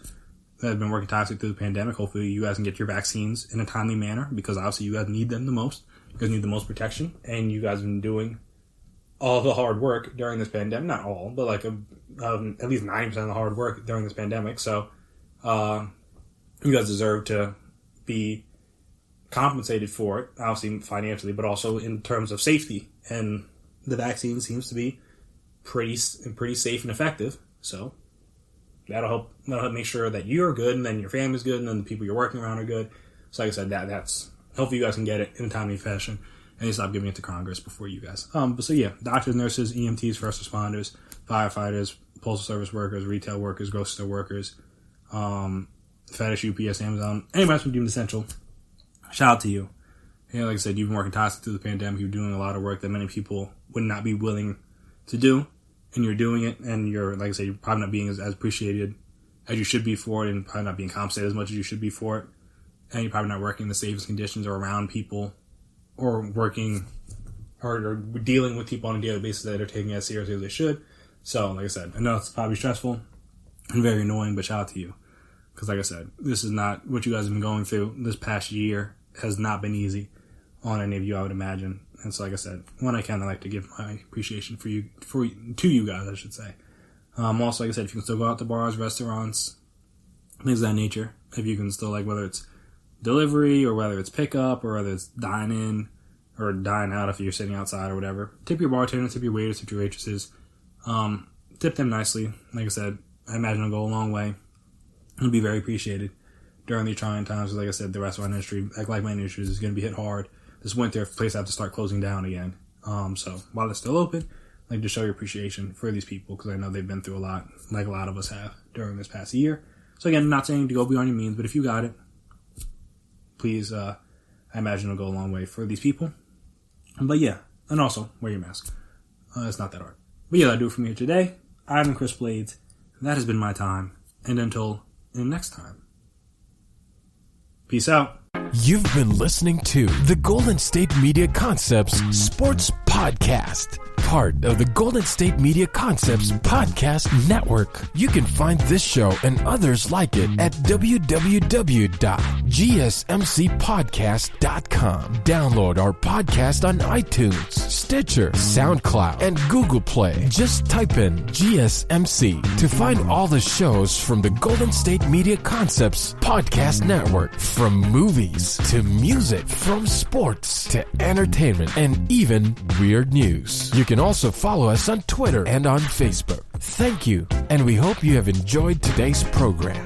that have been working tirelessly through the pandemic. Hopefully you guys can get your vaccines in a timely manner, because obviously you guys need them the most. You guys need the most protection, and you guys have been doing all the hard work during this pandemic. Not all, but like at least 90% of the hard work during this pandemic. So you guys deserve to be compensated for it, obviously financially, but also in terms of safety. And the vaccine seems to be pretty safe and effective. So that'll help make sure that you're good, and then your family's good, and then the people you're working around are good. So like I said, that's hopefully you guys can get it in a timely fashion, and you stop giving it to Congress before you guys. But so yeah, doctors, nurses, EMTs, first responders, firefighters, postal service workers, retail workers, grocery store workers, FedEx, UPS, Amazon, anybody else who's deemed essential, shout out to you. Like I said, you've been working tirelessly through the pandemic. You're doing a lot of work that many people would not be willing to do, and you're doing it, and you're, like I said, you're probably not being as appreciated as you should be for it, and probably not being compensated as much as you should be for it, and you're probably not working in the safest conditions or around people, or working or dealing with people on a daily basis that are taking it as seriously as they should. So, like I said, I know it's probably stressful and very annoying, but shout out to you. Because, like I said, this is not what you guys have been going through. This past year has not been easy on any of you, I would imagine. And so, like I said, when I can, I like to give my appreciation to you guys, I should say. Also, like I said, if you can still go out to bars, restaurants, things of that nature, if you can still, like, whether it's delivery or whether it's pickup or whether it's dine in or dine out if you're sitting outside or whatever, tip your bartender, tip your waiters, tip your waitresses. Tip them nicely. Like I said, I imagine it'll go a long way. It'll be very appreciated during these trying times. Like I said, the restaurant industry, like my industry, is going to be hit hard this winter if places have to start closing down again. So while it's still open, I'd like to show your appreciation for these people, because I know they've been through a lot, like a lot of us have during this past year. So again, I'm not saying to go beyond your means, but if you got it, please, I imagine it'll go a long way for these people. But yeah, and also wear your mask. It's not that hard. But yeah, that'll do it for me here today. I've been Chris Blades. That has been my time. And until next time, peace out. You've been listening to the Golden State Media Concepts Sports Podcast. part of the Golden State Media Concepts Podcast Network. You can find this show and others like it at www.gsmcpodcast.com. Download our podcast on iTunes, Stitcher, SoundCloud, and Google Play. Just type in GSMC to find all the shows from the Golden State Media Concepts Podcast Network. From movies to music, from sports to entertainment, and even weird news. You can also follow us on Twitter and on Facebook. Thank you, and we hope you have enjoyed today's program.